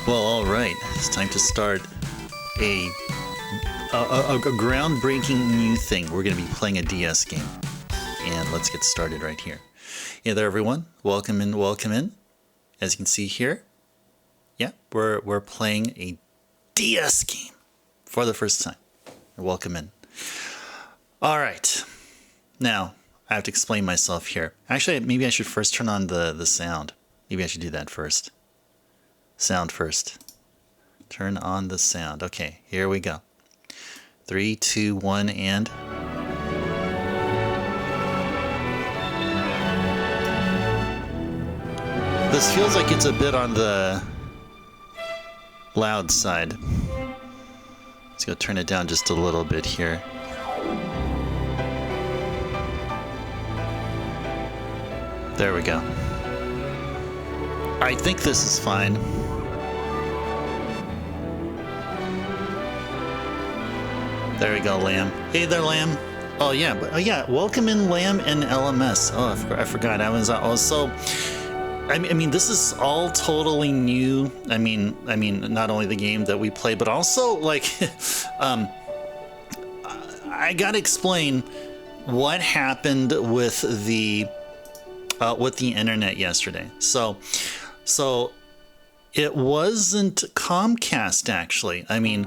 Well, all right. It's time to start a groundbreaking new thing. We're going to be playing a DS game, and let's get started right here. Hey there, everyone. Welcome in. Welcome in. As you can see here, yeah, we're playing a DS game for the first time. Welcome in. All right. Now I have to explain myself here. Actually, maybe I should first turn on the sound. Maybe I should do that first. Sound first. Turn on the sound. Okay, here we go. 3, 2, 1, and... This feels like it's a bit on the loud side. Let's go turn it down just a little bit here. There we go. I think this is fine. There we go, Lamb. Hey there, Lamb. Oh yeah, welcome in, Lamb and LMS. Oh, I forgot. I was also. I mean, this is all totally new. I mean, not only the game that we play, but also like, I gotta explain what happened with the internet yesterday. So it wasn't Comcast, actually. I mean,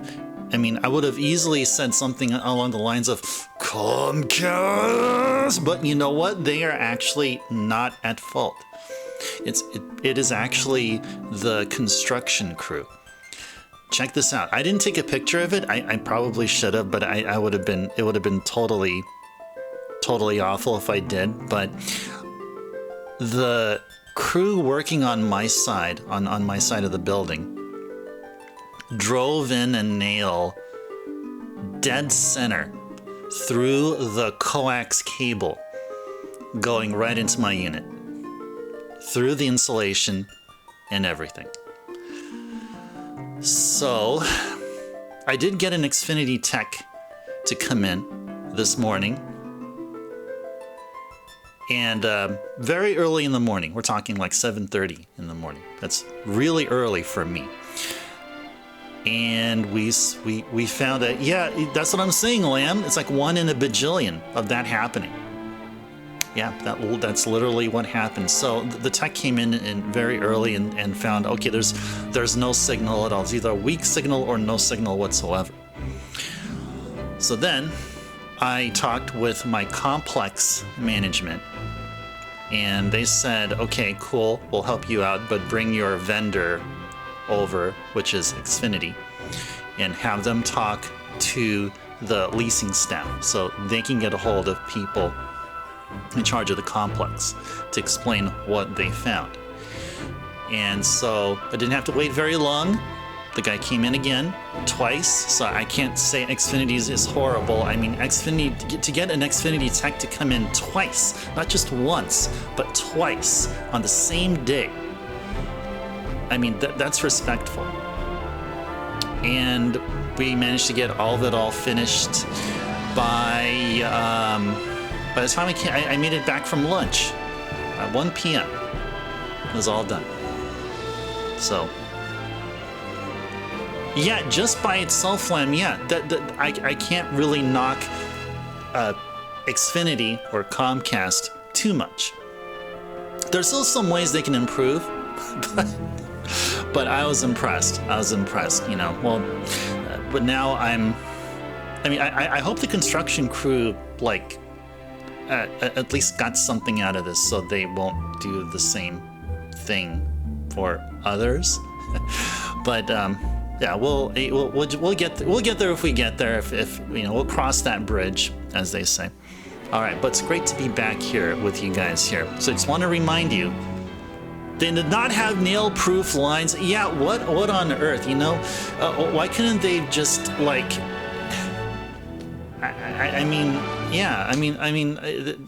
I would have easily said something along the lines of Comcast, but you know what? They are actually not at fault. It is actually the construction crew. Check this out. I didn't take a picture of it. I probably should have, but it would have been totally awful if I did. But the crew working on my side, on my side of the building, drove in a nail dead center through the coax cable going right into my unit, through the insulation and everything. So I did get an Xfinity tech to come in this morning, and very early in the morning. We're talking like 7:30 in the morning. That's really early for me. And we found out, yeah, that's what I'm saying, Lamb. It's like 1 in a bajillion of that happening. Yeah, that's literally what happened. So the tech came in very early and found, okay, there's no signal at all. It's either a weak signal or no signal whatsoever. So then I talked with my complex management, and they said, okay, cool, we'll help you out, but bring your vendor over, which is Xfinity, and have them talk to the leasing staff so they can get a hold of people in charge of the complex to explain what they found. And so I didn't have to wait very long. The guy came in again twice, so I can't say Xfinity is horrible. I mean, Xfinity, to get an Xfinity tech to come in twice, not just once, but twice on the same day, I mean, that's respectful. And we managed to get all of it all finished by the time I made it back from lunch at 1 p.m. It was all done. So, yeah, just by itself, Lamb, yeah, I can't really knock Xfinity or Comcast too much. There's still some ways they can improve, but I was impressed. You know. Well, but now I hope the construction crew at least got something out of this, so they won't do the same thing for others. But yeah, we'll get there if we get there. If you know, we'll cross that bridge, as they say. All right, but it's great to be back here with you guys here. So I just want to remind you, they did not have nail-proof lines. Yeah, what on earth? You know, why couldn't they just like?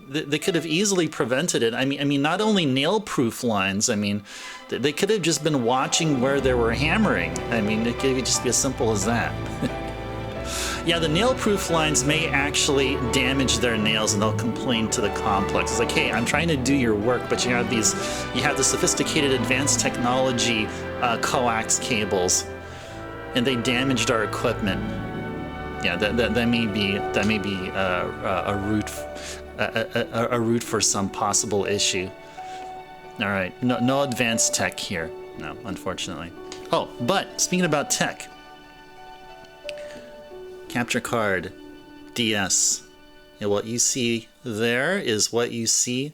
They could have easily prevented it. I mean, not only nail-proof lines. I mean, they could have just been watching where they were hammering. I mean, it could just be as simple as that. Yeah, the nail-proof lines may actually damage their nails, and they'll complain to the complex. It's like, hey, I'm trying to do your work, but you have the sophisticated advanced technology coax cables, and they damaged our equipment. Yeah, that may be a root for some possible issue. All right, no advanced tech here. No, unfortunately. Oh, but speaking about tech. Capture card, DS. And what you see there is what you see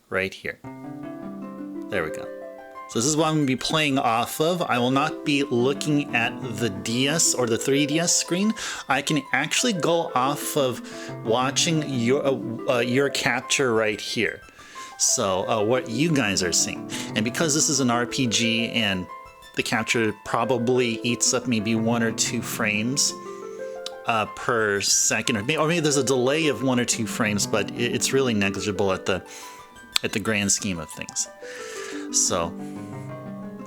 right here. There we go. So this is what I'm going to be playing off of. I will not be looking at the DS or the 3DS screen. I can actually go off of watching your capture right here. So what you guys are seeing. And because this is an RPG and the capture probably eats up maybe 1 or 2 frames per second, or maybe there's a delay of 1 or 2 frames, but it's really negligible at the grand scheme of things. So,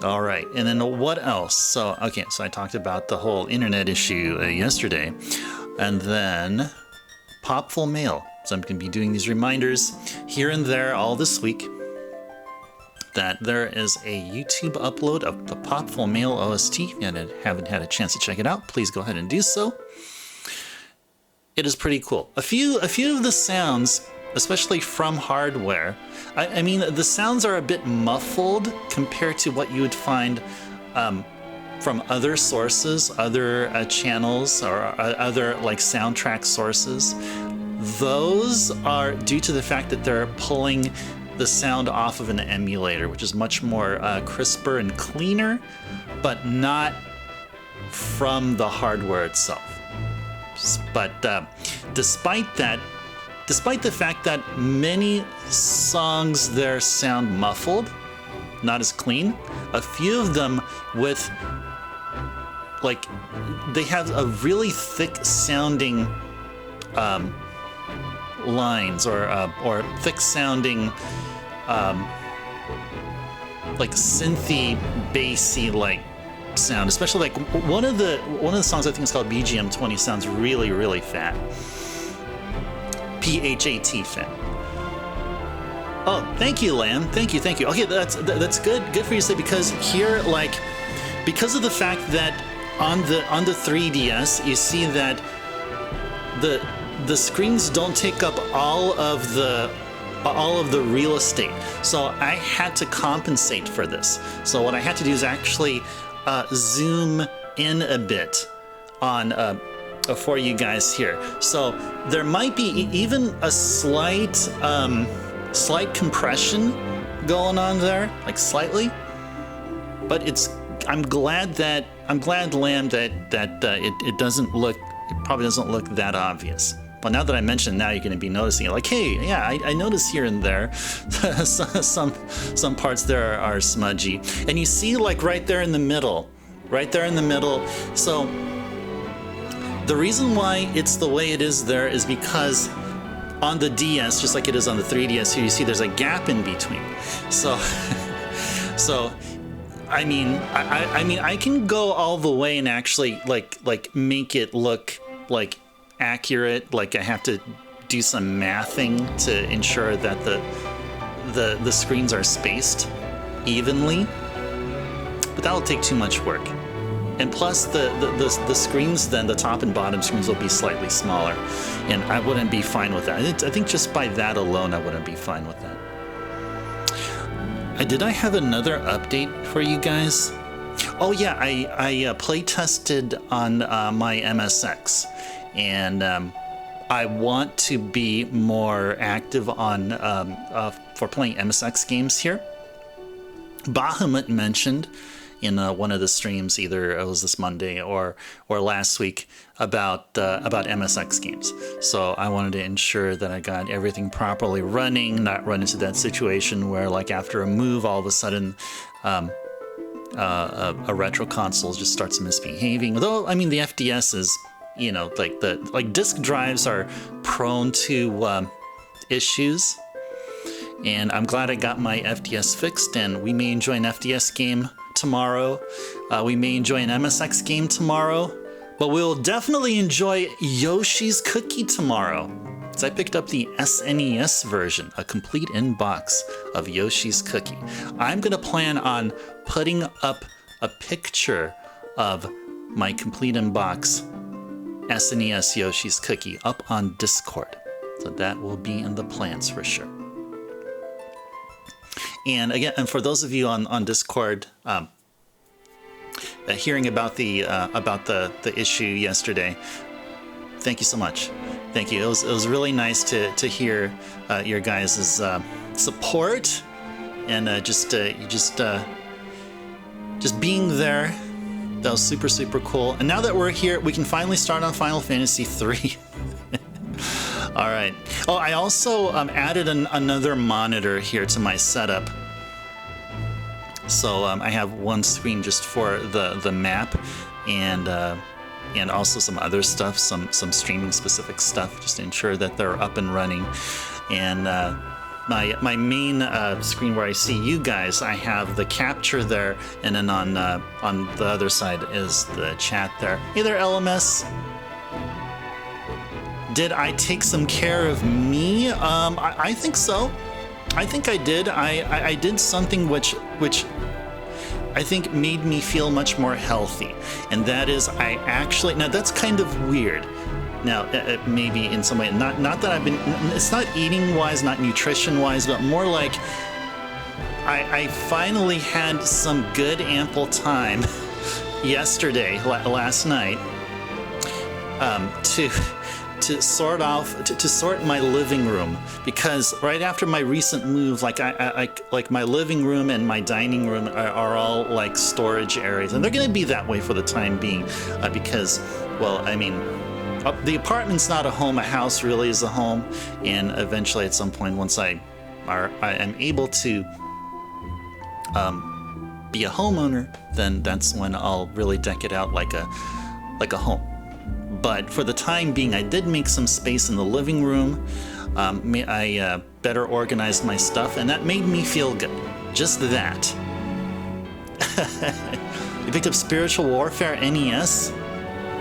all right, and then what else? So, okay, so I talked about the whole internet issue yesterday, and then Popful Mail. So I'm going to be doing these reminders here and there all this week that there is a YouTube upload of the Popful Mail OST. If you haven't had a chance to check it out, please go ahead and do so. It is pretty cool. A few of the sounds, especially from hardware, I mean, the sounds are a bit muffled compared to what you would find from other sources, other channels, or other like soundtrack sources. Those are due to the fact that they're pulling the sound off of an emulator, which is much more crisper and cleaner, but not from the hardware itself. But despite the fact that many songs there sound muffled, not as clean, a few of them with, like, they have a really thick sounding lines or thick sounding like synthy, bassy like sound, especially like one of the songs I think is called BGM 20 sounds really, really fat. PHAT fat. Oh, thank you, Lamb. Thank you. Okay, that's good for you to say, because here, like, because of the fact that on the 3DS you see that the screens don't take up all of the real estate. So I had to compensate for this. So what I had to do is actually zoom in a bit on for you guys here. So there might be even a slight compression going on there, like slightly. But I'm glad, Lamb, that it probably doesn't look that obvious. Well, now that I mentioned, now you're going to be noticing it. Like, hey, yeah, I notice here and there some parts there are smudgy, and you see, like, right there in the middle. So the reason why it's the way it is there is because on the DS, just like it is on the 3DS here, you see there's a gap in between. So I mean, I can go all the way and actually like make it look like accurate. Like I have to do some mathing to ensure that the screens are spaced evenly, but that'll take too much work. And plus the screens, then the top and bottom screens will be slightly smaller, and I wouldn't be fine with that. I think just by that alone I wouldn't be fine with that. Did I have another update for you guys? Oh yeah, I play tested on my MSX, and I want to be more active on for playing MSX games here. Bahamut mentioned in one of the streams, either it was this Monday or last week, about MSX games. So I wanted to ensure that I got everything properly running, not run into that situation where, like, after a move, all of a sudden a retro console just starts misbehaving. Though, I mean, the FDS is, you know, like disk drives are prone to issues. And I'm glad I got my FDS fixed, and we may enjoy an FDS game tomorrow. We may enjoy an MSX game tomorrow, But we'll definitely enjoy Yoshi's Cookie tomorrow. So I picked up the SNES version, a complete inbox of Yoshi's Cookie. I'm going to plan on putting up a picture of my complete inbox SNES Yoshi's Cookie up on Discord. So that will be in the plans for sure. And again, and for those of you on Discord, hearing about the issue yesterday, thank you so much. Thank you. It was really nice to hear your guys' support and just being there. That was super, super cool. And now that we're here, we can finally start on Final Fantasy III. All right. Oh, I also added another monitor here to my setup. So I have one screen just for the map and also some other stuff, some streaming specific stuff, just to ensure that they're up and running. And my main screen where I see you guys, I have the capture there, and then on the other side is the chat there. Hey there, LMS. Did I take some care of me? I think so. I think I did. I did something which I think made me feel much more healthy, and that is I actually, now that's kind of weird. Now maybe in some way, not that I've been, it's not eating wise, not nutrition wise, but more like I finally had some good ample time yesterday, last night, to sort my living room, because right after my recent move, like like my living room and my dining room are all like storage areas, and they're going to be that way for the time being, because, well, I mean, the apartment's not a home, a house really is a home, and eventually at some point, once I am able to be a homeowner, then that's when I'll really deck it out like a home. But for the time being, I did make some space in the living room. I better organized my stuff, and that made me feel good. Just that. You picked up Spiritual Warfare NES?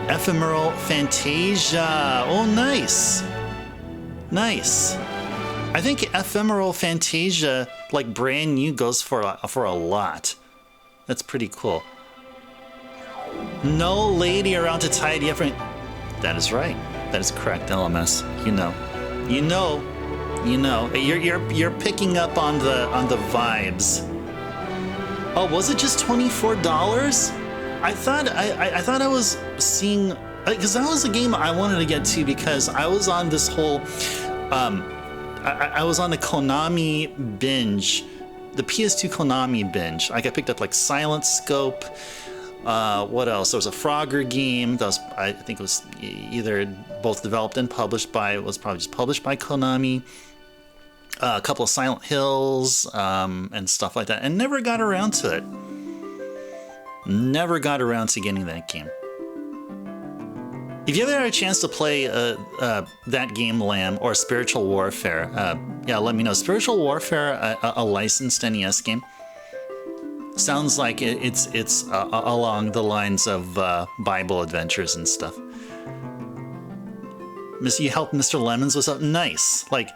Ephemeral Fantasia. Oh, nice. Nice. I think Ephemeral Fantasia, like brand new, goes for a lot. That's pretty cool. No lady around to tidy up. That is right. That is correct, LMS. You know. You're picking up on the vibes. Oh, was it just $24? I thought I was seeing, because that was a game I wanted to get to, because I was on this whole I was on the Konami binge, the PS2 Konami binge. Like I picked up like Silent Scope. What else? There was a Frogger game that was, I think it was either both developed and published by, it was probably just published by Konami. A couple of Silent Hills and stuff like that, and never got around to it. Never got around to getting that game. If you ever had a chance to play that game, Lamb, or Spiritual Warfare, yeah, let me know. Spiritual Warfare, a licensed NES game. Sounds like it's along the lines of Bible adventures and stuff. You helped Mr. Lemons with something nice. Like,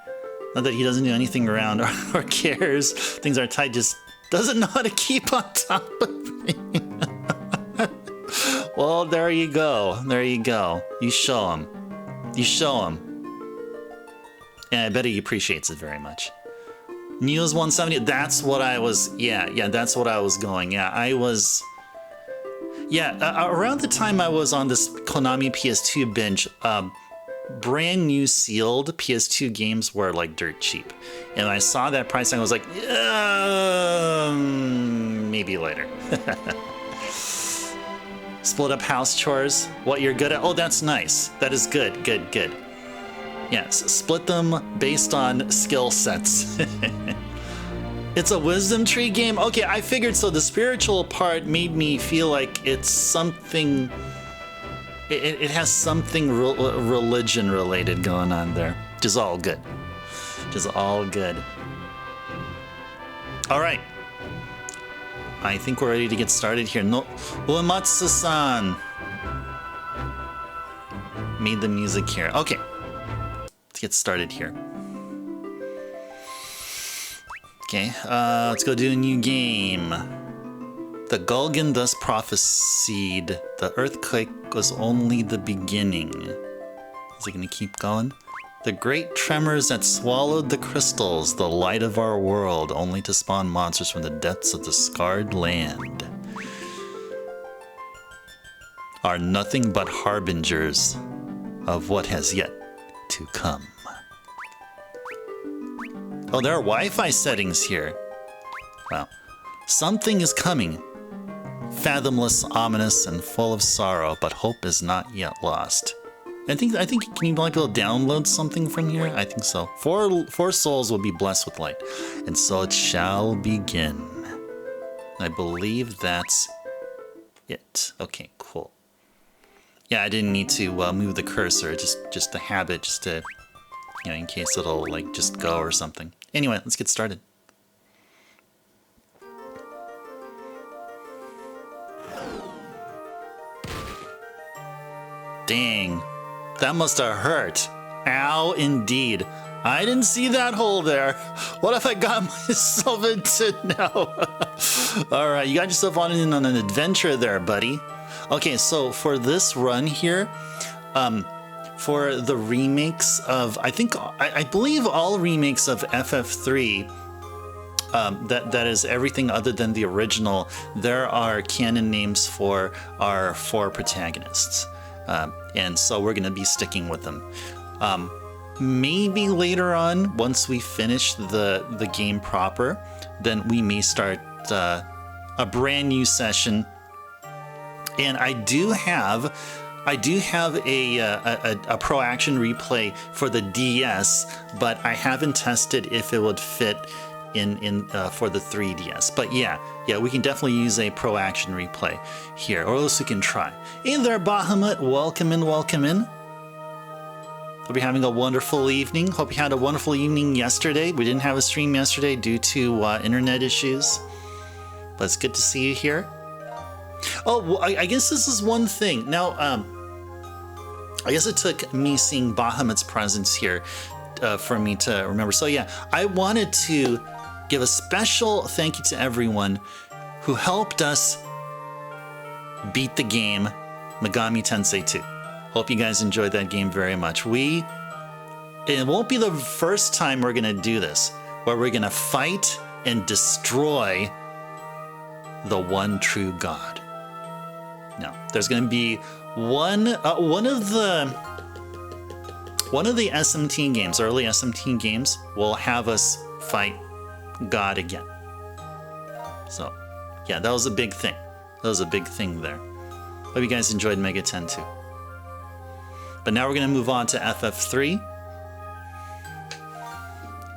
not that he doesn't do anything around or cares. Things are tight, just doesn't know how to keep on top of things. Well, there you go. There you go. You show him. You show him. And I bet he appreciates it very much. News 170, that's what I was, yeah, that's what I was going. Yeah, I was, around the time I was on this Konami PS2 binge, brand new sealed PS2 games were like dirt cheap. And I saw that price and I was like, maybe later. Split up house chores, what you're good at. Oh, that's nice. That is good, good, good. Yes, split them based on skill sets. It's a wisdom tree game? Okay, I figured so. The spiritual part made me feel like it's something, it has something religion related going on there. Which is all good. Which is all good. All right. I think we're ready to get started here. No, Uematsu-san. made the music here. Okay, let's get started here. Okay, let's go do a new game. The Gulgan thus prophesied, the earthquake was only the beginning. Is it gonna keep going? The great tremors that swallowed the crystals, the light of our world, only to spawn monsters from the depths of the scarred land, are nothing but harbingers of what has yet to come. Oh, there are Wi-Fi settings here. Wow. Something is coming. Fathomless, ominous, and full of sorrow, but hope is not yet lost. I think can you might be able to download something from here? I think so. Four souls will be blessed with light, and so it shall begin. I believe that's it. Okay, cool. Yeah, I didn't need to move the cursor, just the habit, just to, you know, in case it'll like just go or something. Anyway, let's get started. Dang. That must have hurt. Ow, indeed. I didn't see that hole there. What if I got myself into now? All right, you got yourself on an adventure there, buddy. Okay, so for this run here, for the remakes of, I believe all remakes of FF3, that is everything other than the original, there are canon names for our 4 protagonists. And so we're going to be sticking with them. Maybe later on, once we finish the game proper, then we may start a brand new session. And I do have a Pro Action replay for the DS, but I haven't tested if it would fit in for the 3DS. But yeah, we can definitely use a Pro Action replay here, or else we can try. Hey there, Bahamut, welcome in. Hope you're having a wonderful evening. Hope you had a wonderful evening yesterday. We didn't have a stream yesterday due to internet issues, but it's good to see you here. Oh, well, I guess this is one thing. Now, I guess it took me seeing Bahamut's presence here for me to remember. So yeah, I wanted to give a special thank you to everyone who helped us beat the game Megami Tensei 2. Hope you guys enjoyed that game very much. It won't be the first time we're gonna do this, where we're gonna fight and destroy the one true God. No, there's gonna be one of the SMT games, early SMT games, will have us fight God again. So, yeah, that was a big thing. That was a big thing there. Hope you guys enjoyed Mega 10 too. But now we're going to move on to FF3.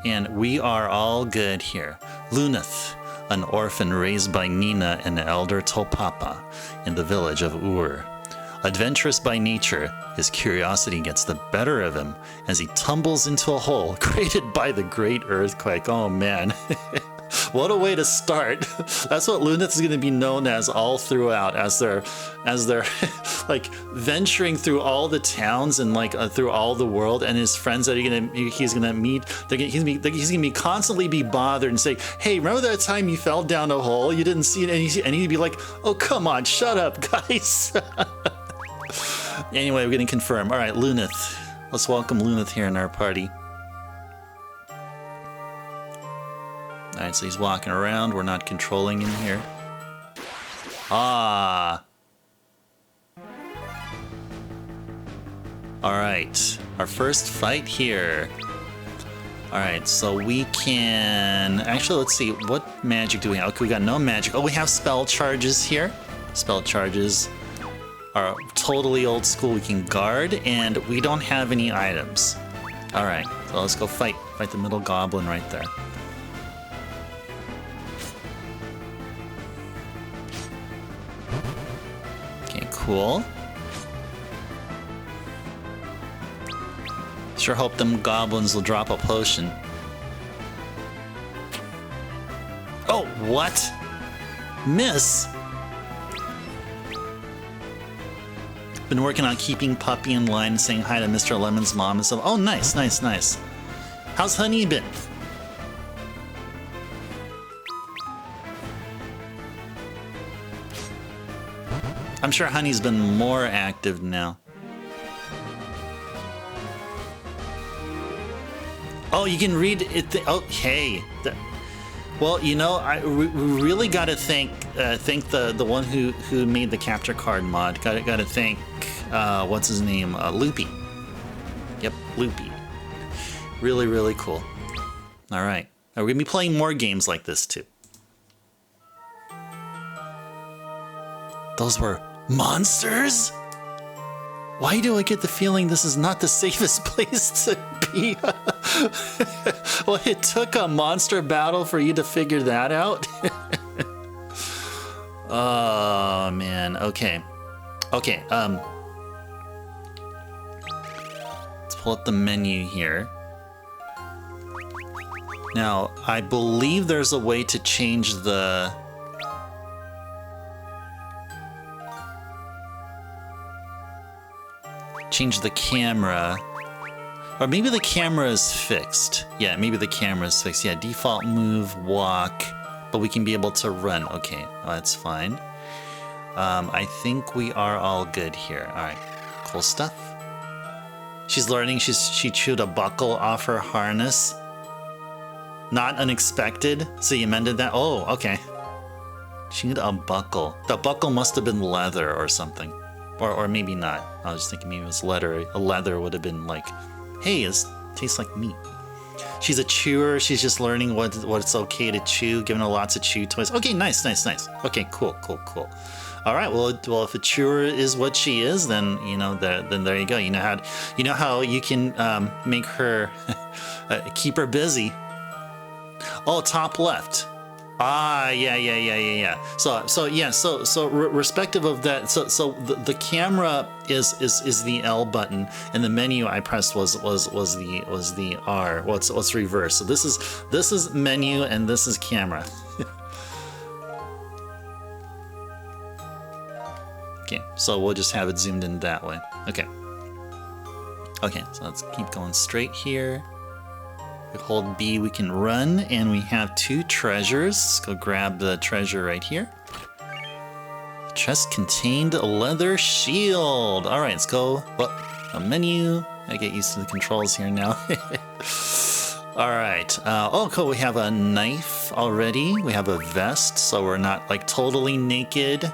And we are all good here. Luneth, an orphan raised by Nina and elder Topapa in the village of Ur. Adventurous by nature, his curiosity gets the better of him as he tumbles into a hole created by the great earthquake. Oh man, what a way to start. That's what Luneth is going to be known as all throughout, as they're like venturing through all the towns and like through all the world, and his friends that he's gonna meet. He's gonna be constantly be bothered and say, "Hey, remember that time you fell down a hole? You didn't see it," and he'd be like, "Oh, come on, shut up, guys." Anyway, we're getting confirmed. All right, Luneth. Let's welcome Luneth here in our party. All right, so he's walking around. We're not controlling him here. Ah. All right, our first fight here. All right, so we can... Actually, let's see. What magic do we have? Okay, we got no magic. Oh, we have spell charges here. Spell charges are totally old school. We can guard, and we don't have any items. All right, so let's go fight the middle goblin right there. Okay, cool. Sure hope them goblins will drop a potion. Oh, what? Miss? Been working on keeping Puppy in line and saying hi to Mr. Lemon's mom and stuff. Oh, nice, nice, nice. How's Honey been? I'm sure Honey's been more active now. Oh, you can read it. Oh, hey. Well, you know, we really got to thank the one who made the capture card mod. Got to thank what's his name, Loopy. Yep, Loopy. Really, really cool. All right, we're gonna be playing more games like this too. Those were monsters? Why do I get the feeling this is not the safest place to be? Well, it took a monster battle for you to figure that out? Oh, man. Okay. Okay, let's pull up the menu here. Now, I believe there's a way to change the... camera, or maybe the camera is fixed. Yeah, maybe the camera is fixed. Yeah, default move, walk, but we can be able to run. Okay, that's fine. I think we are all good here. All right, cool stuff. She's learning. She chewed a buckle off her harness. Not unexpected. So you mended that. Oh, okay. Chewed a buckle. The buckle must have been leather or something. Or maybe not. I was thinking maybe it was leather. A leather would have been like, hey, it tastes like meat. She's a chewer. She's just learning what it's okay to chew, giving her lots of chew toys. Okay, nice, nice, nice. Okay, cool, cool, cool. All right, well, if a chewer is what she is, then you know then there you go. You know how you can make her keep her busy. Oh, top left. Ah, yeah. So respective of that, so the camera is the L button, and the menu I pressed was the R. What's reverse? So this is menu and this is camera. Okay, so we'll just have it zoomed in that way. Okay. Okay, so let's keep going straight here. We hold B, we can run, and we have 2 treasures. Let's go grab the treasure right here. The chest contained a leather shield. All right, let's go. Well, a menu. I get used to the controls here now. All right. Oh, cool. We have a knife already. We have a vest, so we're not like totally naked.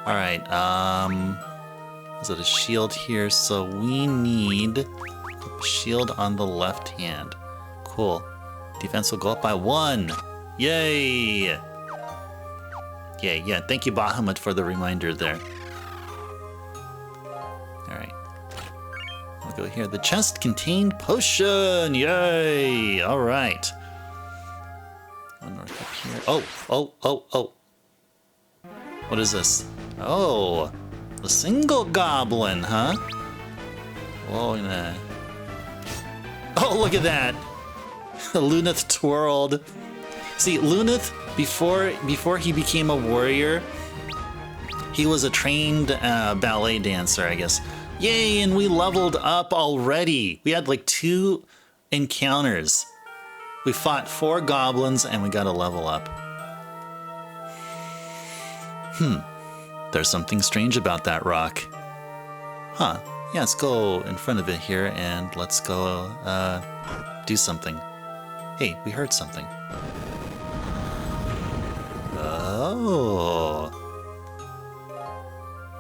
All right. Is it a shield here? So we need shield on the left hand. Cool. Defense will go up by 1. Yay! Yeah. Thank you, Bahamut, for the reminder there. Alright. I'll go here. The chest contained potion! Yay! Alright. One more up here. Oh! What is this? Oh! The single goblin, huh? Whoa, oh, look at that! Lunith twirled. See, Lunith, before he became a warrior, he was a trained ballet dancer, I guess. Yay, and we leveled up already. We had like 2 encounters. We fought 4 goblins and we got a level up. There's something strange about that rock. Huh. Yeah, let's go in front of it here and let's go do something. Hey, we heard something. Oh.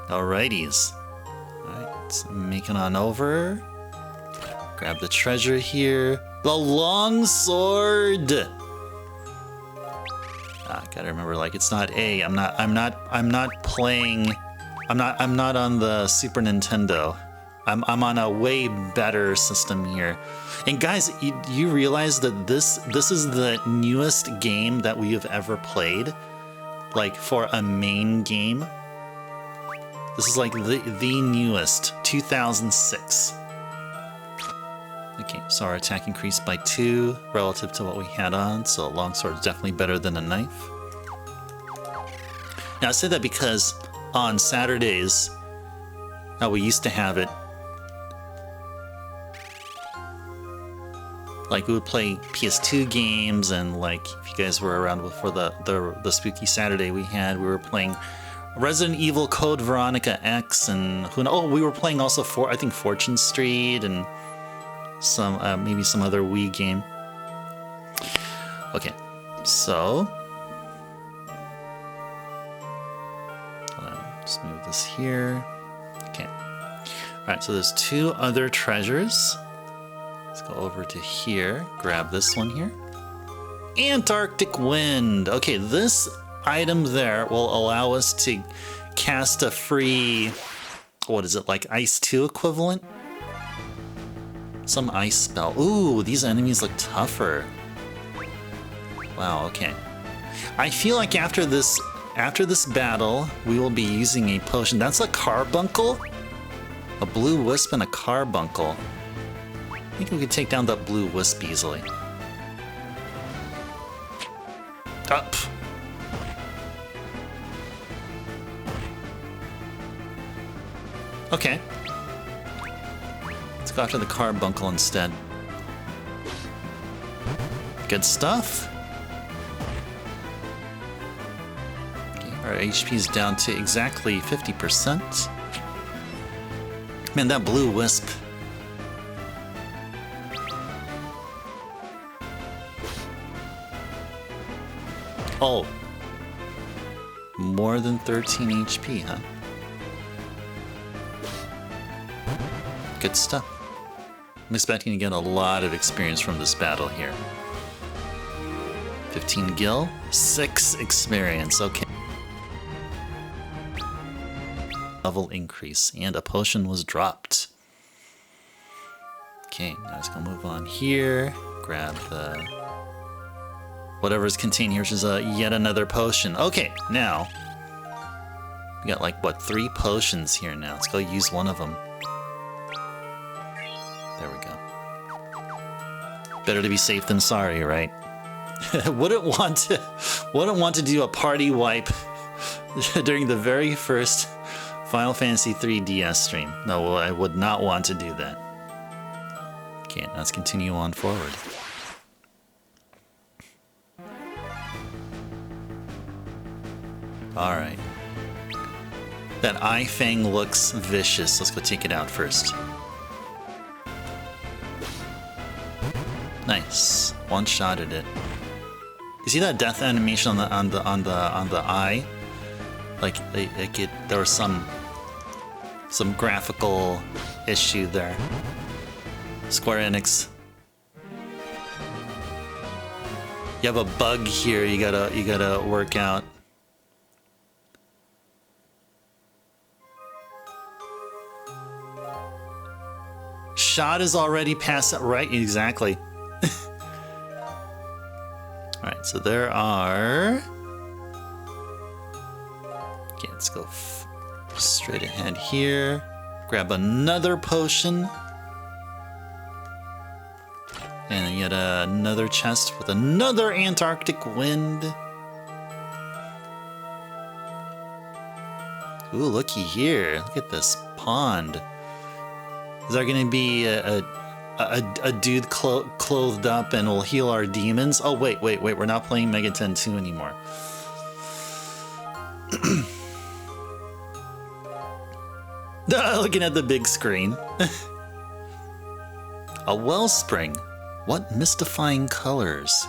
Alrighties. Alright, let's make it on over. Grab the treasure here. The long sword! Gotta remember, like, it's not A. I'm not playing. I'm not on the Super Nintendo. I'm on a way better system here. And guys, you realize that this is the newest game that we have ever played, like for a main game. This is like the newest, 2006. Okay, so our attack increased by 2 relative to what we had on, so a longsword is definitely better than a knife. Now I say that because on Saturdays, how we used to have it. Like, we would play PS2 games, and like, if you guys were around before the Spooky Saturday we were playing Resident Evil Code Veronica X, and we were playing also I think Fortune Street, and some maybe some other Wii game. Okay, so just move this here. Okay, all right. So there's 2 other treasures. Let's go over to here. Grab this one here. Antarctic Wind. Okay, this item there will allow us to cast a free, what is it, like Ice 2 equivalent? Some ice spell. Ooh, these enemies look tougher. Wow, okay. I feel like after this battle, we will be using a potion. That's a carbuncle? A blue wisp and a carbuncle. I think we could take down that blue wisp easily. Up. Okay. Let's go after the carbuncle instead. Good stuff. Okay, our HP is down to exactly 50%. Man, that blue wisp. Oh. More than 13 HP, huh? Good stuff. I'm expecting to get a lot of experience from this battle here. 15 gil, 6 experience, okay. Level increase, and a potion was dropped. Okay, now let's go move on here. Grab the whatever is contained here, which is yet another potion. Okay, now we got like what, 3 potions here now. Let's go use one of them. There we go. Better to be safe than sorry, right? wouldn't want to do a party wipe during the very first Final Fantasy III DS stream. No, I would not want to do that. Okay, now let's continue on forward. Alright. That eye fang looks vicious. Let's go take it out first. Nice. One-shotted it. You see that death animation on the eye? Like there was some graphical issue there. Square Enix. You have a bug here you gotta work out. Shot is already past it, right? Exactly. Alright, so there are... Okay, let's go straight ahead here. Grab another potion. And yet another chest with another Antarctic Wind. Ooh, looky here. Look at this pond. Is there going to be a dude clothed up and will heal our demons? Oh, wait. We're not playing Mega 10-2 anymore. Looking at the big screen. A wellspring. What mystifying colors.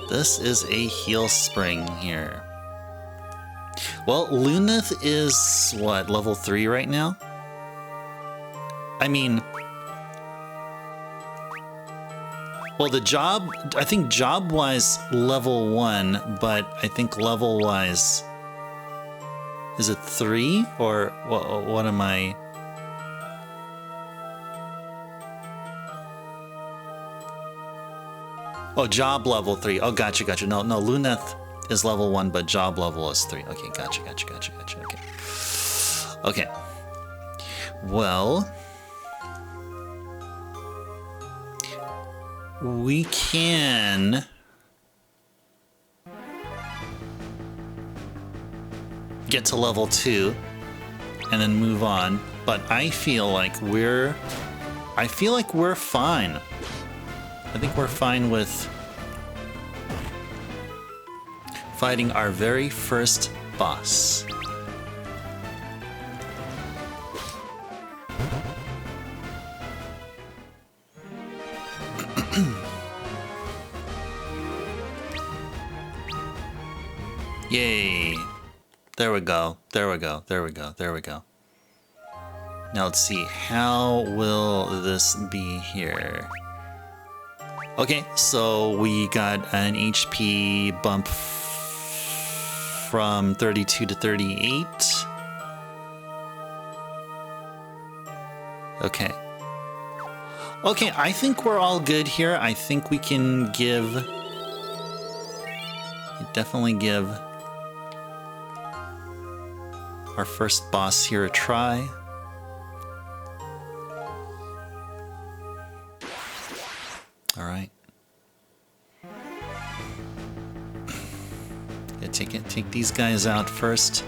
This is a heal spring here. Well, Luneth is, what, level 3 right now? I mean... Well, I think job-wise, level 1, but I think level-wise... Is it 3? Or what am I... Oh, job level 3. Oh, gotcha. No, Luneth is level 1, but job level is 3. Okay, gotcha. Okay. Well, we can... get to level 2 and then move on. But I feel like we're fine. I think we're fine with fighting our very first boss. Yay. There we go. There we go. There we go. There we go. Now let's see. How will this be here? Okay, so we got an HP bump from 32 to 38. Okay. Okay, I think we're all good here. I think we can definitely give our first boss here a try. All right. Yeah, take these guys out first.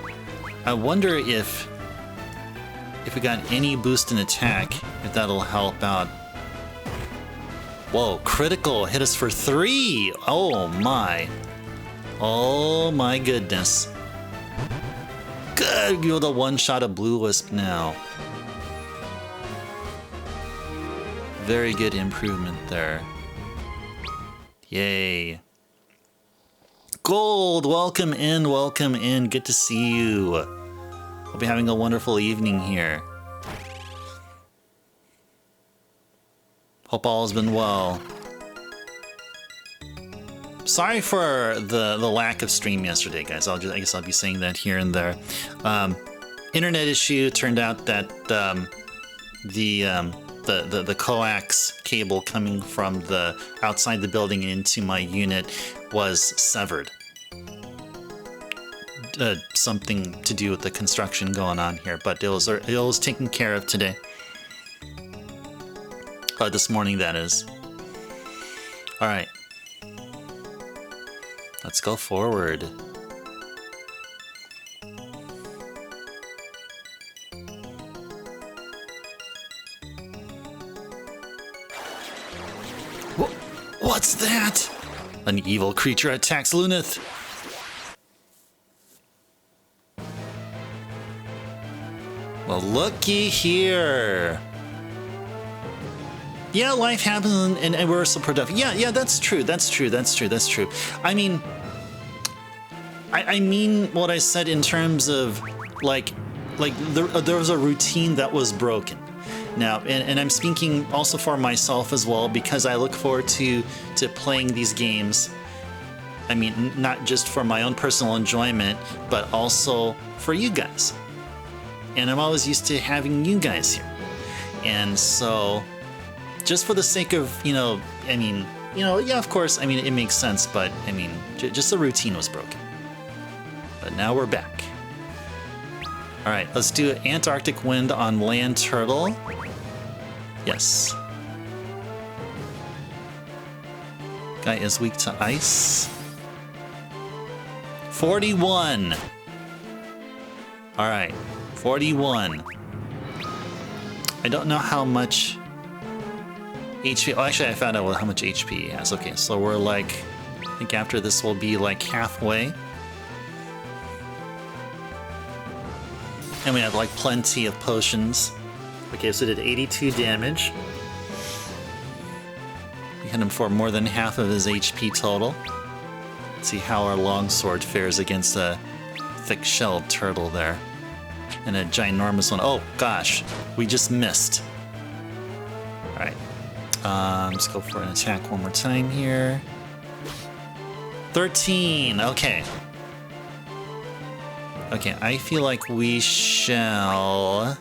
I wonder if we got any boost in attack, if that'll help out. Whoa, critical hit us for 3. Oh my. Oh my goodness. Good, you're the one shot of Blue Wisp now. Very good improvement there. Yay. Gold, welcome in, welcome in. Good to see you. Hope you're having a wonderful evening here. Hope all has been well. Sorry for the lack of stream yesterday, guys. I guess I'll be saying that here and there. Internet issue. Turned out that the coax cable coming from the outside the building into my unit was severed. Something to do with the construction going on here, but it was taken care of today. This morning, that is. All right. Let's go forward. What's that? An evil creature attacks Lunith. Well, looky here. Yeah, life happens and we're so productive. Yeah, that's true. That's true. I mean what I said in terms of like there was a routine that was broken. Now, and I'm speaking also for myself as well, because I look forward to playing these games. I mean, not just for my own personal enjoyment, but also for you guys. And I'm always used to having you guys here. And so, just for the sake of, yeah, of course, I mean, it makes sense, but I mean, just the routine was broken. But now we're back. All right, let's do Antarctic Wind on Land Turtle. Yes. Guy is weak to ice. 41. All right, 41. I don't know how much HP. Oh, actually, I found out how much HP he has. Okay, so we're like, I think after this we'll be like halfway. And we have like plenty of potions. Okay, so it did 82 damage. We hit him for more than half of his HP total. Let's see how our longsword fares against a thick-shelled turtle there. And a ginormous one. Oh gosh, we just missed. Alright. Let's go for an attack one more time here. 13, okay. Okay, I feel like we shall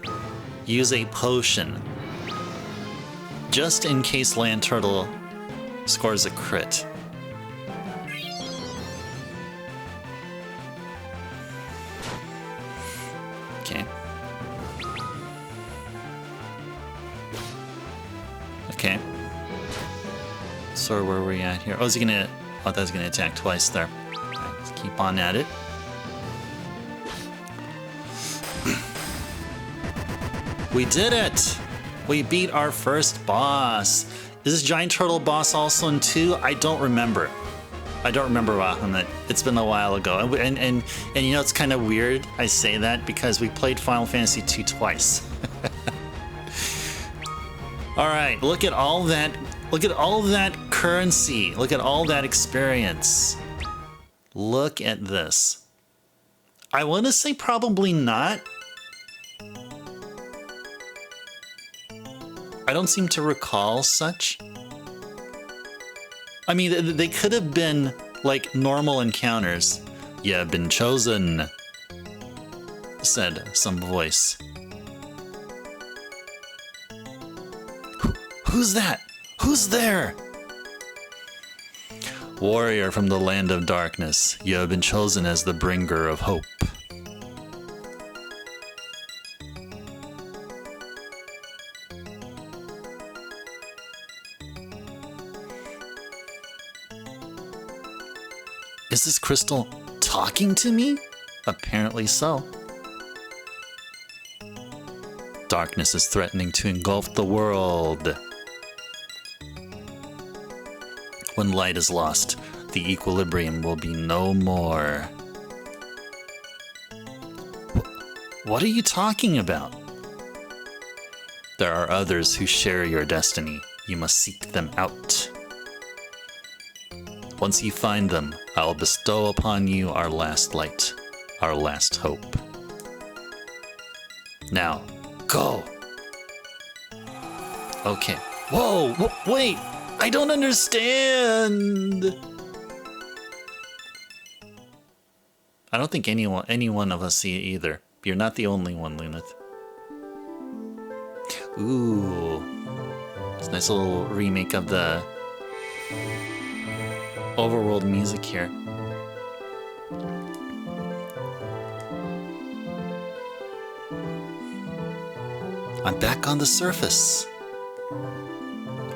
use a potion. Just in case Land Turtle scores a crit. Okay. Okay. So where are we at here? Oh, is he gonna... Oh, that's gonna attack twice there. Alright, let's keep on at it. We did it! We beat our first boss. Is this giant turtle boss also in 2? I don't remember. I don't remember Bahamut. It's been a while ago. And you know, it's kind of weird I say that because we played Final Fantasy II twice. All right, look at all that. Look at all that currency. Look at all that experience. Look at this. I want to say probably not. I don't seem to recall such. I mean, they could have been like normal encounters. You've been chosen, said some voice. Who's that? Who's there? Warrior from the land of darkness, you have been chosen as the bringer of hope. Is this crystal talking to me? Apparently so. Darkness is threatening to engulf the world. When light is lost, the equilibrium will be no more. What are you talking about? There are others who share your destiny. You must seek them out. Once you find them, I will bestow upon you our last light, our last hope. Now, go! Okay. Whoa! Wait! I don't understand! I don't think any one of us see it either. You're not the only one, Lunith. Ooh. It's a nice little remake of the overworld music here. I'm back on the surface.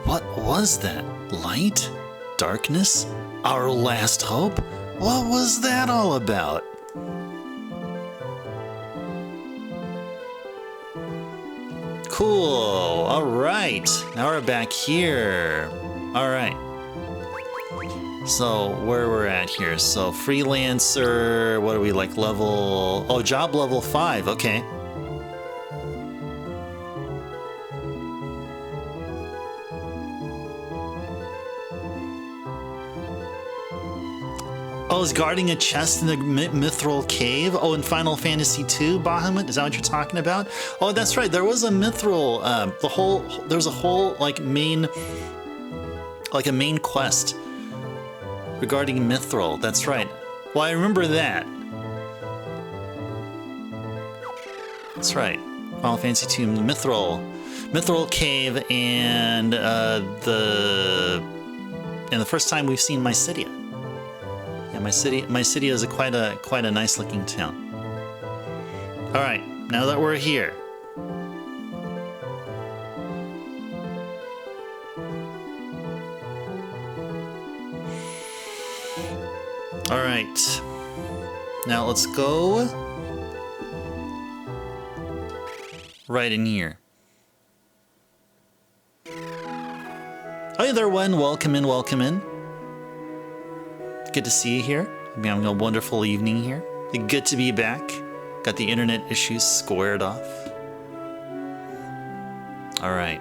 What was that? Light? Darkness? Our last hope? What was that all about? Cool. All right. Now we're back here. All right. So where we're at here. So freelancer, what are we like level? Oh, job level 5. Okay. Oh, is guarding a chest in the Mithril Cave? Oh, in Final Fantasy II, Bahamut? Is that what you're talking about? Oh, that's right. There was a Mithril. There was a whole like a main quest regarding Mithril. That's right. Well, I remember that. That's right. Final Fantasy II, Mithril Cave, and the first time we've seen Mysidia. Yeah, Mysidia is quite a nice looking town. All right, now that we're here. All right, now let's go right in here. Hi there, one. Welcome in, welcome in. Good to see you here. I'm having a wonderful evening here. Good to be back. Got the internet issues squared off. All right.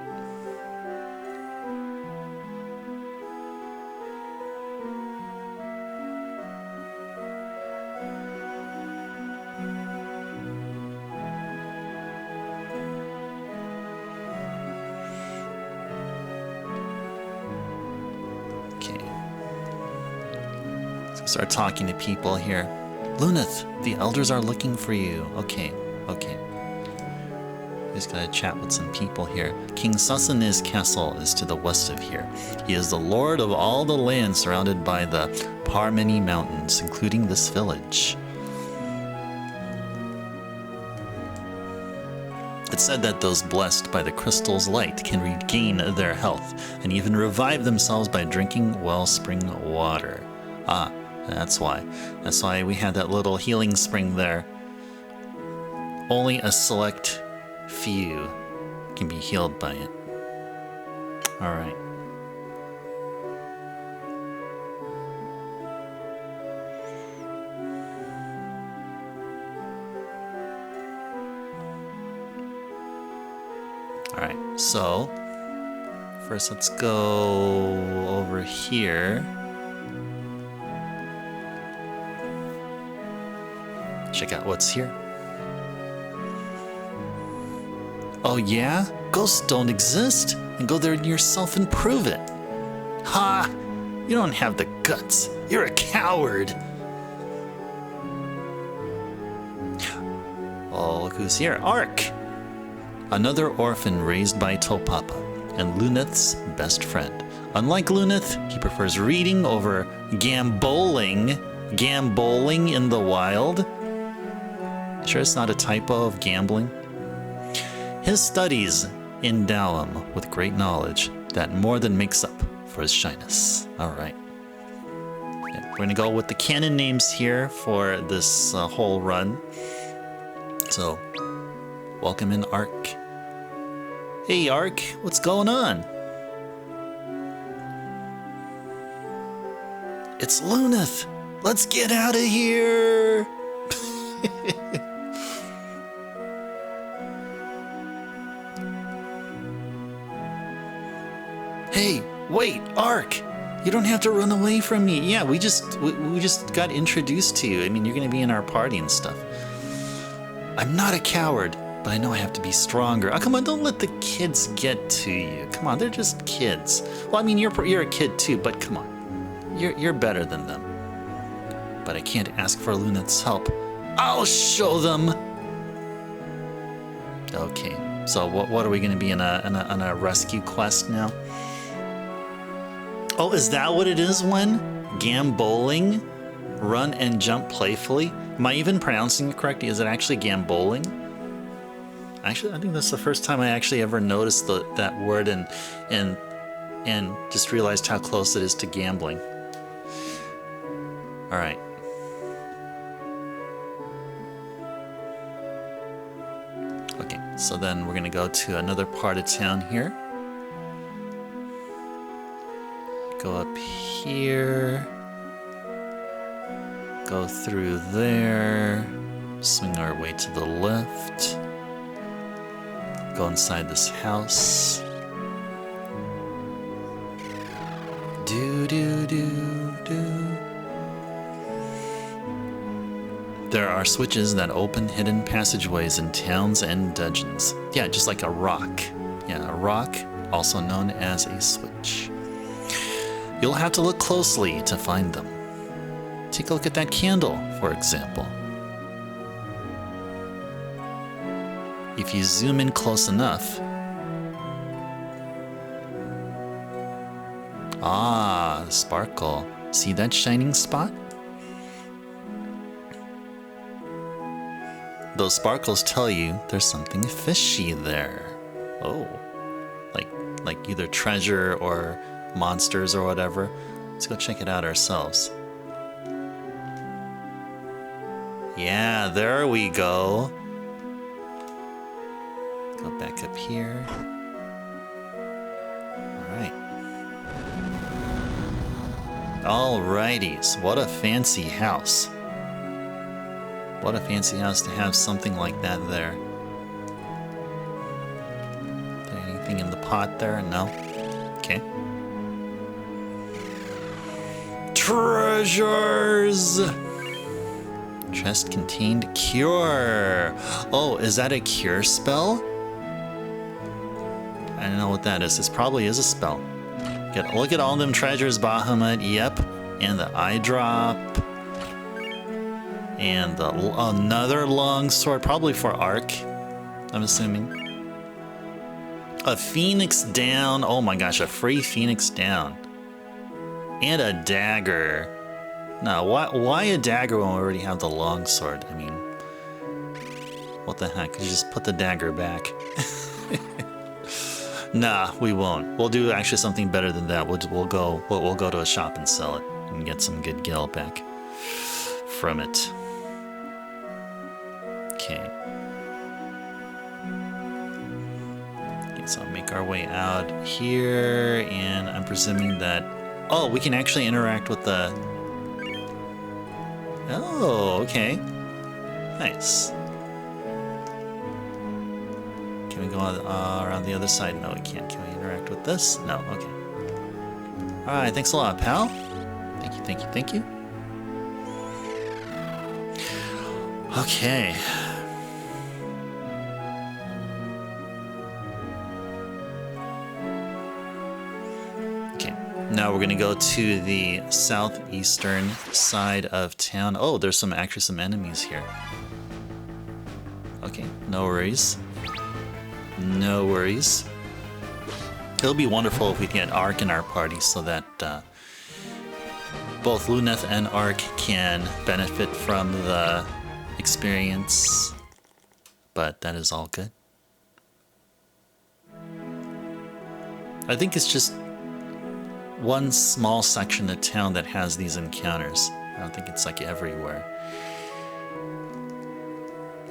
Start talking to people here. Lunith, the elders are looking for you. Okay. Just gotta chat with some people here. King Susan's castle is to the west of here. He is the lord of all the land surrounded by the Parmeni Mountains, including this village. It's said that those blessed by the crystal's light can regain their health and even revive themselves by drinking wellspring water. Ah. That's why we had that little healing spring there. Only a select few can be healed by it. Alright. Alright, so first let's go over here. Check out what's here. Oh yeah? Ghosts don't exist? And go there yourself and prove it. Ha! You don't have the guts. You're a coward. Oh, look who's here. Ark! Another orphan raised by Topapa, and Luneth's best friend. Unlike Luneth, he prefers reading over gamboling. Gamboling in the wild? Sure it's not a typo of gambling? His studies endow him with great knowledge that more than makes up for his shyness. Alright. Yeah, we're gonna go with the canon names here for this whole run. So, welcome in, Ark. Hey, Ark, what's going on? It's Luneth! Let's get out of here! Hey, wait, Ark! You don't have to run away from me. Yeah, we just got introduced to you. I mean, you're gonna be in our party and stuff. I'm not a coward, but I know I have to be stronger. Oh, come on, don't let the kids get to you. Come on, they're just kids. Well, I mean, you're a kid too, but come on, you're better than them. But I can't ask for Luneth's help. I'll show them. Okay, so what are we gonna be in a rescue quest now? Oh, is that what it is when? Gamboling? Run and jump playfully? Am I even pronouncing it correctly? Is it actually gamboling? Actually, I think that's the first time I actually ever noticed that word and just realized how close it is to gambling. All right. Okay, so then we're gonna go to another part of town here. Go up here, go through there, swing our way to the left, go inside this house. Do do do do. There are switches that open hidden passageways in towns and dungeons. Yeah, just like a rock. Yeah, a rock, also known as a switch. You'll have to look closely to find them. Take a look at that candle, for example. If you zoom in close enough... Ah, the sparkle. See that shining spot? Those sparkles tell you there's something fishy there. Oh, like either treasure or monsters or whatever. Let's go check it out ourselves. Yeah, there we go. Go back up here. Alright. Alrighties, what a fancy house. What a fancy house to have something like that there. Is there anything in the pot there? No? Okay. Treasures! Chest contained cure. Oh, is that a cure spell? I don't know what that is. This probably is a spell. Look at all them treasures, Bahamut. Yep. And the eye drop. And another long sword, probably for Ark, I'm assuming. A phoenix down. Oh my gosh, a free phoenix down. And a dagger. No, why a dagger when we already have the long sword? I mean, what the heck? You just put the dagger back. Nah, we won't. We'll do actually something better than that. We'll go to a shop and sell it and get some good gil back from it. Okay. Okay, so make our way out here, and I'm presuming that... Oh, we can actually interact with the... Oh, okay. Nice. Can we go around the other side? No, we can't. Can we interact with this? No, okay. Alright, thanks a lot, pal. Thank you, thank you, thank you. Okay. Okay, now we're gonna go to the southeastern side of town. Oh, there's actually some enemies here. Okay, no worries. No worries. It'll be wonderful if we get Ark in our party so that both Luneth and Ark can benefit from the experience, but that is all good. I think it's just one small section of town that has these encounters. I don't think it's like everywhere.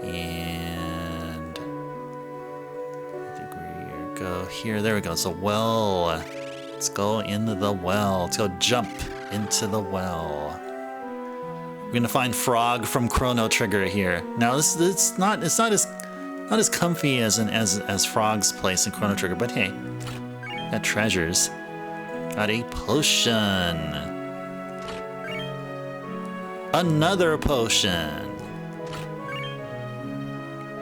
And I think we go here. There we go. It's a well. Let's go into the well. Let's go jump into the well. We're gonna find Frog from Chrono Trigger here. Now it's not as comfy as Frog's place in Chrono Trigger, but hey, got treasures. Got a potion. Another potion.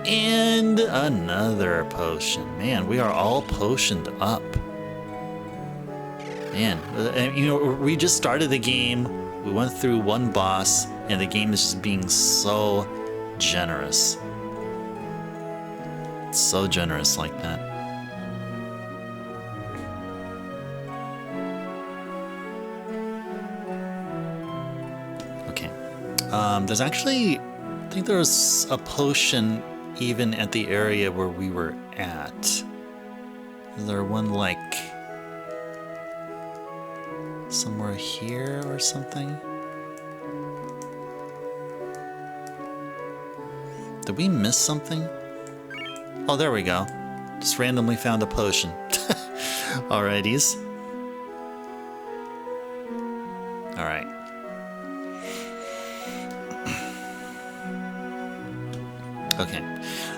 And another potion. Man, we are all potioned up. Man, you know, we just started the game. We went through one boss, and the game is just being so generous. It's so generous like that. Okay. There's actually, I think there was a potion even at the area where we were at. Is there one like somewhere here or something? Did we miss something? Oh, there we go. Just randomly found a potion. Alrighties. Alright. Okay.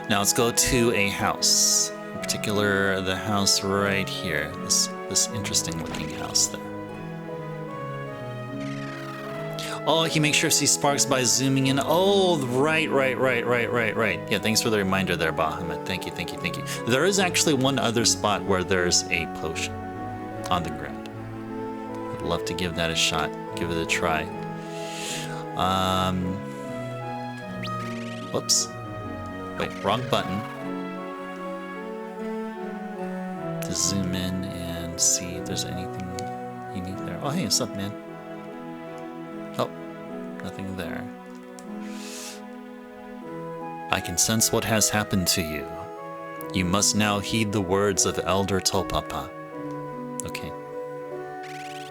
Now let's go to a house. In particular, the house right here. This interesting looking house there. Oh, he makes sure to see sparks by zooming in. Oh, right. Yeah, thanks for the reminder there, Bahamut. Thank you, thank you, thank you. There is actually one other spot where there's a potion on the ground. I'd love to give that a shot. Give it a try. Whoops. Wait, wrong button. To zoom in and see if there's anything unique there. Oh, hey, what's up, man? Oh, nothing there. I can sense what has happened to you. You must now heed the words of Elder Topapa. Okay.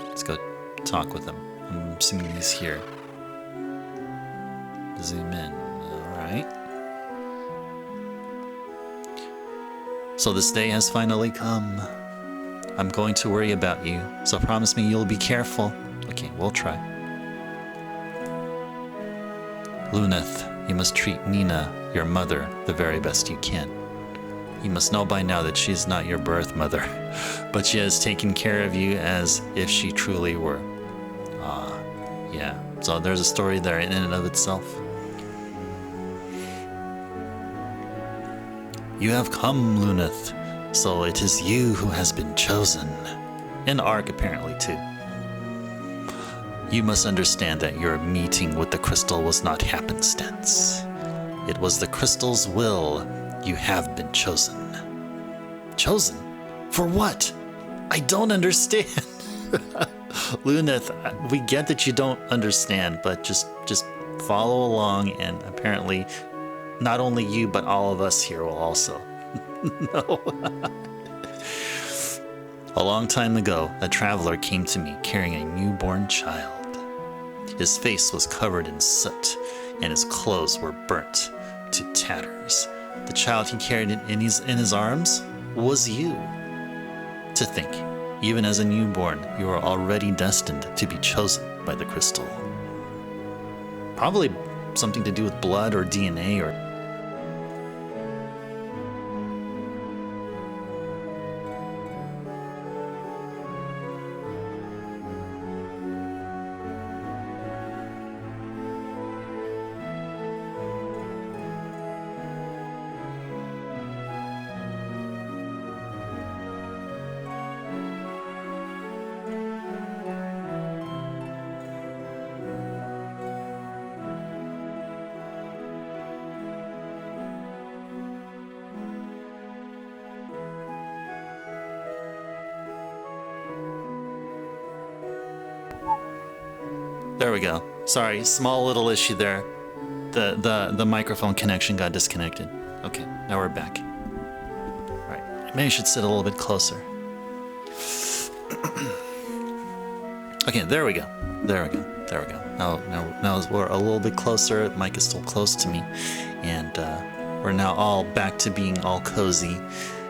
Let's go talk with him. I'm assuming he's here. Zoom in. Alright. So this day has finally come. I'm going to worry about you, so promise me you'll be careful. Okay, we'll try. Luneth, you must treat Nina, your mother, the very best you can. You must know by now that she is not your birth mother, but she has taken care of you as if she truly were. Ah, yeah. So there's a story there in and of itself. You have come, Luneth, so it is you who has been chosen. And Ark apparently too. You must understand that your meeting with the crystal was not happenstance. It was the crystal's will. You have been chosen. Chosen? For what? I don't understand. Luneth, we get that you don't understand, but just follow along, and apparently not only you, but all of us here will also. No. A long time ago, a traveler came to me carrying a newborn child. His face was covered in soot, and his clothes were burnt to tatters. The child he carried in his arms was you. To think, even as a newborn, you are already destined to be chosen by the crystal. Probably something to do with blood or DNA or... There we go. Sorry, small little issue there. The microphone connection got disconnected. Okay, now we're back. All right, maybe I should sit a little bit closer. Okay, there we go. There we go. There we go. Now we're a little bit closer. The mic is still close to me, and we're now all back to being all cozy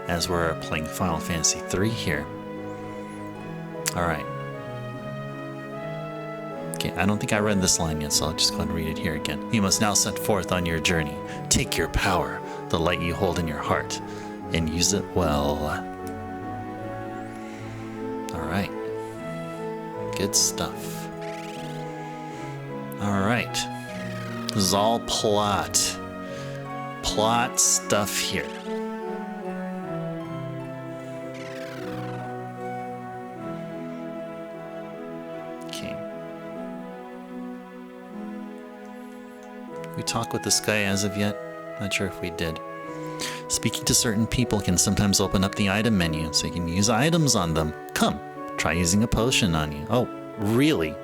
as we're playing Final Fantasy III here. All right. Okay, I don't think I read this line yet, so I'll just go ahead and read it here again. You must now set forth on your journey. Take your power, the light you hold in your heart, and use it well. All right. Good stuff. All right. This is all plot. Plot stuff here. We talk with this guy as of yet? Not sure if we did. Speaking to certain people can sometimes open up the item menu so you can use items on them. Come, try using a potion on you. Oh, really?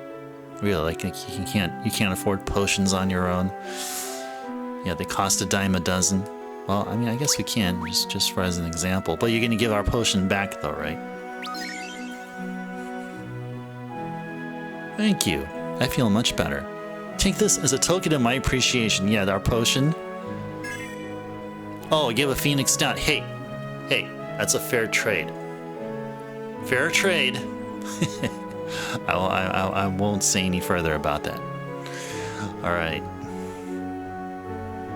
Really? Like you can't afford potions on your own? Yeah, they cost a dime a dozen. Well, I mean, I guess we can, just for as an example. But you're gonna give our potion back though, right? Thank you. I feel much better. Take this as a token of my appreciation. Yeah, our potion. Oh, give a phoenix down. Hey, that's a fair trade. Fair trade. I won't say any further about that. All right.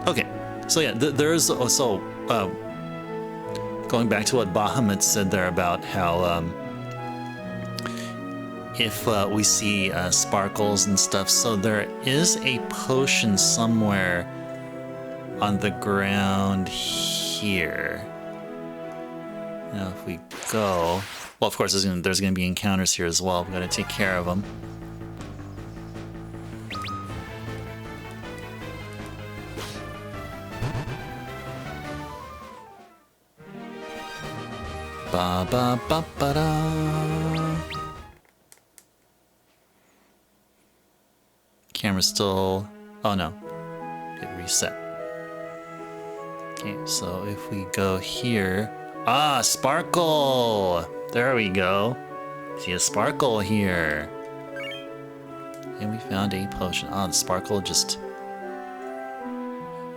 Okay. So yeah, there's also going back to what Bahamut said there about how if we see sparkles and stuff, so there is a potion somewhere on the ground here. Now if we go, well, of course there's gonna be encounters here as well. We gotta take care of them. Ba ba ba ba da. Camera's still... oh no, it reset. Okay, so if we go here... ah, sparkle! There we go. See a sparkle here. And we found a potion. Ah, the sparkle just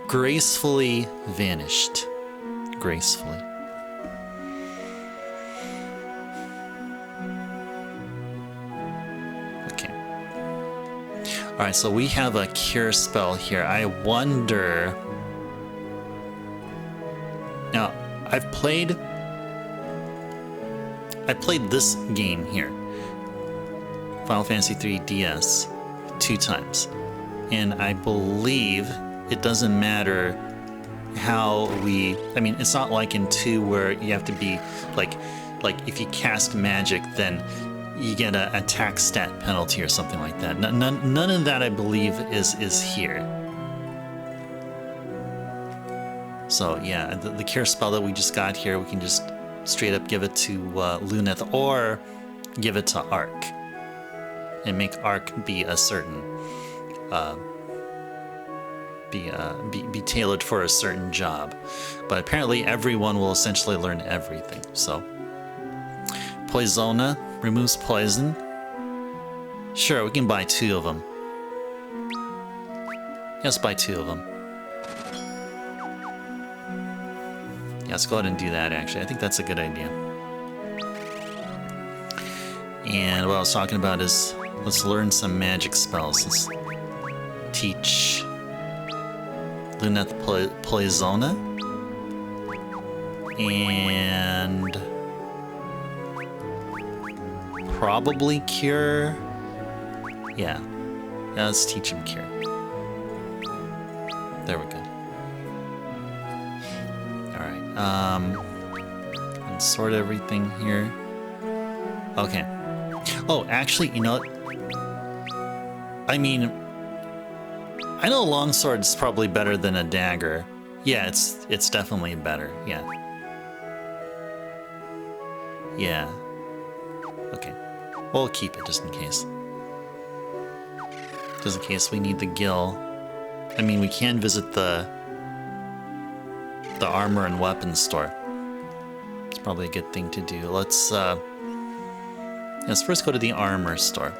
gracefully vanished. Gracefully. Alright, so we have a cure spell here. I wonder... now, I played this game here, Final Fantasy III DS, 2 times. And I believe it doesn't matter how we... I mean, it's not like in 2 where you have to be, like if you cast magic, then you get an attack stat penalty or something like that. None of that, I believe, is here. So yeah, the cure spell that we just got here, we can just straight up give it to Luneth or give it to Ark and make Ark be a certain be tailored for a certain job. But apparently everyone will essentially learn everything. So Poisona removes poison. Sure, we can buy 2 of them. Let's buy 2 of them. Yeah, let's go ahead and do that, actually. I think that's a good idea. And what I was talking about is, let's learn some magic spells. Let's teach Luneth Poisona. And probably Cure. Yeah, let's teach him Cure. There we go. And sort everything here. Okay. Oh, actually, you know what? I mean, I know a longsword is probably better than a dagger. Yeah, it's definitely better. Yeah. Yeah. Okay. We'll keep it just in case. Just in case we need the gil. I mean, we can visit the armor and weapons store. It's probably a good thing to do. Let's first go to the armor store.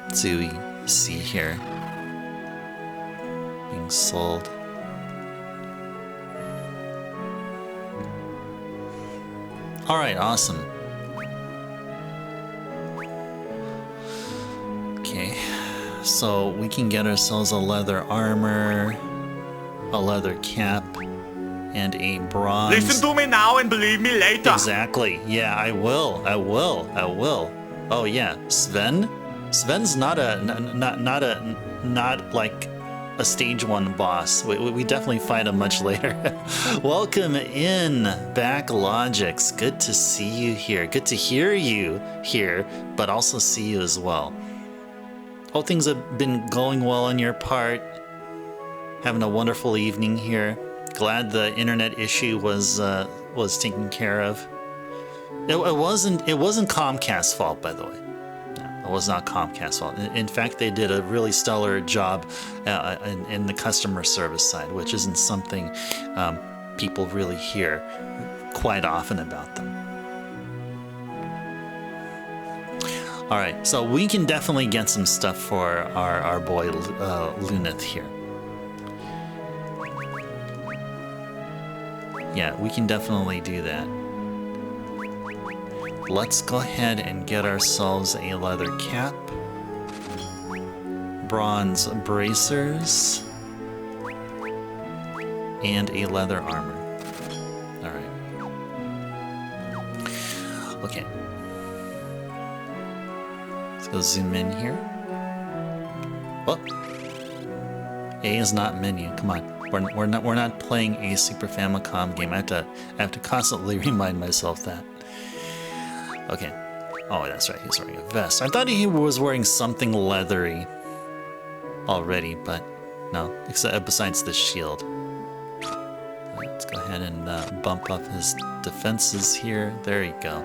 Let's see what we see here. Being sold. Alright, awesome. Okay, so we can get ourselves a leather armor, a leather cap, and a bronze. Listen to me now and believe me later. Exactly. Yeah, I will. Oh yeah, Sven. Sven's not like a stage 1 boss. We definitely fight him much later. Welcome in, Back Logics. Good to see you here. Good to hear you here, but also see you as well. Hope things have been going well on your part. Having a wonderful evening here. Glad the internet issue was taken care of. It wasn't Comcast's fault, by the way. No, it was not Comcast's fault. In fact, they did a really stellar job in the customer service side, which isn't something people really hear quite often about them. All right, so we can definitely get some stuff for our boy Luneth here. Yeah, we can definitely do that. Let's go ahead and get ourselves a leather cap, bronze bracers, and a leather armor. All right. Okay. Let's go zoom in here. Oh, A is not menu. Come on. We're not playing a Super Famicom game. I have to constantly remind myself that. Okay. Oh, that's right. He's wearing a vest. I thought he was wearing something leathery already, but no. Except besides the shield. Let's go ahead and bump up his defenses here. There you go.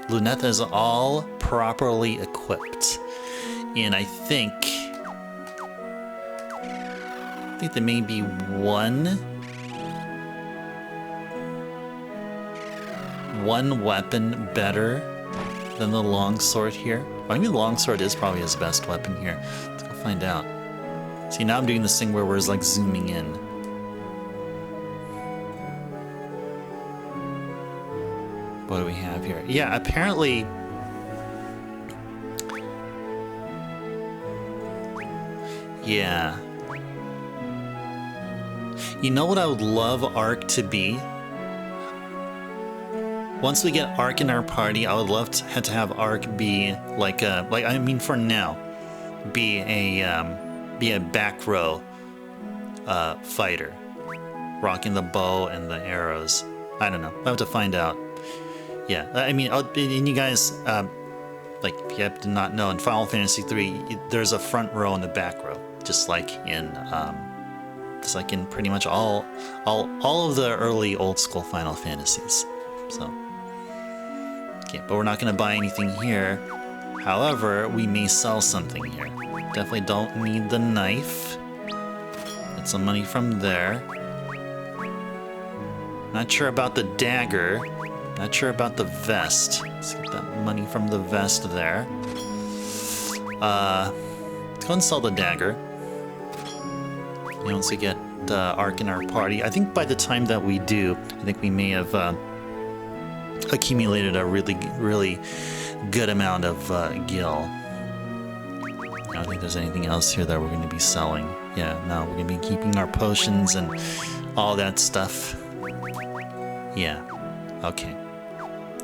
Luneth is all properly equipped, and I think there may be one weapon better than the longsword here. Well, I mean, the longsword is probably his best weapon here. Let's go find out. See, now I'm doing this thing where we're like zooming in. What do we have here? Yeah, apparently. Yeah. You know what I would love Ark to be? Once we get Ark in our party, I would love to have Ark be for now, be a back row fighter, rocking the bow and the arrows. I don't know. I have to find out. Yeah, I mean, and you guys, if you have to not know, in Final Fantasy III, there's a front row and a back row, just like in pretty much all of the early old school Final Fantasies. So, okay, but we're not going to buy anything here. However, we may sell something here. Definitely don't need the knife. Get some money from there. Not sure about the dagger. Not sure about the vest. Let's get that money from the vest there. Let's go and sell the dagger. And once we get Ark in our party. I think by the time that we do, I think we may have accumulated a really good amount of gil. I don't think there's anything else here that we're going to be selling. Yeah, no, we're going to be keeping our potions and all that stuff. Yeah, okay.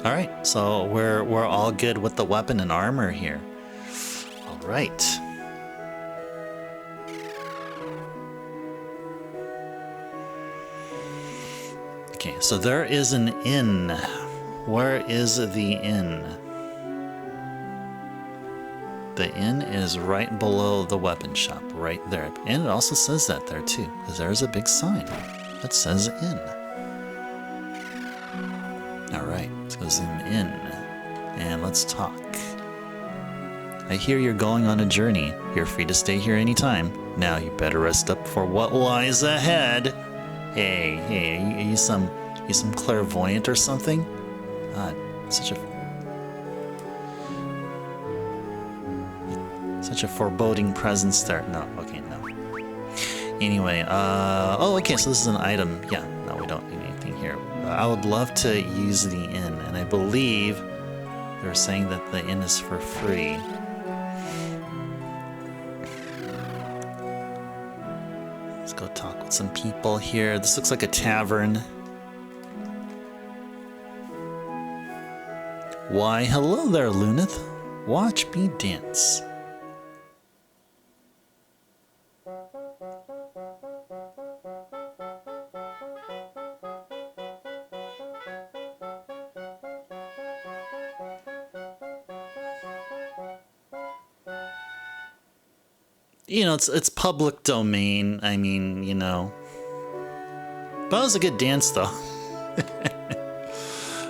All right, so we're all good with the weapon and armor here. All right. Okay, so there is an inn. Where is the inn? The inn is right below the weapon shop, right there. And it also says that there too, because there's a big sign that says inn. All right, let's go zoom in and let's talk. I hear you're going on a journey. You're free to stay here anytime. Now you better rest up for what lies ahead. Hey, are you some clairvoyant or something? God, such a foreboding presence there. No, okay, no. Anyway, oh, okay, so this is an item. Yeah, no, we don't need anything here. I would love to use the inn, and I believe they're saying that the inn is for free. Let's go talk with some people here. This looks like a tavern. Why, hello there, Lunith. Watch me dance. You know, it's public domain. I mean, you know. But it was a good dance, though.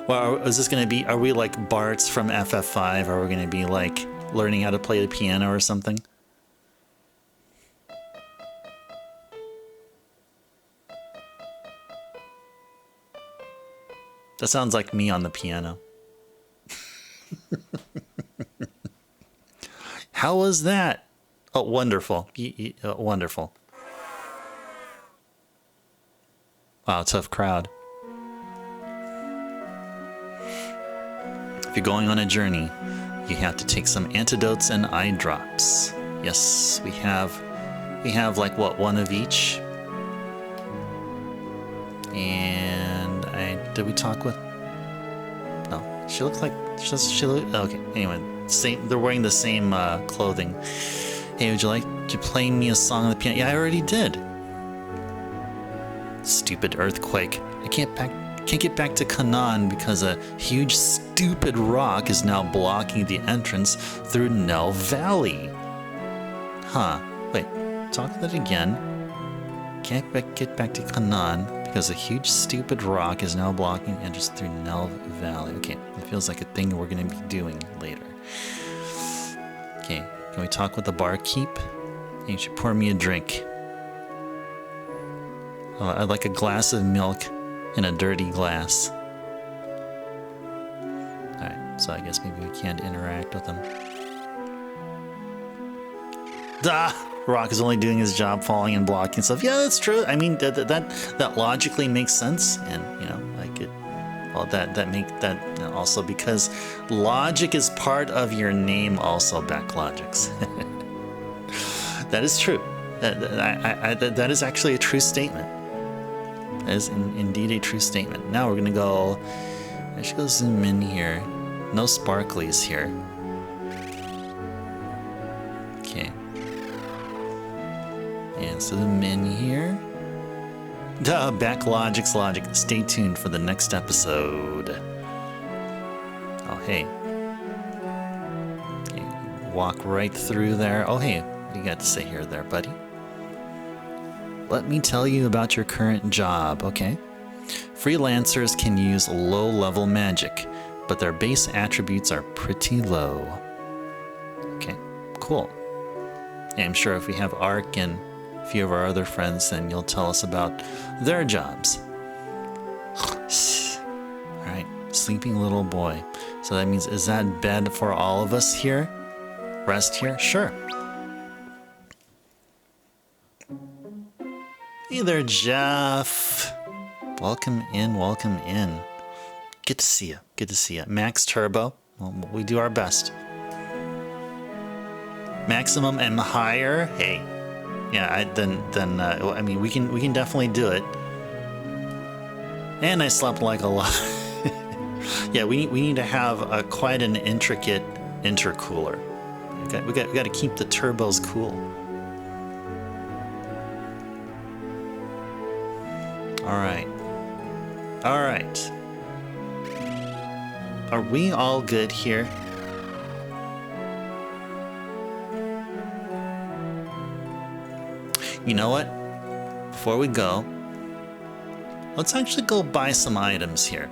Well, is this going to be... Are we like Barts from FF5? Are we going to be like learning how to play the piano or something? That sounds like me on the piano. How was that? Oh, wonderful. Wonderful. Wow, tough crowd. If you're going on a journey, you have to take some antidotes and eye drops. Yes, we have like what, one of each? And did we talk with? No, she looks like she look okay. Anyway, same. They're wearing the same clothing. Hey, would you like to play me a song on the piano? Yeah, I already did. Stupid earthquake. I can't get back to Canaan because a huge stupid rock is now blocking the entrance through Nell Valley. Huh. Wait, talk that again. Can't get back to Canaan because a huge stupid rock is now blocking the entrance through Nell Valley. Okay, it feels like a thing we're going to be doing later. Okay. Can we talk with the barkeep? You should pour me a drink. I'd like a glass of milk in a dirty glass. Alright, so I guess maybe we can't interact with them. Rock is only doing his job, falling and blocking stuff. Yeah, that's true. I mean, that logically makes sense, and you know, like it. Well, that also because logic is part of your name. Also, Backlogics. That is true. That is actually a true statement. That is indeed a true statement. Now we're gonna go. I should go zoom in here. No sparklies here. Okay. And zoom in here. Backlogics logic. Stay tuned for the next episode. Oh, hey. Okay, walk right through there. Oh, hey. What do you got to say here there, buddy? Let me tell you about your current job, okay? Freelancers can use low-level magic, but their base attributes are pretty low. Okay, cool. Yeah, I'm sure if we have Ark and a few of our other friends, then you'll tell us about their jobs. Alright, sleeping little boy. So that means, is that bed for all of us here? Rest here? Sure. Hey there, Jeff. Welcome in, welcome in. Good to see you. Good to see you. Max Turbo. Well, we do our best. Maximum and higher. Hey, yeah. I mean, we can definitely do it. And I slept like a lot. Yeah, we need to have quite an intricate intercooler. We got to keep the turbos cool. All right. All right. Are we all good here? You know what? Before we go, let's actually go buy some items here.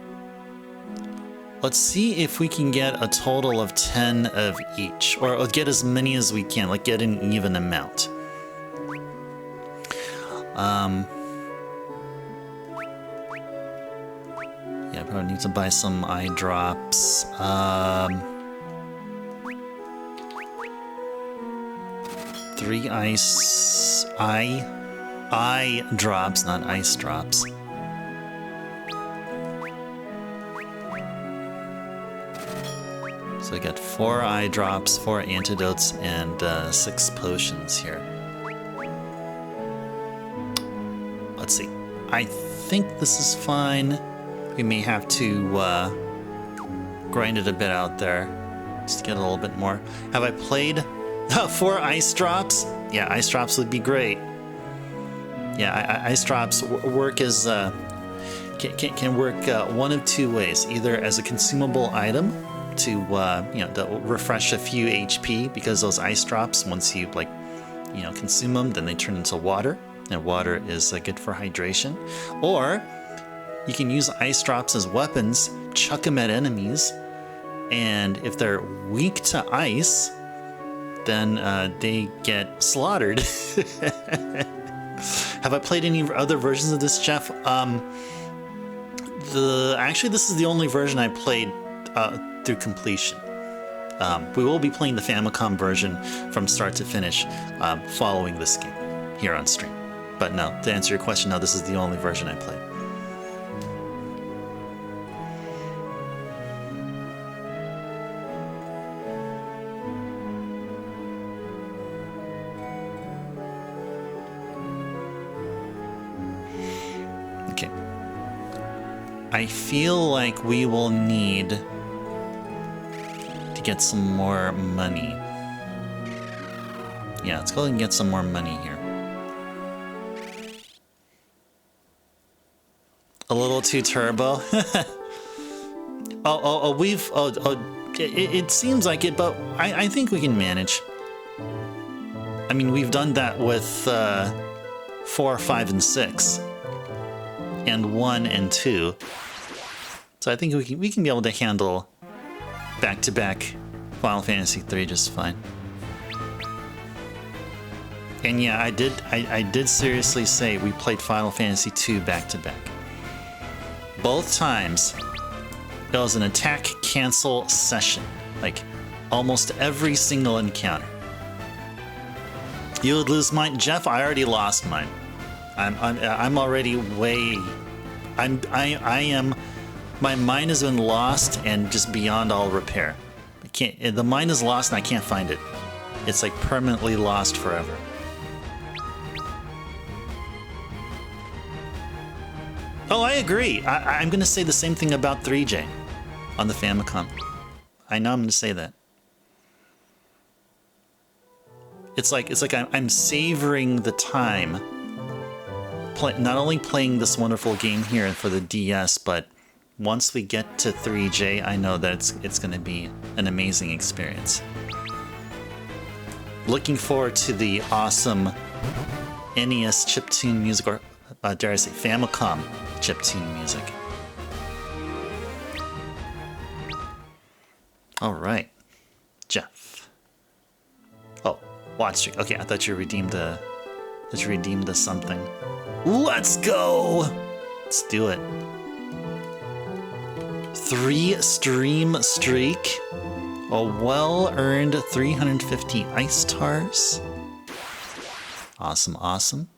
Let's see if we can get a total of 10 of each, or get as many as we can, like get an even amount. Yeah, probably need to buy some eye drops. Three eye drops, not ice drops. So I got 4 eye drops, 4 antidotes, and 6 potions here. Let's see. I think this is fine. We may have to grind it a bit out there just to get a little bit more. Have I played 4 ice drops? Yeah, ice drops would be great. Yeah, ice drops work as can work one of 2 ways. Either as a consumable item to to refresh a few HP, because those ice drops, once you consume them, then they turn into water, and water is good for hydration. Or you can use ice drops as weapons, chuck them at enemies, and if they're weak to ice, then they get slaughtered. Have I played any other versions of this, Jeff? Actually, this is the only version I played through completion. We will be playing the Famicom version from start to finish following this game here on stream. But no, to answer your question, no, this is the only version I played. Okay. I feel like we will need to get some more money. Yeah, let's go ahead and get some more money here. A little too turbo. It seems like it, but I think we can manage. I mean, we've done that with 4, 5, and 6, and 1 and 2. So I think we can be able to handle back-to-back Final Fantasy III just fine. And yeah, I did seriously say we played Final Fantasy II back-to-back. Both times, it was an attack cancel session. Like, almost every single encounter. You would lose mine, Jeff. I already lost mine. I'm already way. I am. My mind has been lost and just beyond all repair. I can't. The mind is lost and I can't find it. It's like permanently lost forever. Oh, I agree. I'm going to say the same thing about 3J on the Famicom. I know I'm going to say that. It's like I'm savoring the time, not only playing this wonderful game here for the DS, but once we get to 3J, I know that it's going to be an amazing experience. Looking forward to the awesome NES chiptune music, or dare I say Famicom chiptune music. All right, Jeff. Oh, watch streak. Okay, I thought you redeemed a. Let's redeem the something. Let's go. Let's do it. 3 stream streak. A well-earned 350 ice stars. Awesome, awesome.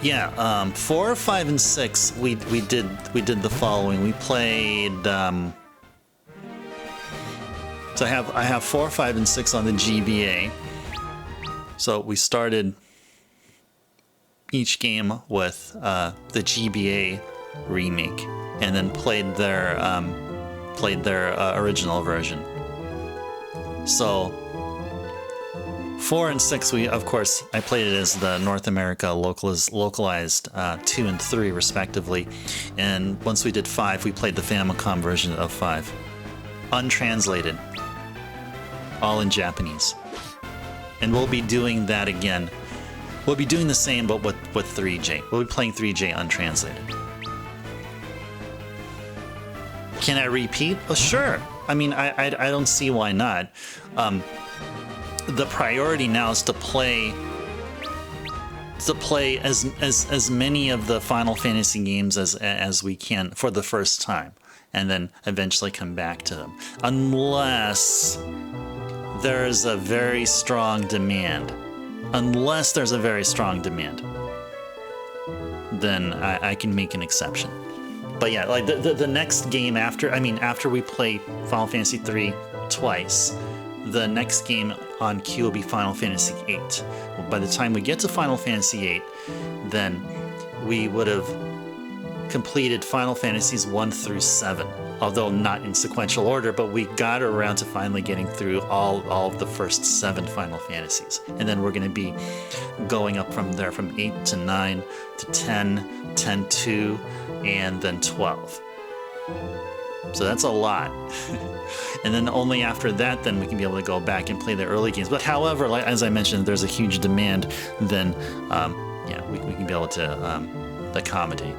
Yeah, 4, 5, and 6. We did the following. We played. So I have 4, 5, and 6 on the GBA. So we started each game with the GBA remake, and then played their original version. So 4 and 6, I played it as the North America localized 2 and 3 respectively, and once we did 5, we played the Famicom version of 5, untranslated, all in Japanese, and we'll be doing that again. We'll be doing the same, but with 3J. We'll be playing 3J untranslated. Can I repeat? Oh, sure. I mean, I don't see why not. The priority now is to play as many of the Final Fantasy games as we can for the first time, and then eventually come back to them, unless there's a very strong demand. Unless there's a very strong demand, then I can make an exception. But yeah, like the next game after we play Final Fantasy III twice, the next game on queue will be Final Fantasy VIII. By the time we get to Final Fantasy VIII, then we would have completed Final Fantasies 1 through 7, although not in sequential order, but we got around to finally getting through all of the first 7 Final Fantasies. And then we're going to be going up from there, from 8 to 9 to 10, 10-2, and then 12. So that's a lot. And then only after that, then we can be able to go back and play the early games. But however, like as I mentioned, there's a huge demand, then we can be able to accommodate.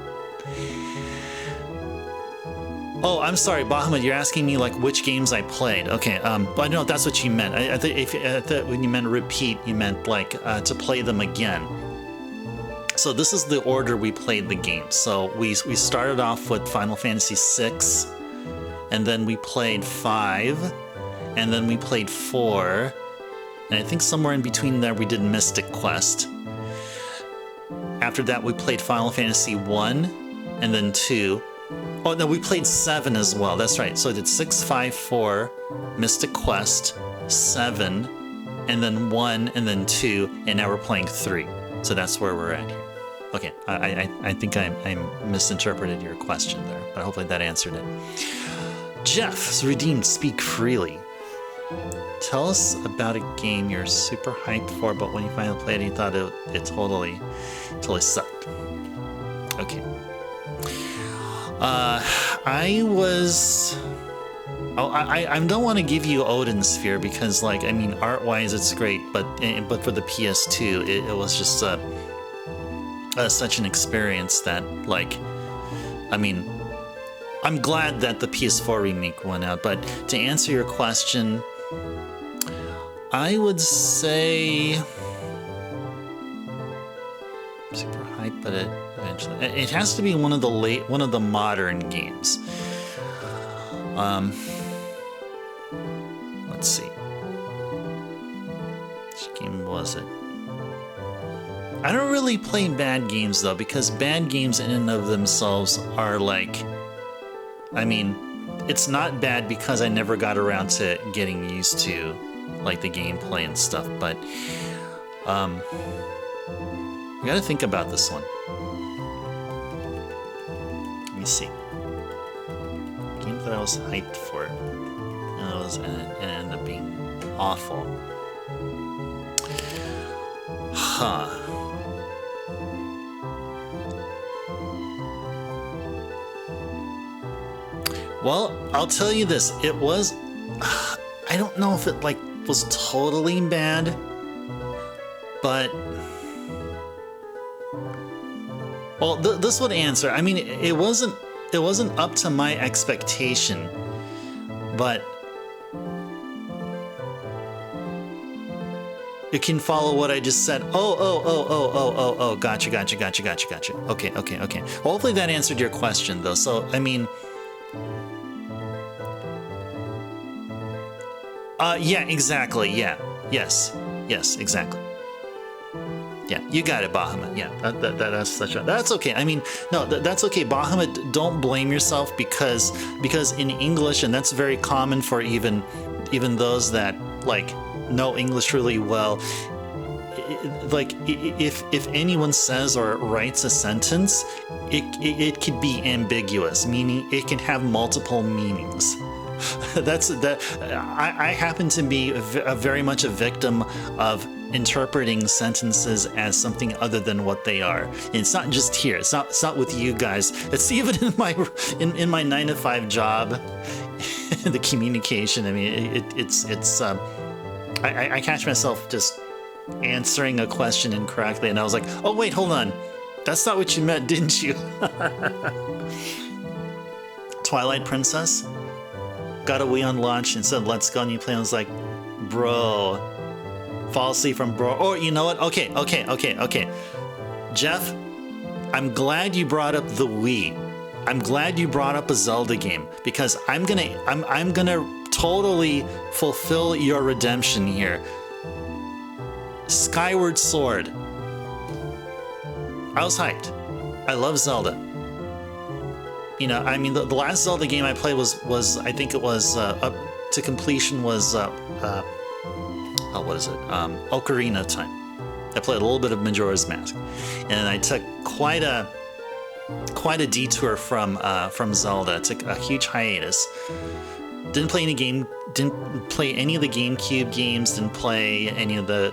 Oh, I'm sorry, Bahamut, you're asking me like which games I played. Okay, but I know that's what you meant. I thought when you meant repeat, you meant like to play them again. So this is the order we played the games. So we started off with Final Fantasy VI, and then we played 5, and then we played 4, and I think somewhere in between there we did Mystic Quest. After that we played Final Fantasy 1, and then 2. Oh no, we played 7 as well. That's right. So I did 6, 5, 4, Mystic Quest, 7, and then 1, and then 2, and now we're playing 3. So that's where we're at here. Okay, I think I misinterpreted your question there, but hopefully that answered it. Jeff, redeemed, speak freely. Tell us about a game you're super hyped for, but when you finally played it, you thought it totally sucked. Okay. I don't want to give you Odin Sphere because, like, I mean, art-wise it's great, but for the PS2, it was just such an experience that, like, I mean, I'm glad that the PS4 remake went out, but to answer your question, I would say super hype, but it has to be one of the modern games. Let's see. Which game was it? I don't really play bad games though, because bad games in and of themselves are like, I mean, it's not bad because I never got around to getting used to like the gameplay and stuff, but we gotta think about this one. Let me see. Game that I was hyped for. And it ended up being awful. Huh. Well, I'll tell you this. It was... I don't know if it, like, was totally bad, but... Well, this would answer. I mean, it wasn't up to my expectation, but you can follow what I just said. Oh, gotcha. Okay. Well, hopefully that answered your question, though. So, I mean, yeah, exactly. Yeah, yes, exactly. Yeah, you got it, Bahamut. Yeah, that's okay. I mean, no, that's okay, Bahamut. Don't blame yourself because in English, and that's very common for even those that like know English really well. Like if anyone says or writes a sentence, it could be ambiguous, meaning it can have multiple meanings. I happen to be very much a victim of interpreting sentences as something other than what they are. And it's not just here. It's not with you guys. It's even in my 9-to-5 job, the communication. I mean, I catch myself just answering a question incorrectly, and I was like, oh wait, hold on, that's not what you meant, didn't you? Twilight Princess got a Wii on launch and said, let's go, and you play, and I was like, bro, fall asleep from bro. Or you know what, okay, Jeff, I'm glad you brought up the Wii. I'm glad you brought up a Zelda game, because I'm gonna totally fulfill your redemption here. Skyward Sword. I was hyped. I love Zelda. You know, I mean, the last Zelda game I played was I think it was up to completion was what is it? Ocarina of Time. I played a little bit of Majora's Mask, and I took quite a detour from Zelda. I took a huge hiatus. Didn't play any of the GameCube games. Didn't play any of the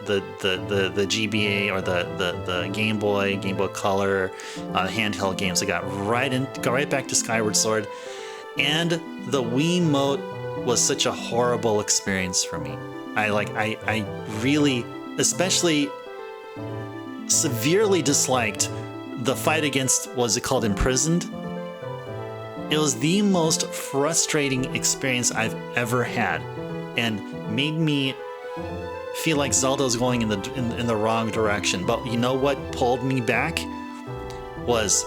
GBA or the Game Boy Color handheld games. I got right back to Skyward Sword, and the Wiimote was such a horrible experience for me. I really, especially severely disliked the fight against, what was it called, Imprisoned? It was the most frustrating experience I've ever had, and made me feel like Zelda was going in the wrong direction. But you know what pulled me back? Was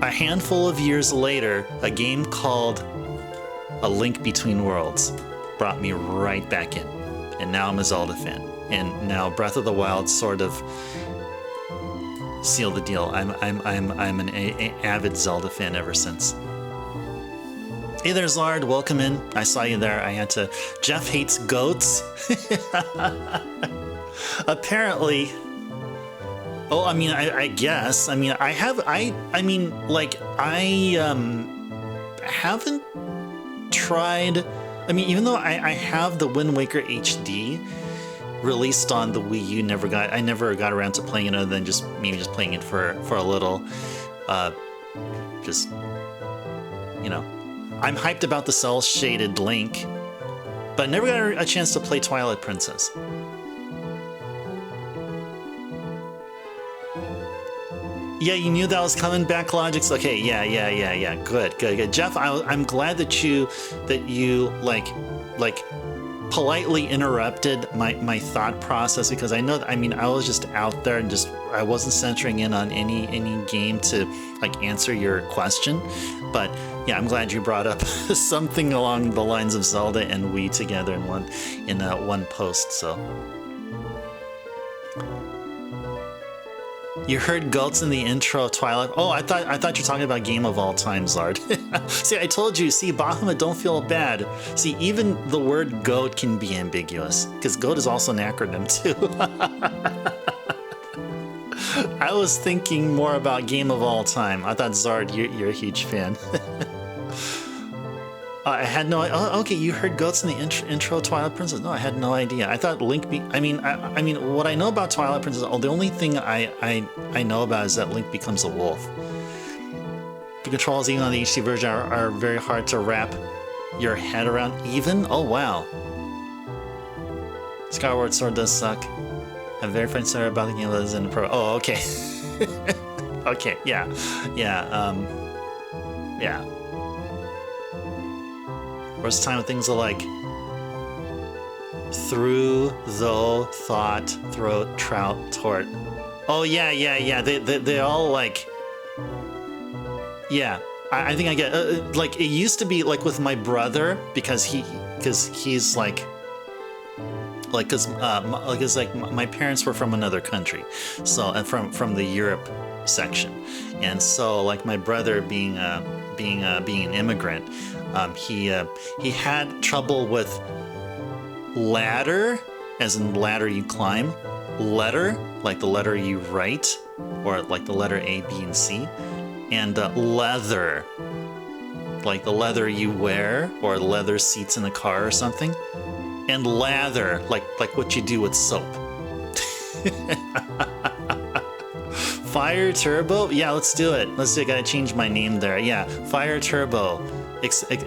a handful of years later, a game called A Link Between Worlds brought me right back in, and now I'm a Zelda fan. And now Breath of the Wild sort of sealed the deal. I'm an avid Zelda fan ever since. Hey there, Zard. Welcome in. I saw you there. I had to. Jeff hates goats. Apparently. Oh, I mean, I guess. I mean, I haven't tried. I mean, even though I have the Wind Waker HD released on the Wii U, I never got around to playing it other than just playing it for a little. Just, you know. I'm hyped about the cel-shaded Link, but I never got a chance to play Twilight Princess. Yeah, you knew that was coming, Backlogix? Okay, yeah. Good. Jeff, I'm glad that you like politely interrupted my thought process, because I know that, I mean, I was just out there and I wasn't centering in on any game to like answer your question. But yeah, I'm glad you brought up something along the lines of Zelda and Wii together in one post. So you heard goats in the intro of Twilight. Oh, I thought you're talking about Game of All Time, Zard. See, I told you. See, Bahamut, don't feel bad. See, even the word goat can be ambiguous, because goat is also an acronym too. I was thinking more about Game of All Time. I thought, Zard, you're a huge fan. I had no. Oh, okay. You heard goats in the intro of Twilight Princess. No, I had no idea. I thought Link. I mean, what I know about Twilight Princess. Oh, the only thing I know about is that Link becomes a wolf. The controls, even on the HD version, are very hard to wrap your head around. Even. Oh wow. Skyward Sword does suck. I'm very concerned about the game that is in the pro. Oh, okay. Okay. Yeah. Where's the time when things are like through, though, thought, throat, trout, tort. Oh yeah. They all like. Yeah, I think I get like it used to be like with my brother, because he's like like because like my parents were from another country, so and from the Europe section, and so like my brother being an immigrant, he had trouble with ladder, as in ladder you climb, letter like the letter you write, or like the letter A, B, and C, and leather like the leather you wear, or leather seats in a car or something. And lather, like what you do with soap. Fire Turbo? Yeah, let's do it. Gotta change my name there. Yeah, Fire Turbo. Expect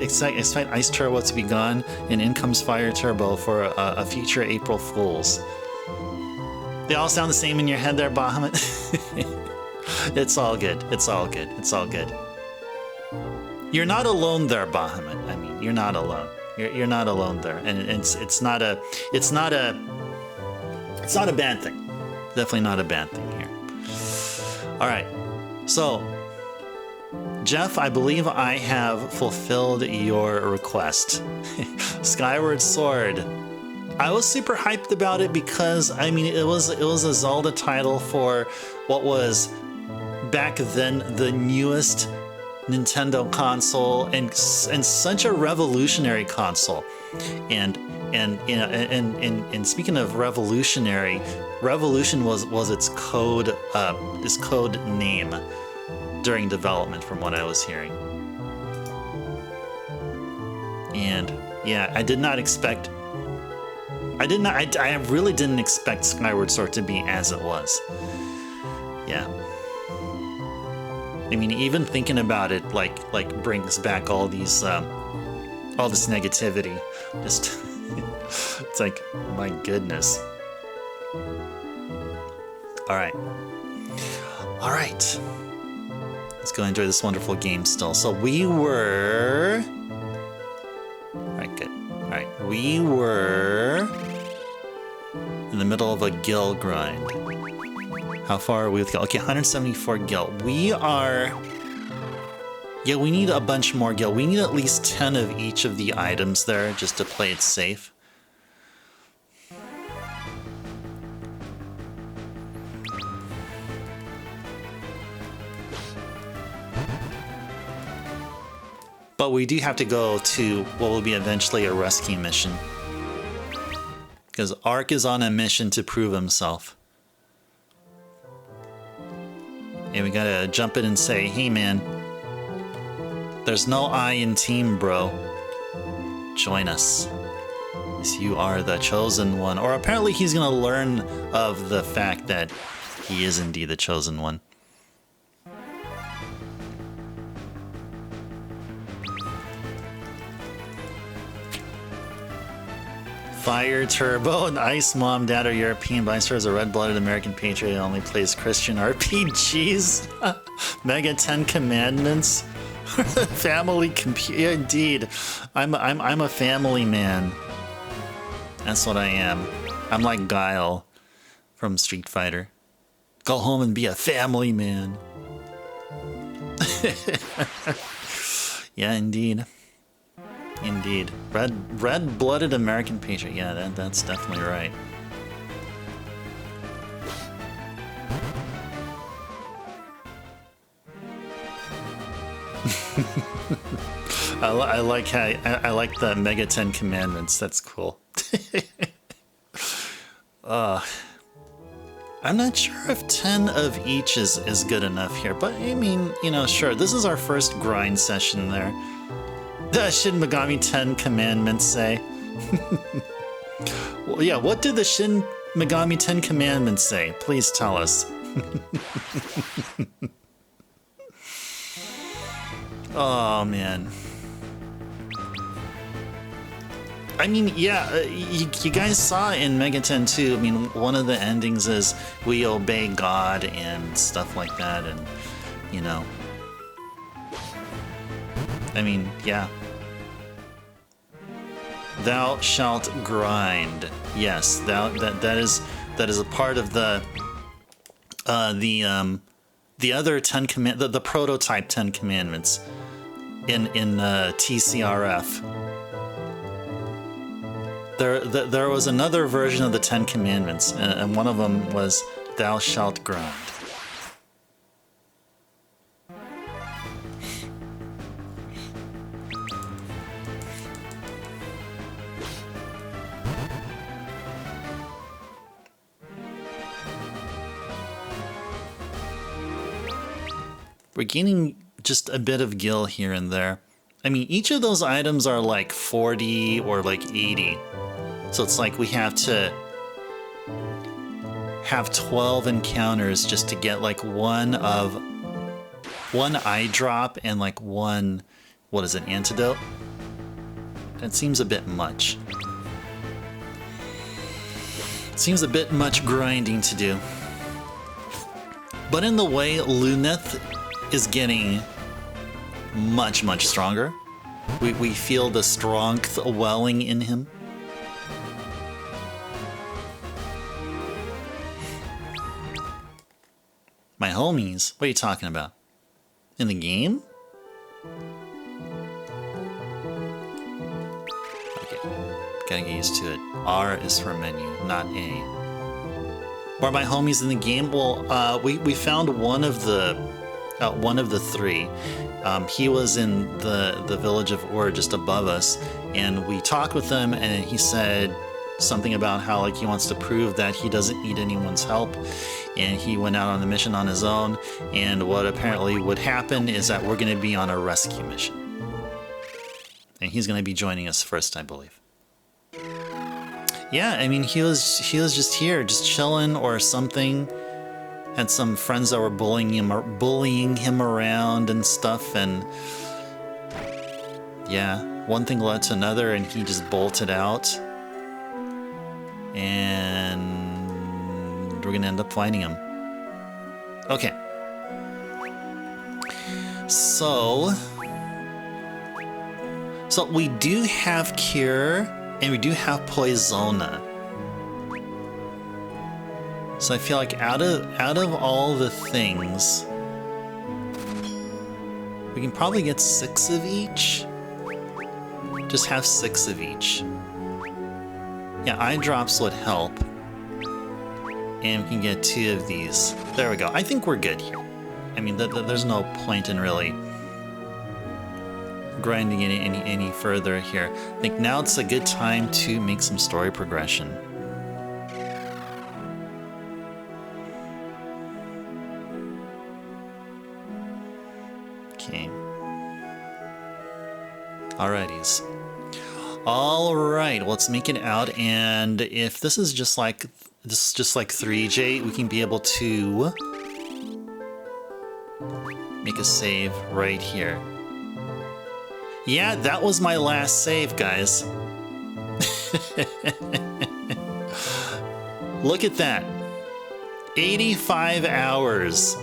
Ice Turbo to be gone, and in comes Fire Turbo for a future April Fools. They all sound the same in your head there, Bahamut? It's all good. It's all good. It's all good. You're not alone there, Bahamut. I mean, you're not alone. You're not alone there, and it's not a bad thing. Definitely not a bad thing here. All right, so Jeff, I believe I have fulfilled your request. Skyward Sword. I was super hyped about it because I mean it was a Zelda title for what was back then the newest Nintendo console, and such a revolutionary console, and speaking of revolutionary, Revolution was its code name during development, from what I was hearing. And yeah, I really didn't expect Skyward Sword to be as it was. Yeah. I mean, even thinking about it, like brings back all these, all this negativity. Just, it's like, my goodness. All right. Let's go enjoy this wonderful game still. So we were, all right, good. All right, we were in the middle of a gil grind. How far are we with gil? Okay, 174 gil. We are... Yeah, we need a bunch more gil. We need at least 10 of each of the items there just to play it safe. But we do have to go to what will be eventually a rescue mission, because Ark is on a mission to prove himself. And we gotta jump in and say, hey man, there's no I in team, bro. Join us. Because you are the chosen one. Or apparently he's gonna learn of the fact that he is indeed the chosen one. Fire Turbo and Ice Mom Dad are European, but Ice Turbo is a red-blooded American patriot who only plays Christian RPGs. Mega 10 Commandments. Family computer. Indeed, I'm a family man. That's what I am. I'm like Guile from Street Fighter. Go home and be a family man. Yeah, indeed. Indeed. Red-blooded American patriot. Yeah, that's definitely right. I like how I like the Mega 10 Commandments. That's cool. I'm not sure if 10 of each is good enough here, but I mean, you know, sure. This is our first grind session there. The Shin Megami 10 Commandments say. Well, yeah, what did the Shin Megami 10 Commandments say? Please tell us. Oh, man. I mean, yeah, you guys saw in Mega 10 too. I mean, one of the endings is we obey God and stuff like that, and, you know. I mean, yeah. Thou shalt grind. Yes, that is a part of the other 10 the prototype 10 commandments in TCRF. There was another version of the Ten Commandments, and one of them was, "Thou shalt grind." We're gaining just a bit of gil here and there. I mean, each of those items are like 40 or like 80. So it's like we have to have 12 encounters just to get like one eye drop and like one, what is it, antidote? That seems a bit much. Seems a bit much grinding to do. But in the way, Luneth is getting much, much stronger. We feel the strength welling in him. My homies? What are you talking about? In the game? Okay, gotta get used to it. R is for menu, not A. Or my homies in the game? Well, we found one of the three. He was in the village of Ur just above us, and we talked with him, and he said something about how like he wants to prove that he doesn't need anyone's help, and he went out on the mission on his own. And what apparently would happen is that we're going to be on a rescue mission, and he's going to be joining us first, I believe. Yeah, I mean he was just here, just chilling or something. Had some friends that were bullying him around and stuff, and yeah, one thing led to another, and he just bolted out, and we're gonna end up finding him. Okay, so we do have Cure, and we do have Poisona. So I feel like out of all the things, we can probably get 6 of each. Just have 6 of each. Yeah, eye drops would help. And we can get 2 of these. There we go. I think we're good here. I mean, there's no point in really grinding it any further here. I think now it's a good time to make some story progression. Okay. Alrighties. Alright, let's make it out, and if this is just like 3J, we can be able to make a save right here. Yeah, that was my last save, guys. Look at that. 85 hours.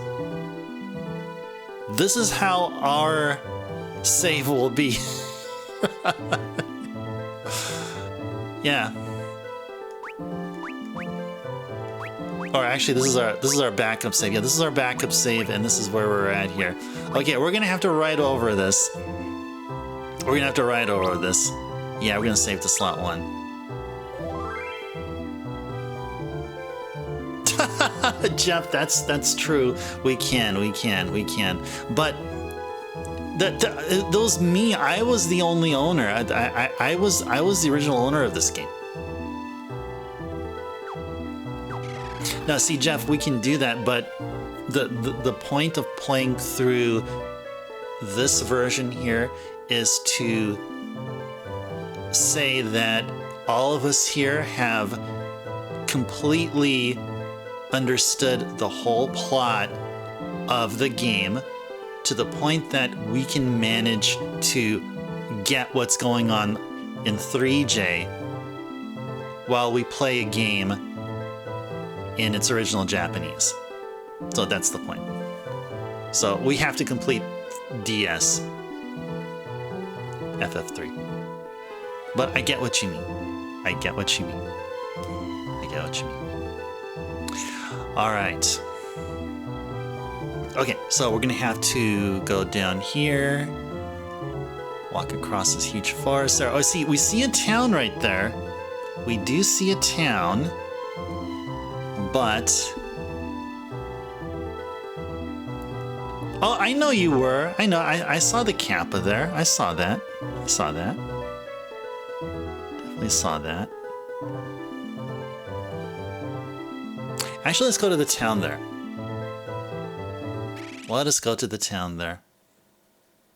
This is how our save will be. Yeah. Or actually, this is our backup save. Yeah, this is our backup save, and this is where we're at here. Okay, we're gonna have to write over this. We're gonna have to write over this. Yeah, we're gonna save to slot 1. Jeff, that's true. We can. But that was me. I was the only owner. I was the original owner of this game. Now, see, Jeff, we can do that, but the point of playing through this version here is to say that all of us here have completely understood the whole plot of the game to the point that we can manage to get what's going on in 3J while we play a game in its original Japanese. So that's the point. So we have to complete DS FF3. But I get what you mean. All right. Okay, so we're gonna have to go down here, walk across this huge forest there. Oh, see, we see a town right there. We do see a town, but... Oh, I know you were. I know. I saw the Kappa there. I saw that. I saw that. Definitely saw that. Actually, let's go to the town there. Let us go to the town there.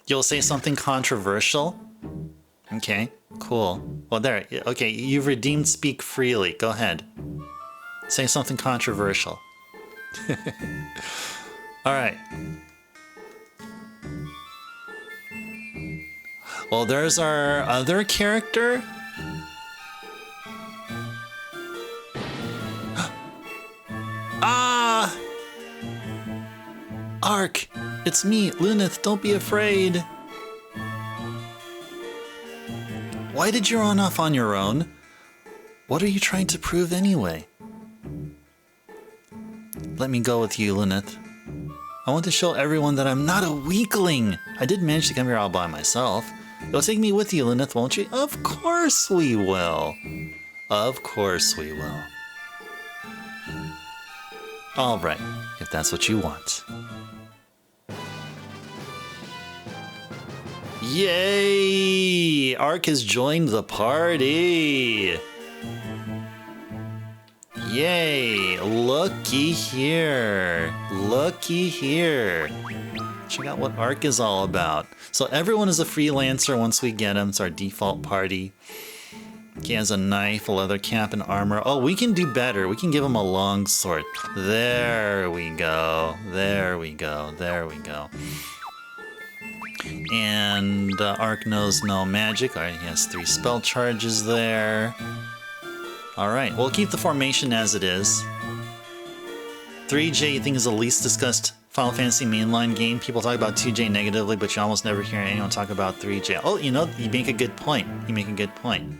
You'll say something controversial? Okay, cool. Well, there. Okay, you've redeemed speak freely. Go ahead. Say something controversial. All right. Well, there's our other character. Ah! Ark, it's me, Lunith. Don't be afraid. Why did you run off on your own? What are you trying to prove anyway? Let me go with you, Lunith. I want to show everyone that I'm not a weakling. I did manage to come here all by myself. You'll take me with you, Lunith, won't you? Of course we will. Of course we will. All right, if that's what you want. Yay! Ark has joined the party. Yay! Looky here. Looky here. Check out what Ark is all about. So everyone is a freelancer once we get him. It's our default party. He has a knife, a leather cap, and armor. Oh, we can do better. We can give him a long sword. There we go. There we go. There we go. And Ark knows no magic. All right, he has 3 spell charges there. All right, we'll keep the formation as it is. 3J, I think, is the least discussed Final Fantasy mainline game. People talk about 2J negatively, but you almost never hear anyone talk about 3J. Oh, you know, you make a good point. You make a good point.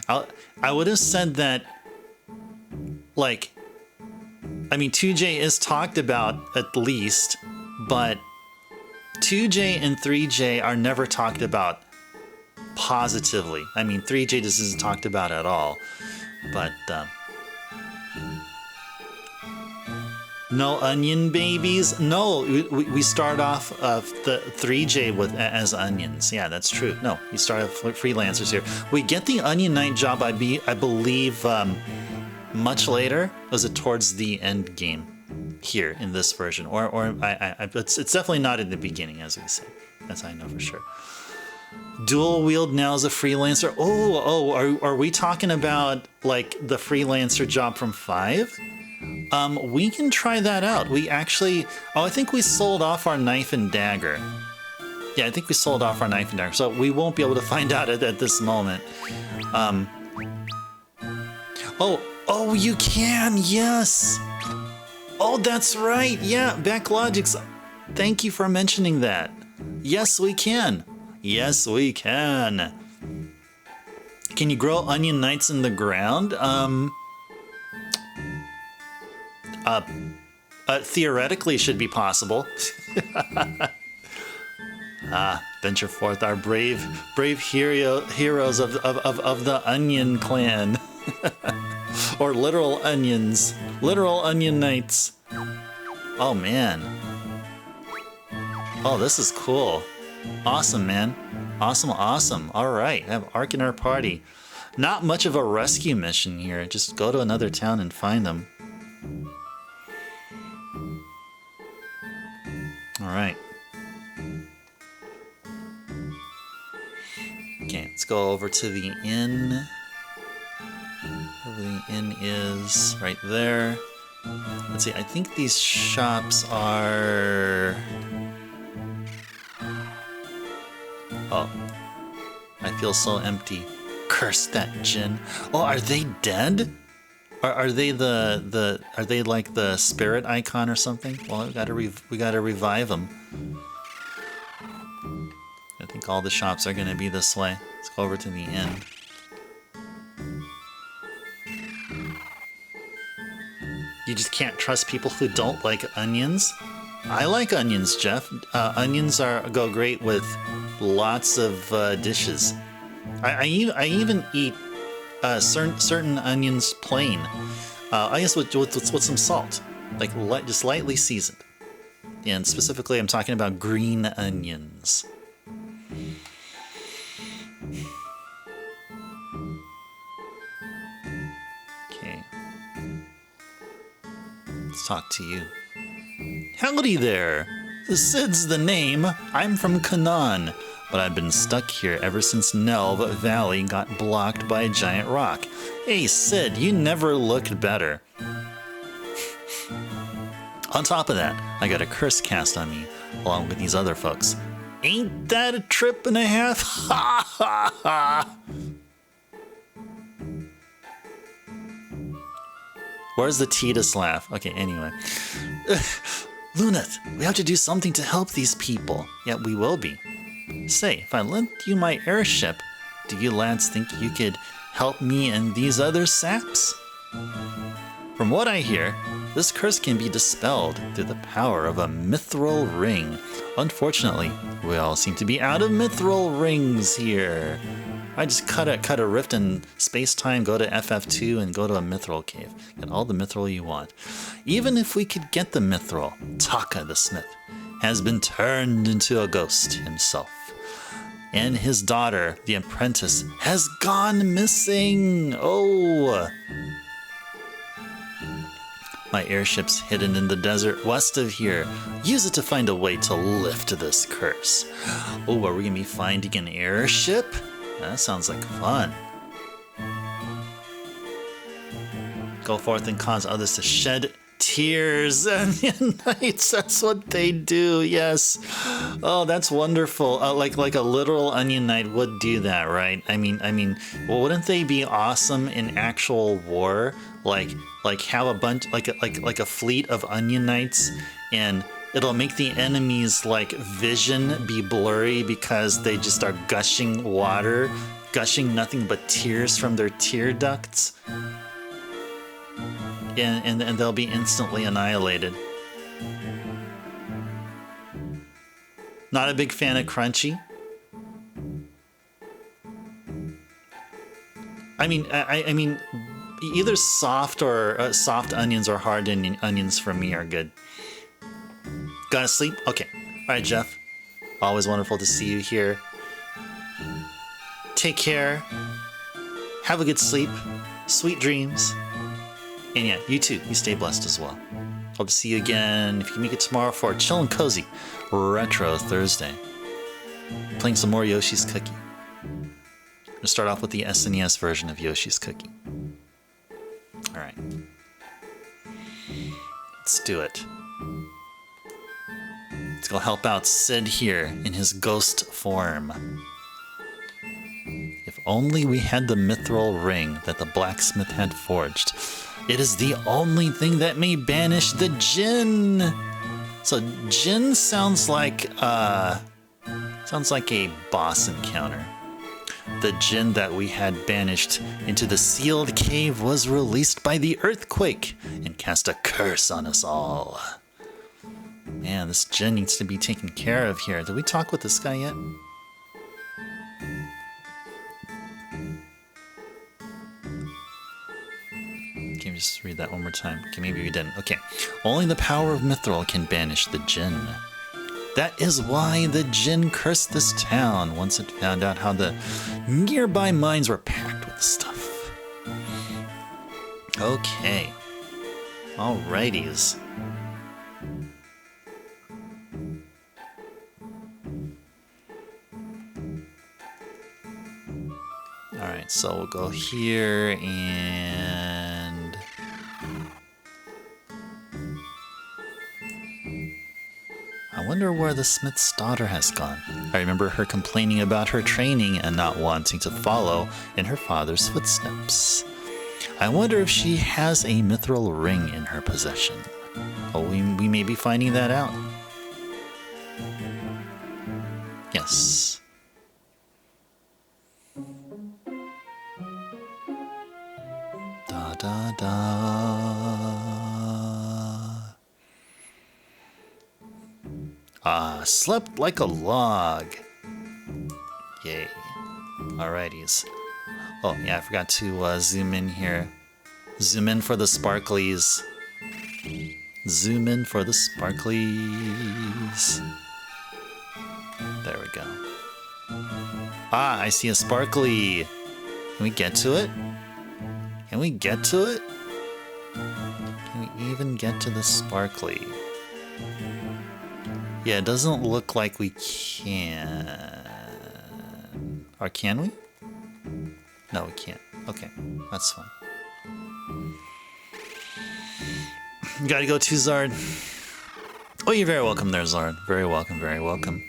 I would have said that, like, I mean, 2J is talked about at least, but 2J and 3J are never talked about positively. I mean, 3J just isn't talked about at all. But, no onion babies? No, we start off the 3J with as onions. Yeah, that's true. No, we start off freelancers here. We get the Onion Knight job, I believe, much later. Was it towards the end game here in this version? Or it's definitely not in the beginning, as we say. That's how I know for sure. Dual wield now as a freelancer. Are we talking about like the freelancer job from 5? We can try that out. We actually, I think we sold off our knife and dagger. Yeah, I think we sold off our knife and dagger, so we won't be able to find out at this moment. Oh, you can, yes. Oh, that's right. Yeah, Backlogics. Thank you for mentioning that. Yes, we can. Yes, we can. Can you grow onion knights in the ground? Theoretically should be possible. Venture forth, our brave heroes of the Onion Clan. Or literal onions. Literal onion knights. Oh, man. Oh, this is cool. Awesome, man. Awesome. All right, have Ark in our party. Not much of a rescue mission here. Just go to another town and find them. All right. Okay, let's go over to the inn. Wherever the inn is, right there. Let's see, I think these shops are... Oh, I feel so empty. Curse that Jinn. Oh, are they dead? Are they are they like the spirit icon or something? Well, we gotta revive them. I think all the shops are gonna be this way. Let's go over to the inn. You just can't trust people who don't like onions. I like onions, Jeff. Onions go great with lots of dishes. I even eat certain onions plain. I guess with some salt, like just lightly seasoned. And specifically, I'm talking about green onions. Okay. Let's talk to you. Howdy there. Sid's the name. I'm from Canaan, but I've been stuck here ever since Nelv Valley got blocked by a giant rock. Hey, Sid, you never looked better. On top of that, I got a curse cast on me, along with these other folks. Ain't that a trip and a half? Ha ha ha! Where's the Titus laugh? Okay, anyway. Luneth, we have to do something to help these people. Yeah, we will be. Say, if I lent you my airship, do you lads think you could help me and these other saps? From what I hear, this curse can be dispelled through the power of a mithril ring. Unfortunately, we all seem to be out of mithril rings here. I just cut a rift in space-time, go to FF2, and go to a mithril cave. Get all the mithril you want. Even if we could get the mithril, Taka the smith has been turned into a ghost himself. And his daughter, the apprentice, has gone missing. Oh! My airship's hidden in the desert west of here. Use it to find a way to lift this curse. Oh, are we gonna be finding an airship? That sounds like fun. Go forth and cause others to shed tears. Onion Knights, that's what they do, yes. Oh, that's wonderful. Like a literal Onion Knight would do that, right? I mean, well, wouldn't they be awesome in actual war? Like have a bunch, like a fleet of Onion Knights, and it'll make the enemies' like vision be blurry because they just are gushing water, gushing nothing but tears from their tear ducts. And they'll be instantly annihilated. Not a big fan of crunchy. I mean, either soft or soft onions or hard onions for me are good. Gotta sleep? Okay. All right, Jeff. Always wonderful to see you here. Take care. Have a good sleep. Sweet dreams. And yeah, you too. You stay blessed as well. Hope to see you again, if you can make it tomorrow, for Chill and Cozy Retro Thursday. Playing some more Yoshi's Cookie. I'm gonna start off with the SNES version of Yoshi's Cookie. Alright. Let's do it. Let's go help out Sid here in his ghost form. If only we had the mithril ring that the blacksmith had forged. It is the only thing that may banish the Djinn. So Djinn sounds like a boss encounter. The Djinn that we had banished into the sealed cave was released by the earthquake and cast a curse on us all. Man, this Djinn needs to be taken care of here. Did we talk with this guy yet? Can you just read that one more time? Okay, maybe we didn't. Okay. Only the power of mithril can banish the Djinn. That is why the Djinn cursed this town once it found out how the nearby mines were packed with stuff. Okay. Alrighties. Alright, so we'll go here and... I wonder where the smith's daughter has gone. I remember her complaining about her training and not wanting to follow in her father's footsteps. I wonder if she has a mithril ring in her possession. Oh, we may be finding that out. Yes. Da da da. Slept like a log. Yay. Alrighties. Oh, yeah, I forgot to zoom in here. Zoom in for the sparklies. Zoom in for the sparklies. There we go. Ah, I see a sparkly. Can we get to it? Can we get to it? Can we even get to the sparkly? Yeah, it doesn't look like we can. Or can we? No, we can't. Okay, that's fine. Gotta go to Zard. Oh, you're very welcome there, Zard. Very welcome, very welcome.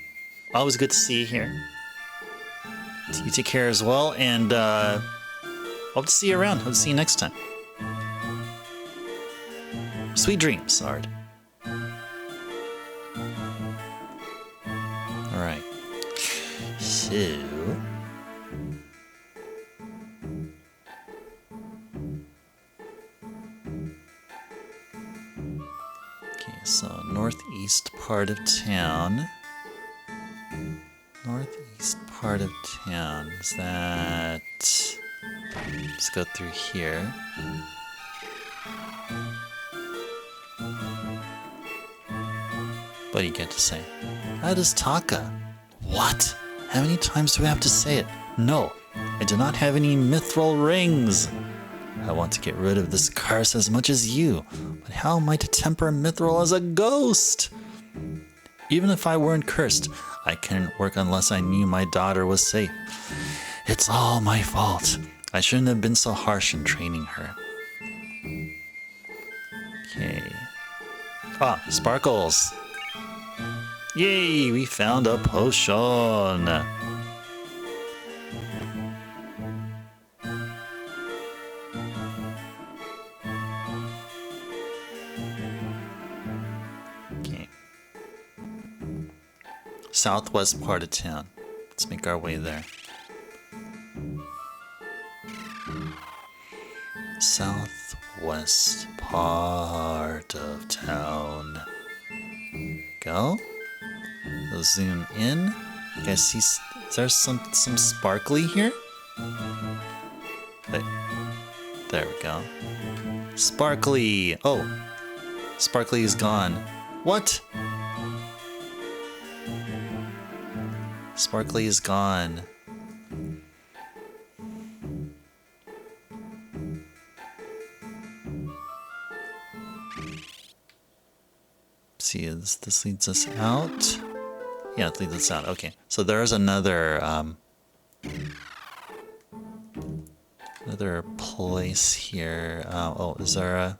Always good to see you here. You take care as well, and hope to see you around. Hope to see you next time. Sweet dreams, Zard. Alright. So... So, northeast part of town. Northeast part of town. Is that... Let's go through here. What do you get to say? That is Taka. What? How many times do we have to say it? No, I do not have any mithril rings. I want to get rid of this curse as much as you, but how am I to temper mithril as a ghost? Even if I weren't cursed, I couldn't work unless I knew my daughter was safe. It's all my fault. I shouldn't have been so harsh in training her. Okay. Ah, sparkles. Yay, we found a potion. Southwest part of town. Let's make our way there. Southwest part of town. Go. We'll zoom in. You guys see? Is there some sparkly here? Wait. There we go. Sparkly. Oh, sparkly is gone. What? Sparkly is gone. See, this leads us out. Yeah, it leads us out. Okay, so there's another another place here. Oh, is there a?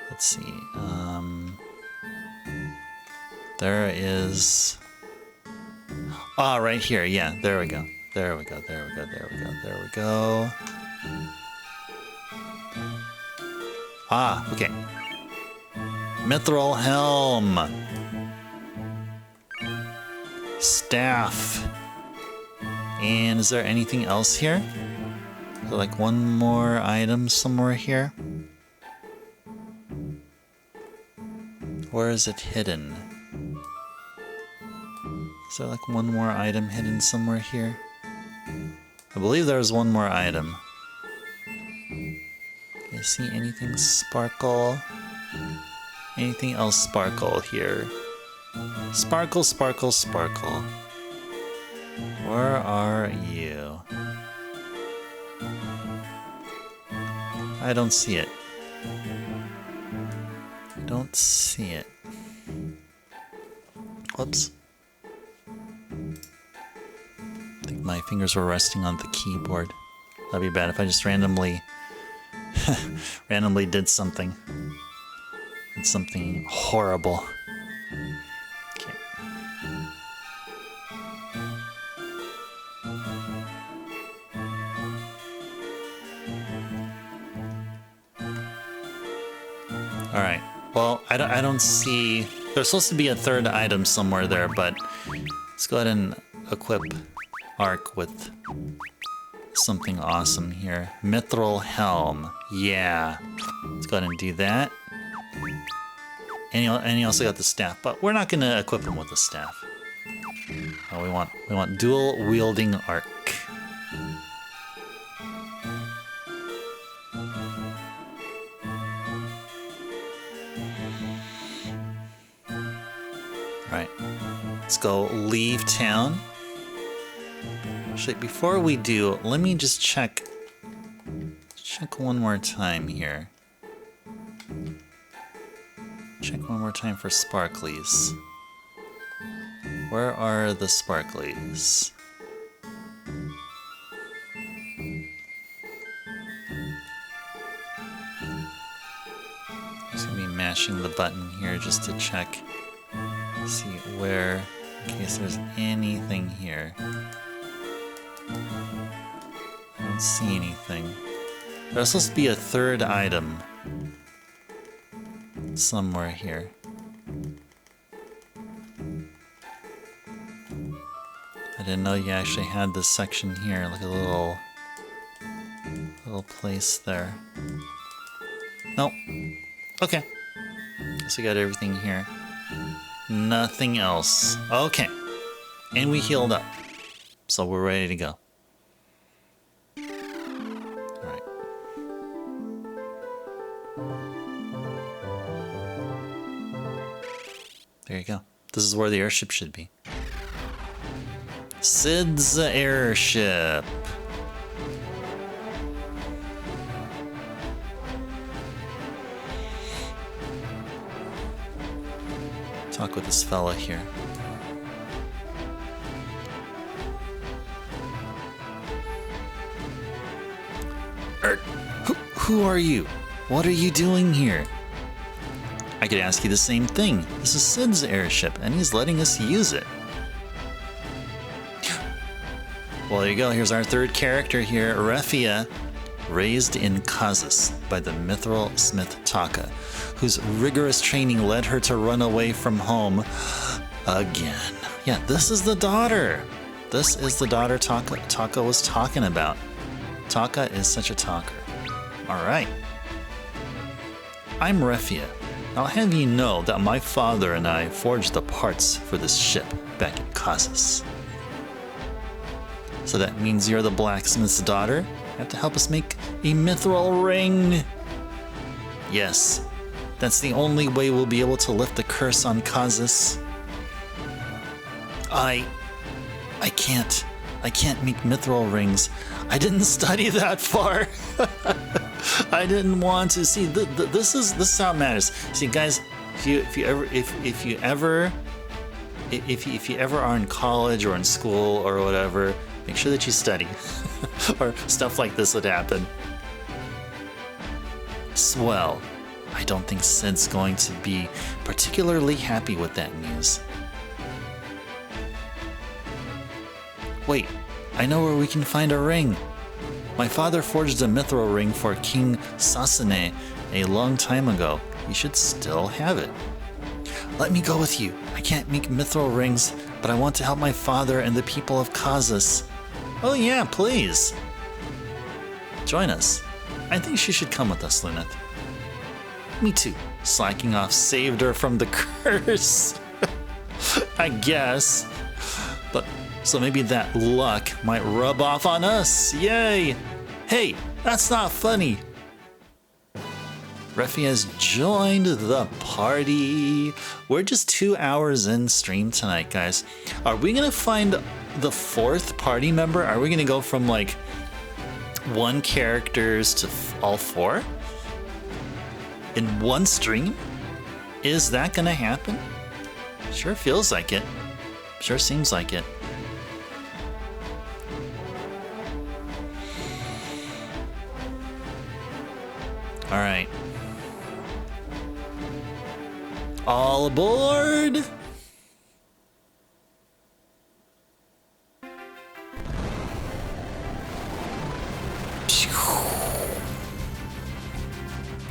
Let's see. There is. Ah, right here. Yeah, there we go. There we go. There we go. There we go. There we go. Ah, okay. Mithril helm. Staff. And is there anything else here? Is there like one more item somewhere here? Where is it hidden? Is there like one more item hidden somewhere here? I believe there's one more item. Do you see anything sparkle? Anything else sparkle here? Sparkle, sparkle, sparkle. Where are you? I don't see it. I don't see it. Whoops. I think my fingers were resting on the keyboard. That'd be bad if I just randomly did something. Did something horrible. Okay. Alright. Well, I don't see... There's supposed to be a third item somewhere there, but let's go ahead and equip Arc with something awesome here. Mithril Helm. Yeah. Let's go ahead and do that. And he also got the staff, but we're not going to equip him with the staff. Oh, we want dual wielding Arc. Alright. Let's go leave town. Actually, before we do, let me just check one more time here. Check one more time for sparklies. Where are the sparklies? Just gonna be mashing the button here just to check, see where, in case there's anything here. I don't see anything. There's supposed to be a third item somewhere here. I didn't know you actually had this section here, like a little place there. Nope. Okay. Guess we got everything here. Nothing else. Okay. And we healed up. So we're ready to go. Alright. There you go. This is where the airship should be. Sid's airship. Talk with this fella here. Who are you? What are you doing here? I could ask you the same thing. This is Sid's airship, and he's letting us use it. Well, there you go. Here's our third character here, Refia, raised in Kazus by the mithril smith Taka, whose rigorous training led her to run away from home again. Yeah, this is the daughter. This is the daughter Taka was talking about. Taka is such a talker. All right. I'm Refia. I'll have you know that my father and I forged the parts for this ship back in Kazus. So that means you're the blacksmith's daughter? You have to help us make a mithril ring. Yes, that's the only way we'll be able to lift the curse on Kazus. I can't make mithril rings. I didn't study that far. I didn't want to. See, this is how it matters. See, guys, if you ever are in college or in school or whatever, make sure that you study, or stuff like this would happen. Swell. I don't think Sid's going to be particularly happy with that news. Wait, I know where we can find a ring. My father forged a mithril ring for King Sasune a long time ago. You should still have it. Let me go with you. I can't make mithril rings, but I want to help my father and the people of Kazus. Oh yeah, please. Join us. I think she should come with us, Luneth. Me too. Slacking off saved her from the curse. I guess. But so maybe that luck might rub off on us. Yay! Hey, that's not funny. Refi has joined the party. We're just 2 hours in stream tonight, guys. Are we gonna find the fourth party member? Are we gonna go from like 1 characters to all 4 in one stream? Is that gonna happen? Sure feels like it. Sure seems like it. All right. All aboard!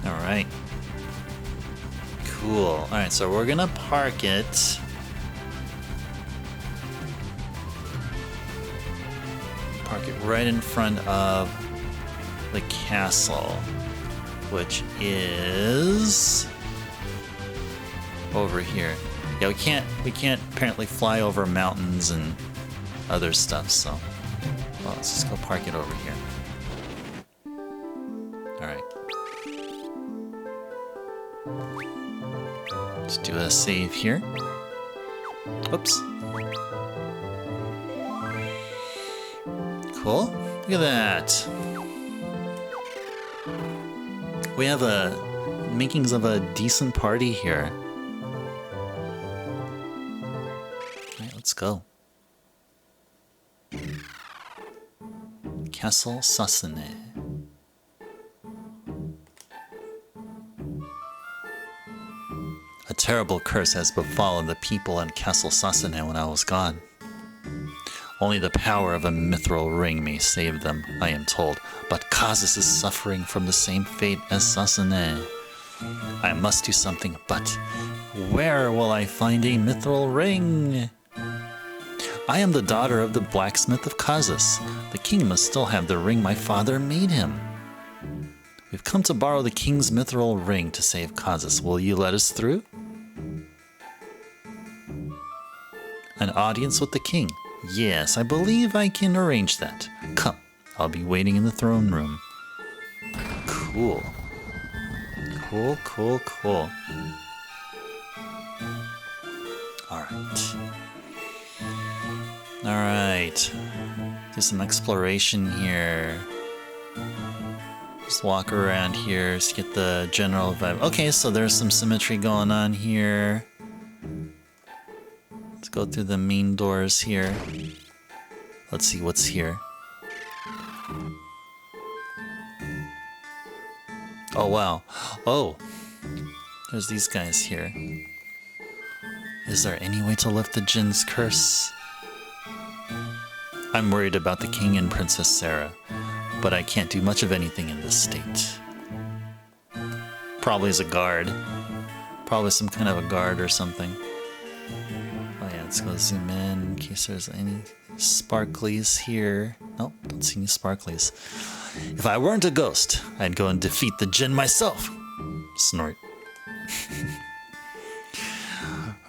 All right. Cool. All right, so we're gonna park it. Park it right in front of the castle, which is over here. Yeah, we can't apparently fly over mountains and other stuff, so well, let's just go park it over here. Alright. Let's do a save here. Oops. Cool. Look at that. We have a makings of a decent party here. Alright, let's go. Castle Sasune. A terrible curse has befallen the people in Castle Sasune when I was gone. Only the power of a mithril ring may save them, I am told, but Kazus is suffering from the same fate as Sasune. I must do something, but where will I find a mithril ring? I am the daughter of the blacksmith of Kazus. The king must still have the ring my father made him. We've come to borrow the king's mithril ring to save Kazus. Will you let us through? An audience with the king. Yes, I believe I can arrange that. Come, I'll be waiting in the throne room. Cool. Cool, cool, cool. Alright. Alright. Do some exploration here. Just walk around here to get the general vibe. Okay, so there's some symmetry going on here. Let's go through the main doors here. Let's see what's here. Oh, wow. Oh, there's these guys here. Is there any way to lift the Jin's curse? I'm worried about the king and Princess Sarah, but I can't do much of anything in this state. Probably as a guard. Probably some kind of a guard or something. Oh yeah, let's go zoom in case there's any sparklies here. Nope, don't see any sparklies. If I weren't a ghost, I'd go and defeat the Jinn myself. Snort.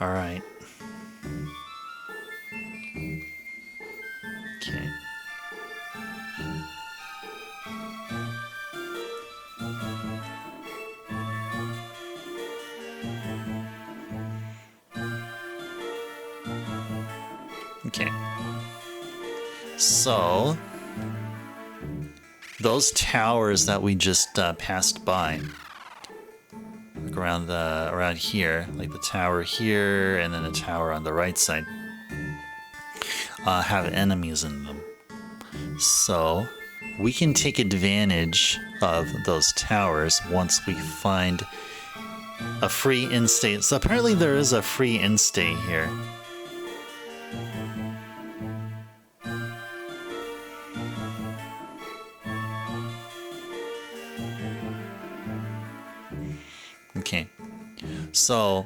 Alright. Okay. Okay. So, those towers that we just passed by, like around here, like the tower here and then the tower on the right side, have enemies in them. So, we can take advantage of those towers once we find a free in-stay. So apparently there is a free in-stay here. Okay, so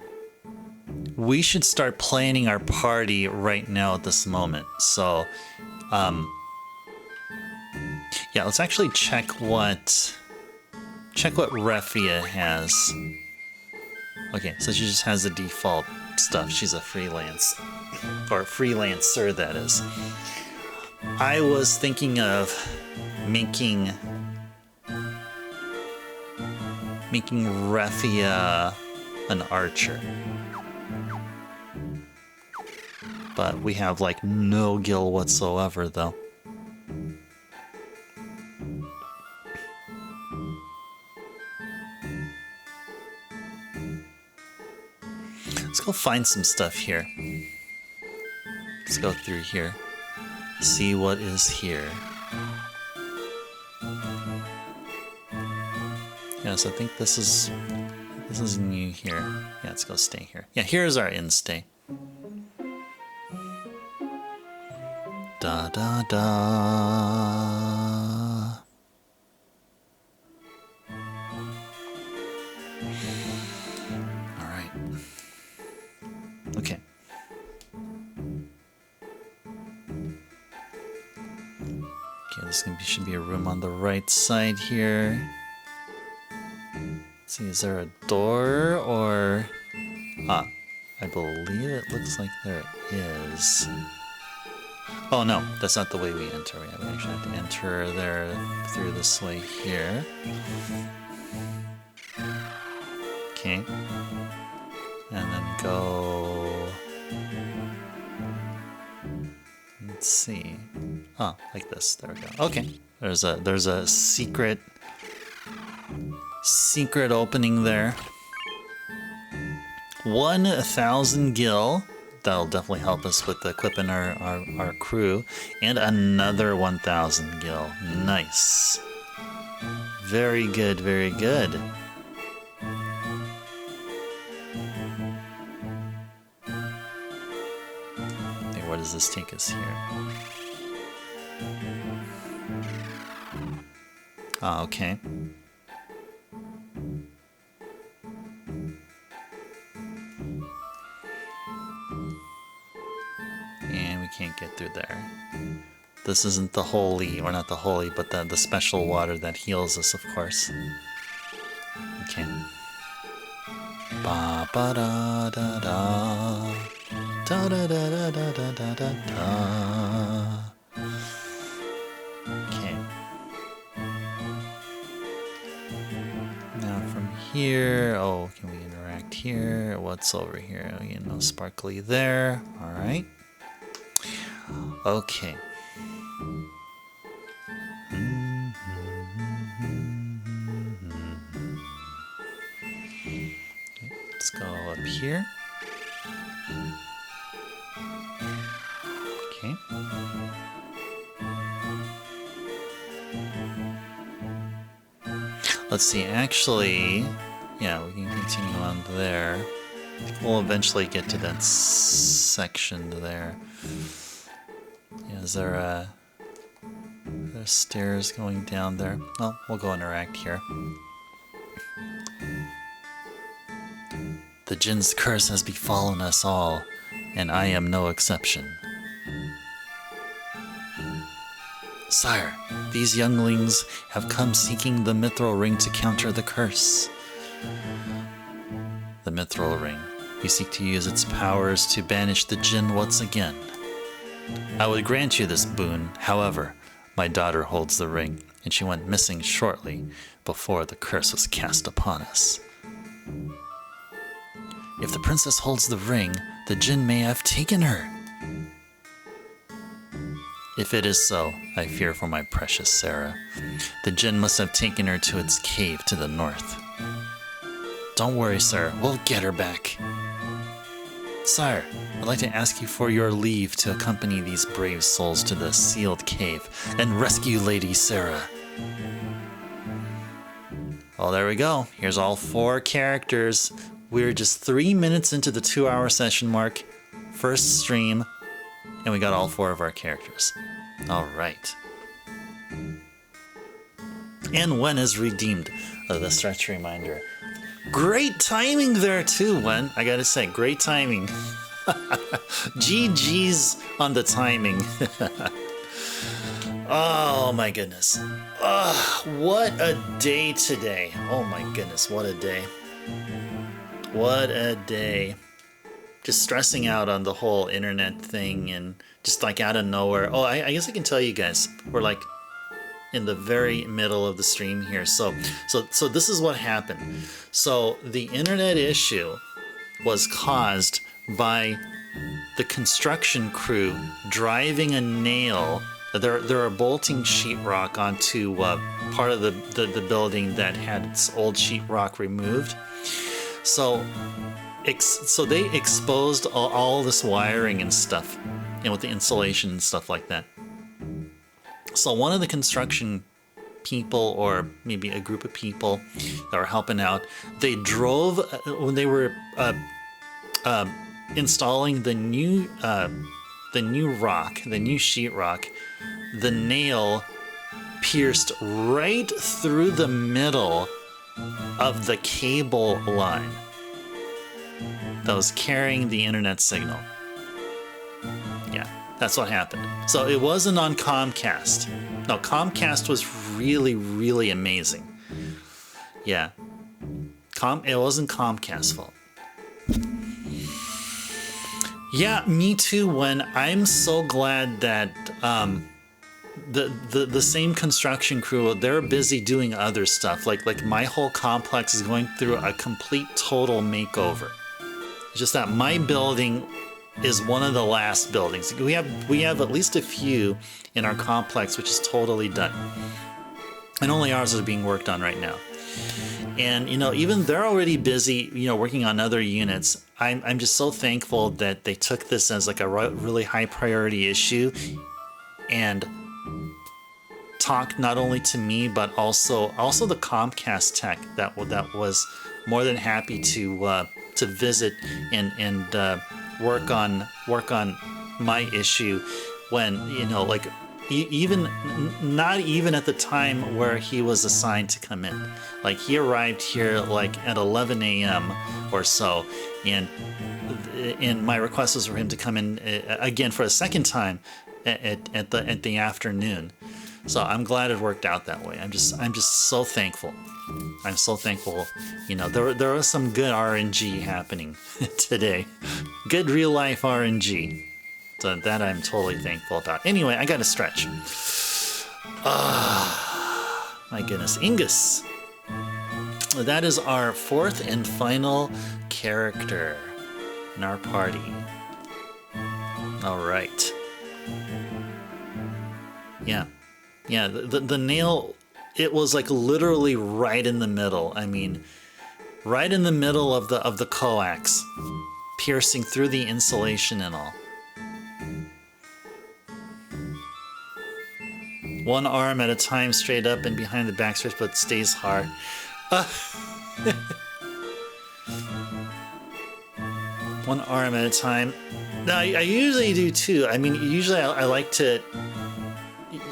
we should start planning our party right now at this moment. So, yeah, let's actually check what Refia has. Okay, so she just has the default stuff. She's a freelance, or freelancer, that is. I was thinking of making Refia an archer. But we have like no gil whatsoever though. Let's go find some stuff here. Let's go through here. See what is here. Yes, I think this is new here. Yeah, let's go stay here. Yeah, here's our in-stay. Da da da. Alright. Okay. Okay, this should be a room on the right side here. Let's see, is there a door or... Ah, I believe it looks like there is. Oh no, that's not the way we enter. We actually have to enter there through this way here. Okay. And then go Let's see. Oh, like this. There we go. Okay. There's a secret opening there. 1,000 gil. That'll definitely help us with equipping our crew. And another 1,000 gil. Nice. Very good, very good. Okay, where does this take us here? Ah, okay. And we can't get through there. This isn't the holy, or not the holy, but the special water that heals us, of course. Okay. Ba ba da da da. Da da da da da da da da da. Okay. Now from here, oh, can we interact here? What's over here? You know, sparkly there. All right. Okay. Let's go up here. Okay. Let's see, actually, yeah, we can continue on there. We'll eventually get to that section there. Yeah, is there there's stairs going down there? Well, we'll go interact here. The Jinn's curse has befallen us all, and I am no exception. Sire, these younglings have come seeking the mithril ring to counter the curse. The mithril ring. You seek to use its powers to banish the Jinn once again. I would grant you this boon, however, my daughter holds the ring, and she went missing shortly before the curse was cast upon us. If the princess holds the ring, the Jinn may have taken her. If it is so, I fear for my precious Sarah. The Jinn must have taken her to its cave to the north. Don't worry, sir, we'll get her back. Sire, I'd like to ask you for your leave to accompany these brave souls to the sealed cave and rescue Lady Sarah. Well, there we go. Here's all 4 characters. We're just 3 minutes into the 2-hour session mark. First stream. And we got all 4 of our characters. All right. And Wen is redeemed. The stretch reminder. Great timing there too, Wen. I gotta say, great timing. GG's on the timing. Oh my goodness. What a day today. Oh my goodness, what a day. What a day. Just stressing out on the whole internet thing and just like out of nowhere. Oh, I guess I can tell you guys, we're like in the very middle of the stream here. So this is what happened. So the internet issue was caused by the construction crew driving a nail. They're bolting sheetrock onto part of the building that had its old sheetrock removed. So they exposed all this wiring and stuff, and with the insulation and stuff like that. So one of the construction people, or maybe a group of people that were helping out, they drove when they were installing the new sheetrock. The nail pierced right through the middle of the cable line that was carrying the internet signal. Yeah, that's what happened. So it wasn't on Comcast. No, Comcast was really, really amazing. Yeah. It wasn't Comcast's fault. Yeah, me too, When I'm so glad that the same construction crew, they're busy doing other stuff. Like my whole complex is going through a complete total makeover. It's just that my building is one of the last buildings. We have at least a few in our complex, which is totally done. And only ours is being worked on right now. And, even they're already busy, working on other units. I'm just so thankful that they took this as like a really high priority issue and talked not only to me, but also the Comcast tech that was more than happy to visit and work on my issue when, not even at the time where he was assigned to come in. Like, he arrived here like at 11 a.m. or so, and my request was for him to come in again for a second time at the afternoon. So I'm glad it worked out that way. I'm just so thankful. I'm so thankful. There was some good RNG happening today. Good real life RNG. So that I'm totally thankful about. Anyway, I gotta stretch. My goodness. Ingus. That is our fourth and final character in our party. All right. Yeah. Yeah, the nail, it was like literally right in the middle. I mean, right in the middle of the coax, piercing through the insulation and all. One arm at a time, straight up and behind the backstretch, but stays hard. One arm at a time. No, I usually do too. I mean, usually I like to.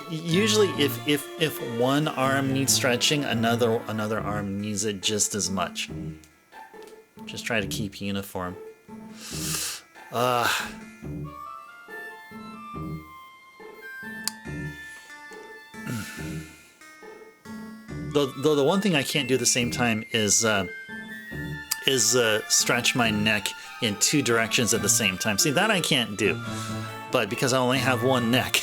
Usually, if one arm needs stretching, another arm needs it just as much. Just try to keep uniform. Though the one thing I can't do at the same time is stretch my neck in two directions at the same time. See, that I can't do. But because I only have one neck,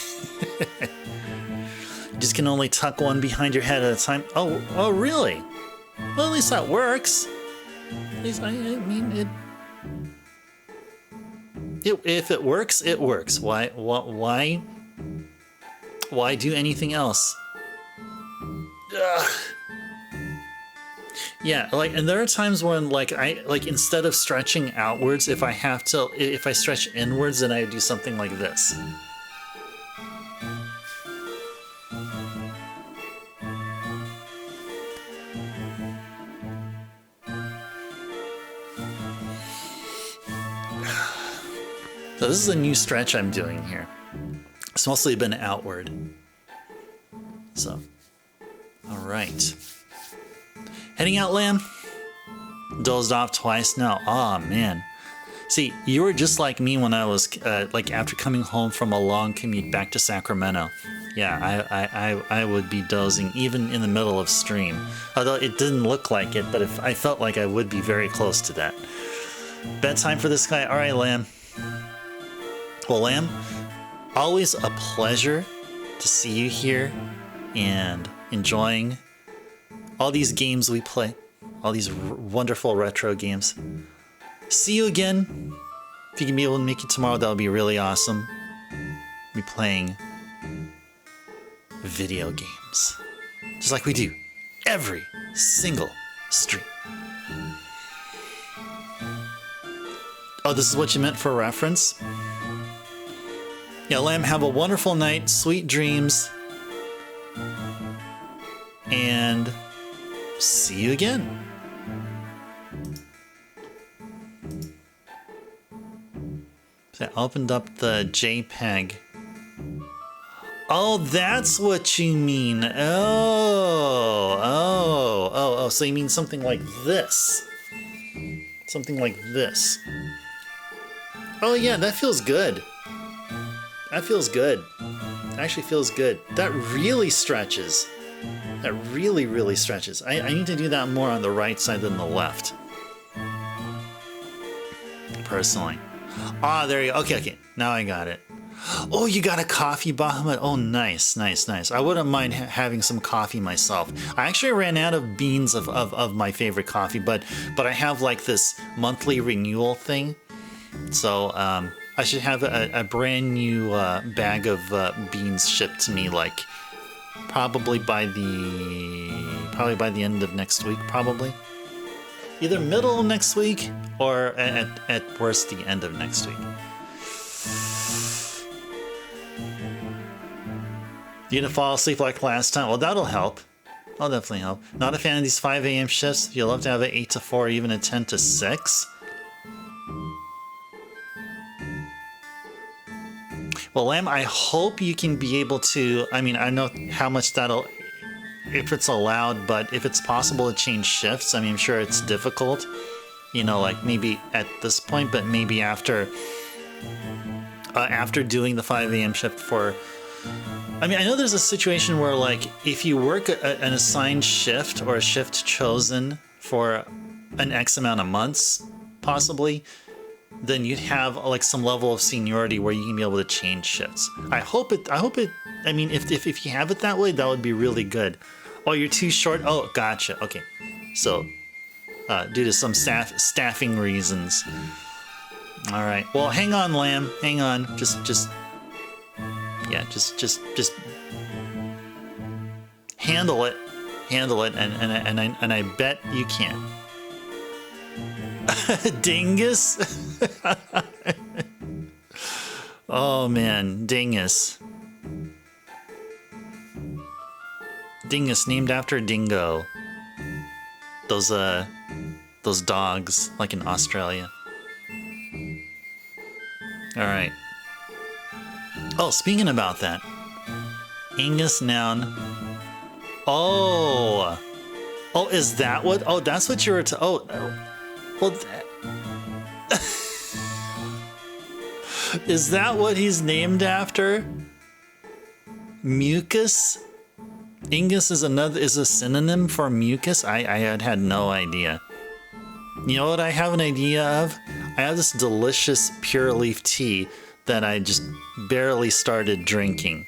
you just can only tuck one behind your head at a time. Oh, really? Well, at least that works. At least I mean it. If it works, it works. Why do anything else? Ugh. Yeah, and there are times when instead of stretching outwards, if I stretch inwards, then I do something like this. So this is a new stretch I'm doing here. It's mostly been outward. So, all right. Heading out, Lamb? Dozed off twice now. Aw, man. See, you were just like me when I was, after coming home from a long commute back to Sacramento. Yeah, I would be dozing even in the middle of stream. Although it didn't look like it, but if I felt like I would be very close to that. Bedtime for this guy? All right, Lamb. Well, Lamb, always a pleasure to see you here and enjoying all these games we play, all these wonderful retro games. See you again. If you can be able to make it tomorrow, that would be really awesome. Be playing video games, just like we do every single stream. Oh, this is what you meant for reference? Yeah, Lamb, have a wonderful night, sweet dreams, and see you again. So I opened up the JPEG. Oh, that's what you mean. Oh. So you mean something like this. Something like this. Oh yeah, that feels good. That feels good. That actually feels good. That really stretches. That really, really stretches. I need to do that more on the right side than the left. Personally. Ah, there you go. Okay. Now I got it. Oh, you got a coffee, Bahamut? Oh, nice. I wouldn't mind having some coffee myself. I actually ran out of beans of my favorite coffee, but I have like this monthly renewal thing. So, I should have a brand new bag of beans shipped to me, like probably by the end of next week, probably. Either middle of next week or at worst the end of next week. You didn't fall asleep like last time? Well, that'll help. I'll definitely help. Not a fan of these 5 a.m. shifts. You'll love to have an 8 to 4, even a 10 to 6. Well, Lamb, I hope you can be able to. I mean, I know how much that'll, if it's allowed, but if it's possible to change shifts, I mean, I'm sure it's difficult. You know, like maybe at this point, but maybe after doing the 5 a.m. shift for. I mean, I know there's a situation where, like, if you work an assigned shift or a shift chosen for an X amount of months, possibly, then you'd have like some level of seniority where you can be able to change shifts. I hope it. I mean, if you have it that way, that would be really good. Oh, you're too short. Oh, gotcha. Okay, so due to some staffing reasons. All right. Well, hang on, Lamb. Hang on. Just handle it, and I bet you can. Dingus. Oh man, Dingus. Dingus, named after dingo. Those dogs, like in Australia. All right. Oh, speaking about that, Angus noun. Oh, is that what? Oh, that's what you were. Well, is that what he's named after? Mucus. Angus is a synonym for mucus. I had no idea. You know what I have an idea of? I have this delicious pure leaf tea that I just barely started drinking.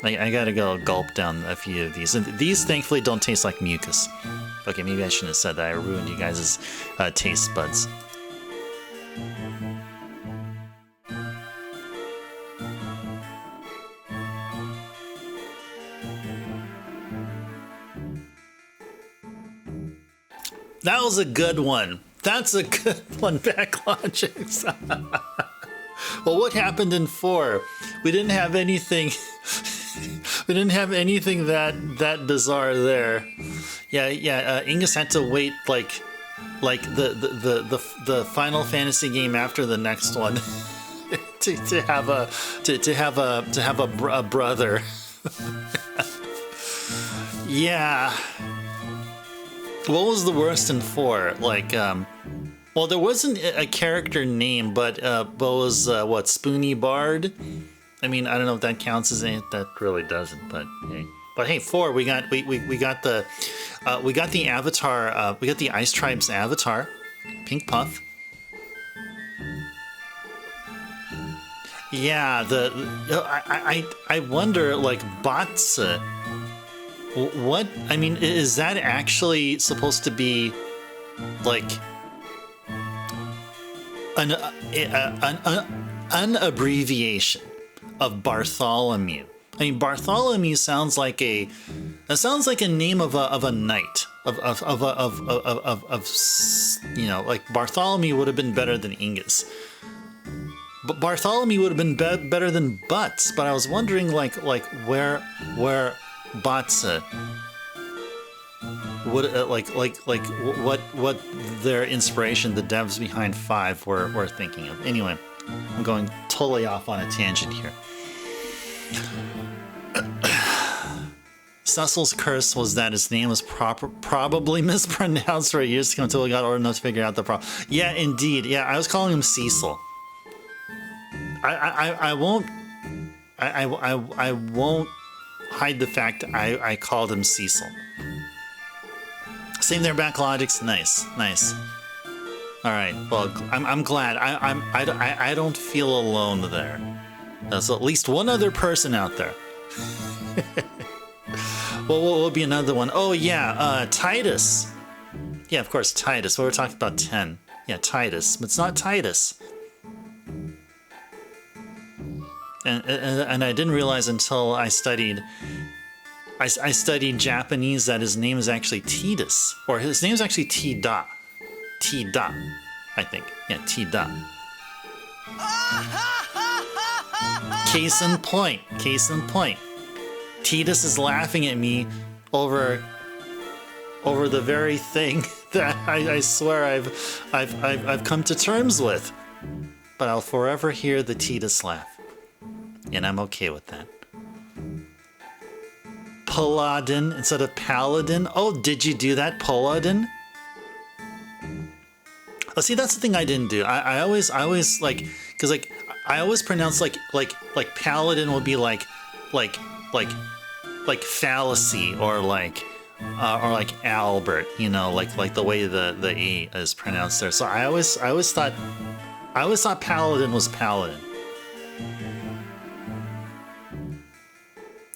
I gotta go gulp down a few of these. And these thankfully don't taste like mucus. Okay, maybe I shouldn't have said that. I ruined you guys' taste buds. That was a good one. That's a good one, Backlogics. Well, what happened in 4? We didn't have anything. We didn't have anything that bizarre there. Yeah. Angus had to wait like the Final Fantasy game after the next one to have a brother. Yeah. What was the worst in 4? Like, well, there wasn't a character name, but was what, Spoony Bard? I mean, I don't know if that counts as anything. That really doesn't, but hey. But hey, 4, we got the avatar. We got the Ice Tribe's avatar, Pink Puff. Yeah, I wonder, like, Batsa. What? I mean, is that actually supposed to be like an abbreviation of Bartholomew? I mean, Bartholomew sounds like a name of a knight of you know, like Bartholomew would have been better than Angus. But Bartholomew would have been better than Butts. But I was wondering, like where Batsa would what their inspiration, the devs behind 5 were thinking of. Anyway, I'm going totally off on a tangent here. Cecil's curse was that his name was probably mispronounced for years to come until we got old enough to figure out the problem. Yeah, indeed. Yeah, I was calling him Cecil. I won't hide the fact I called him Cecil. Same there, Backlogics. Nice. All right. Well, I'm glad. I don't feel alone there. There's at least one other person out there. Well, what will be another one? Oh yeah, Titus. Yeah, of course, Titus. Well, we're talking about 10. Yeah, Titus. But it's not Titus. And I didn't realize until I studied Japanese that his name is actually Titus, or his name is actually Tida. Tida, I think. Yeah, Tida. Case in point. Case in point. Titus is laughing at me over the very thing that I swear I've come to terms with. But I'll forever hear the Titus laugh. And I'm okay with that. Paladin instead of Paladin. Oh, did you do that, Paladin? Oh, see, that's the thing I didn't do. I always like, because like I always pronounce like Paladin would be like fallacy or like Albert, you know, like the way the E is pronounced there. So I always thought Paladin was Paladin.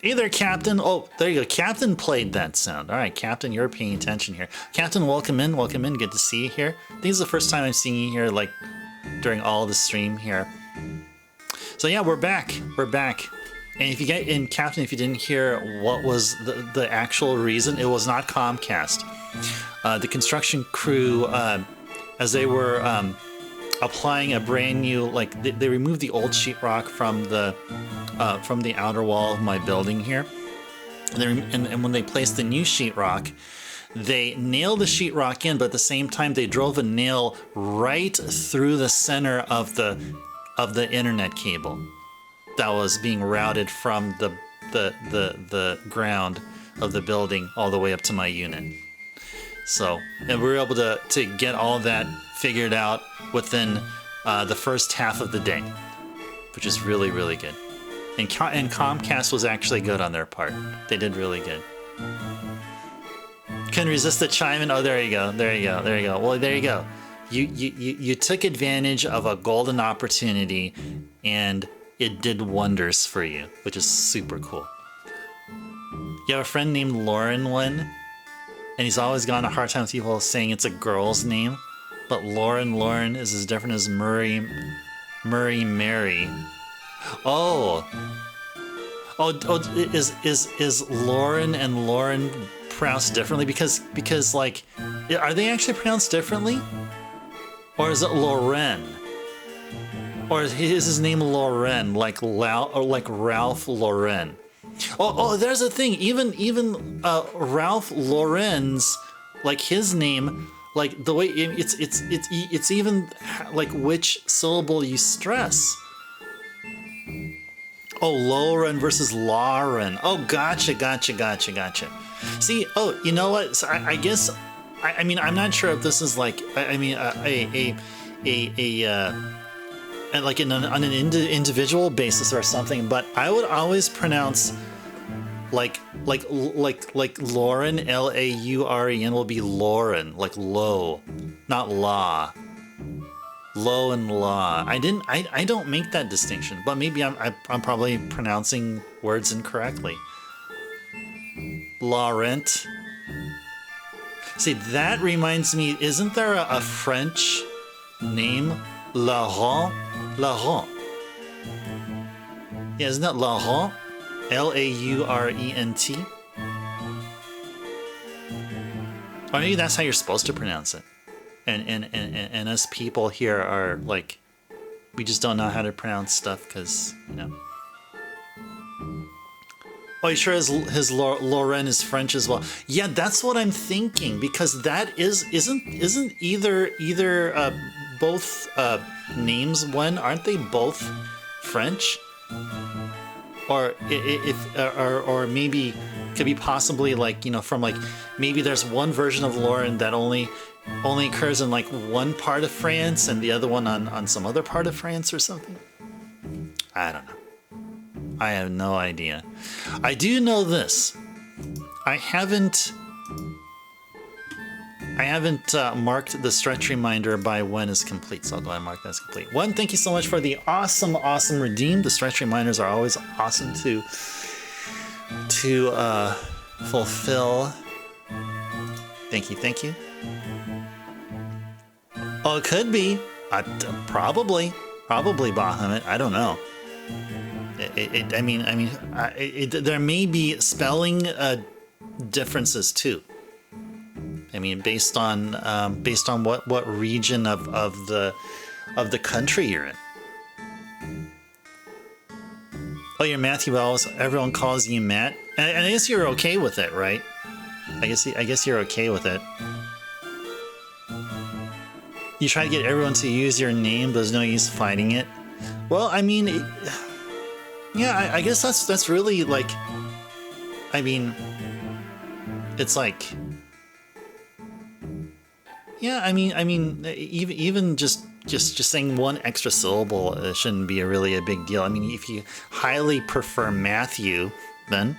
Either Captain. Oh, there you go. Captain played that sound. All right, Captain, you're paying attention here. Captain, welcome in. Welcome in. Good to see you here. I think this is the first time I'm seeing you here, like during all the stream here. So yeah, we're back. We're back. And if you get in, Captain, if you didn't hear what was the actual reason, it was not Comcast. The construction crew, as they were applying a brand new, like they removed the old sheetrock from the outer wall of my building here, and when they placed the new sheetrock, they nailed the sheetrock in, but at the same time they drove a nail right through the center of the internet cable that was being routed from the ground of the building all the way up to my unit. So, and we were able to get all that figured out within the first half of the day, which is really, really good. And Comcast was actually good on their part. They did really good. Couldn't resist the chime in. Oh, there you go. There you go. There you go. Well, there you go. You took advantage of a golden opportunity, and it did wonders for you, which is super cool. You have a friend named Lauren one, and he's always gone a hard time with people saying it's a girl's name, but Lauren is as different as Murray Mary. Oh, is Lauren and Lauren pronounced differently? Because like, are they actually pronounced differently? Or is it Loren? Or is his name Loren, like Ralph Lauren? Oh, there's a thing. Even Ralph Lauren's, like his name, like the way it's even like which syllable you stress. Oh, Lauren versus Lauren. Oh, gotcha. See, oh, you know what? So I guess, I mean, I'm not sure if this is like, I mean, like on an individual basis or something, but I would always pronounce like Lauren, Lauren will be Lauren, like low, not la. Low and law. I don't make that distinction, but maybe I'm probably pronouncing words incorrectly. Laurent. See, that reminds me, isn't there a French name? Laurent? Laurent. Yeah, isn't that Laurent? Laurent? Or maybe that's how you're supposed to pronounce it. And us people here are like, we just don't know how to pronounce stuff because, you know. Oh, you sure his Lauren is French as well? Yeah, that's what I'm thinking, because that isn't either both names one? Aren't they both French? Or or maybe could be possibly like, you know, from like, maybe there's one version of Lauren that only occurs in like one part of France and the other one on some other part of France or something. I don't know. I have no idea. I do know this. I haven't marked the stretch reminder by when is complete, so I'll go ahead and mark that as complete. One, thank you so much for the awesome redeem. The stretch reminders are always awesome to fulfill. Thank you. Oh, it could be. Probably Bahamut. I don't know. there may be spelling differences too. I mean, based on what region of the country you're in. Oh, you're Matthew Wells. Everyone calls you Matt, and I guess you're okay with it, right? I guess you're okay with it. You try to get everyone to use your name, but there's no use fighting it. Well, I mean, I guess that's really like, I mean, it's like, yeah, I mean, even just saying one extra syllable shouldn't be really a big deal. I mean, if you highly prefer Matthew, then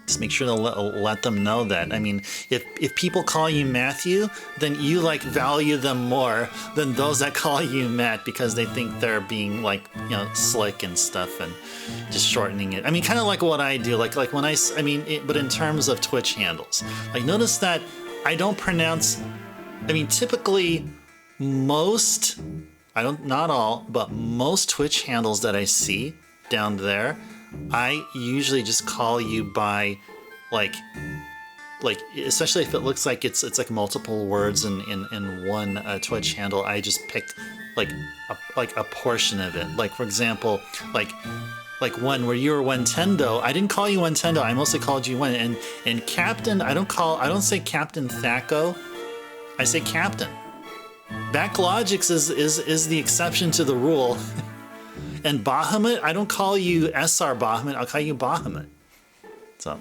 just make sure to let them know that. I mean, if people call you Matthew, then you like value them more than those that call you Matt because they think they're being like, you know, slick and stuff and just shortening it. I mean, kind of like what I do, like when but in terms of Twitch handles, like notice that I don't pronounce. I mean, typically most, not all, but most Twitch handles that I see down there, I usually just call you by like especially if it looks like it's like multiple words in one Twitch handle. I just picked like a portion of it. Like for example, like when where you were Wentendo, I didn't call you Wentendo. I mostly called you Wen. And Captain, I don't say Captain Thaco. I say Captain. Backlogix is the exception to the rule. And Bahamut, I don't call you SR Bahamut, I'll call you Bahamut. So.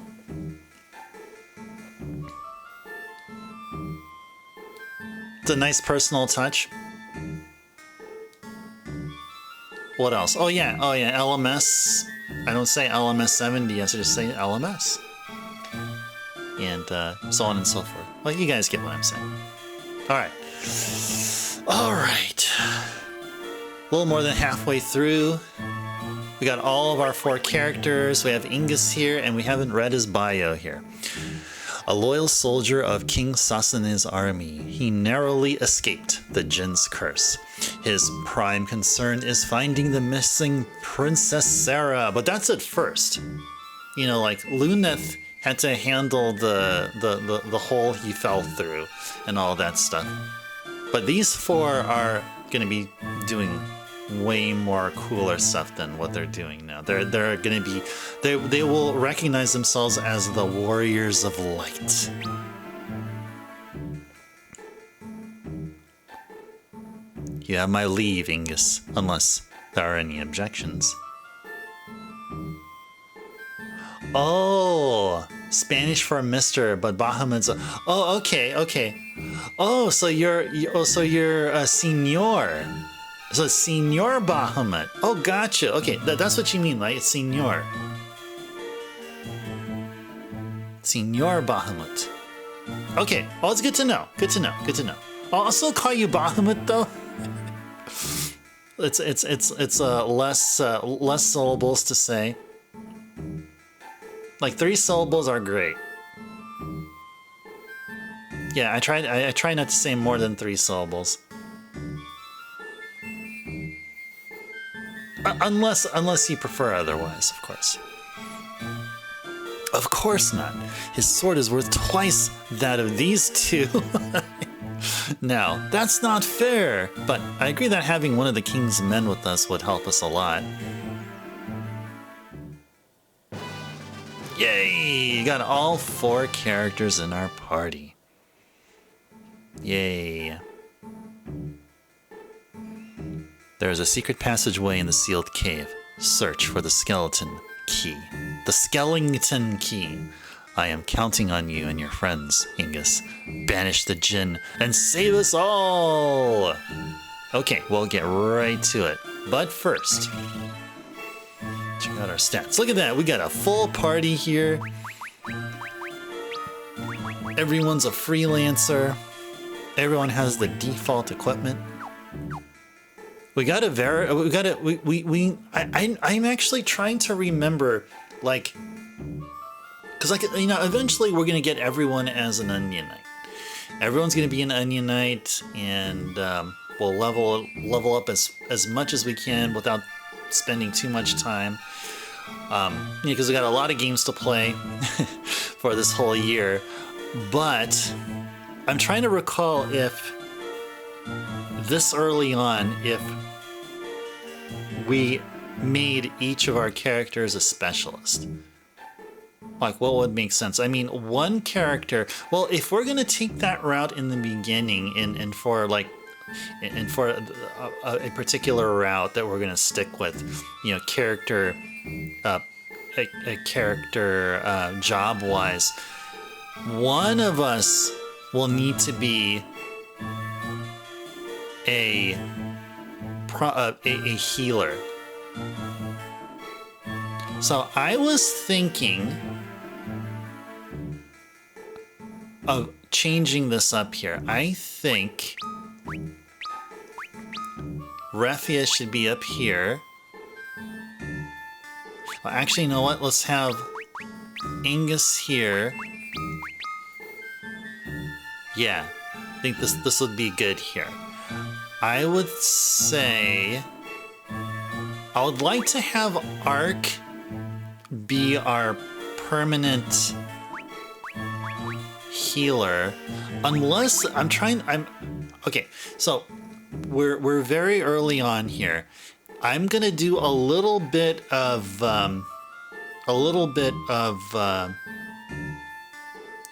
It's a nice personal touch. What else? Oh yeah, LMS. I don't say LMS 70, I just say LMS. And so on and so forth. Well, you guys get what I'm saying. All right. A little more than halfway through. We got all of our 4 characters. We have Ingus here, and we haven't read his bio here. A loyal soldier of King Sasane's army, he narrowly escaped the Jin's curse. His prime concern is finding the missing Princess Sarah, but that's at first. You know, like Luneth had to handle the hole he fell through and all that stuff. But these 4 are going to be doing way more cooler stuff than what they're doing now. They're going to be, they will recognize themselves as the warriors of light. You have my leave, Ingus, unless there are any objections. Oh, Spanish for Mister, but Bahamut's. Oh, okay. Oh, so you're a senor. So Senor Bahamut. Oh, gotcha. Okay, that's what you mean, right? It's Senor. Senor Bahamut. Okay. Oh, it's good to know. Good to know. I'll still call you Bahamut though. It's less syllables to say. Like 3 syllables are great. Yeah, I try not to say more than 3 syllables. Unless you prefer otherwise, of course. Of course not. His sword is worth twice that of these 2. Now, that's not fair, but I agree that having one of the king's men with us would help us a lot. Yay! You got all 4 characters in our party. Yay. There is a secret passageway in the sealed cave. Search for the skeleton key. The skeleton key. I am counting on you and your friends, Ingus. Banish the Jin and save us all! Okay, we'll get right to it. But first, check out our stats. Look at that, we got a full party here. Everyone's a freelancer. Everyone has the default equipment. I'm actually trying to remember, like, because like, you know, eventually we're gonna get everyone as an Onion Knight. Everyone's gonna be an Onion Knight, and we'll level up as much as we can without spending too much time. Because we got a lot of games to play for this whole year. But I'm trying to recall if this early on, if we made each of our characters a specialist. Like, what would make sense? I mean, one character... Well, if we're going to take that route in the beginning and for a particular route that we're going to stick with, character... a character job-wise, one of us will need to be a healer. So I was thinking of changing this up here. I think Refia should be up here. Well, actually, you know what? Let's have Angus here. Yeah, I think this would be good here. I would say I would like to have Ark be our permanent healer, unless okay, so we're very early on here. I'm gonna do a little bit of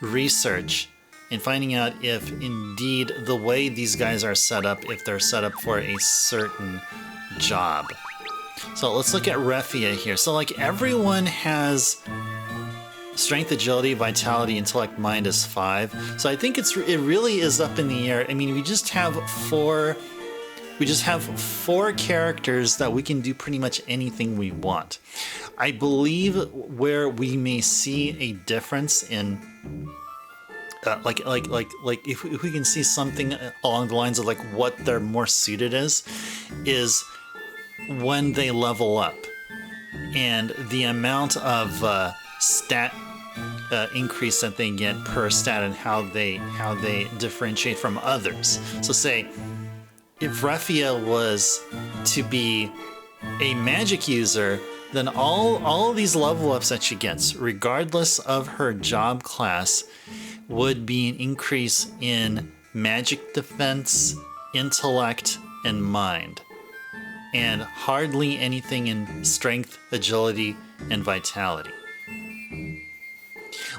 research in finding out if indeed the way these guys are set up, if they're set up for a certain job. So let's look at Refia here. So like everyone has strength, agility, vitality, intellect, mind is 5. So I think it really is up in the air. I mean, we just have four characters that we can do pretty much anything we want. I believe where we may see a difference in like if we can see something along the lines of like what they're more suited is when they level up and the amount of stat increase that they get per stat and how they differentiate from others. So say if Refia was to be a magic user, then all these level ups that she gets, regardless of her job class, would be an increase in magic defense, intellect, and mind, and hardly anything in strength, agility, and vitality.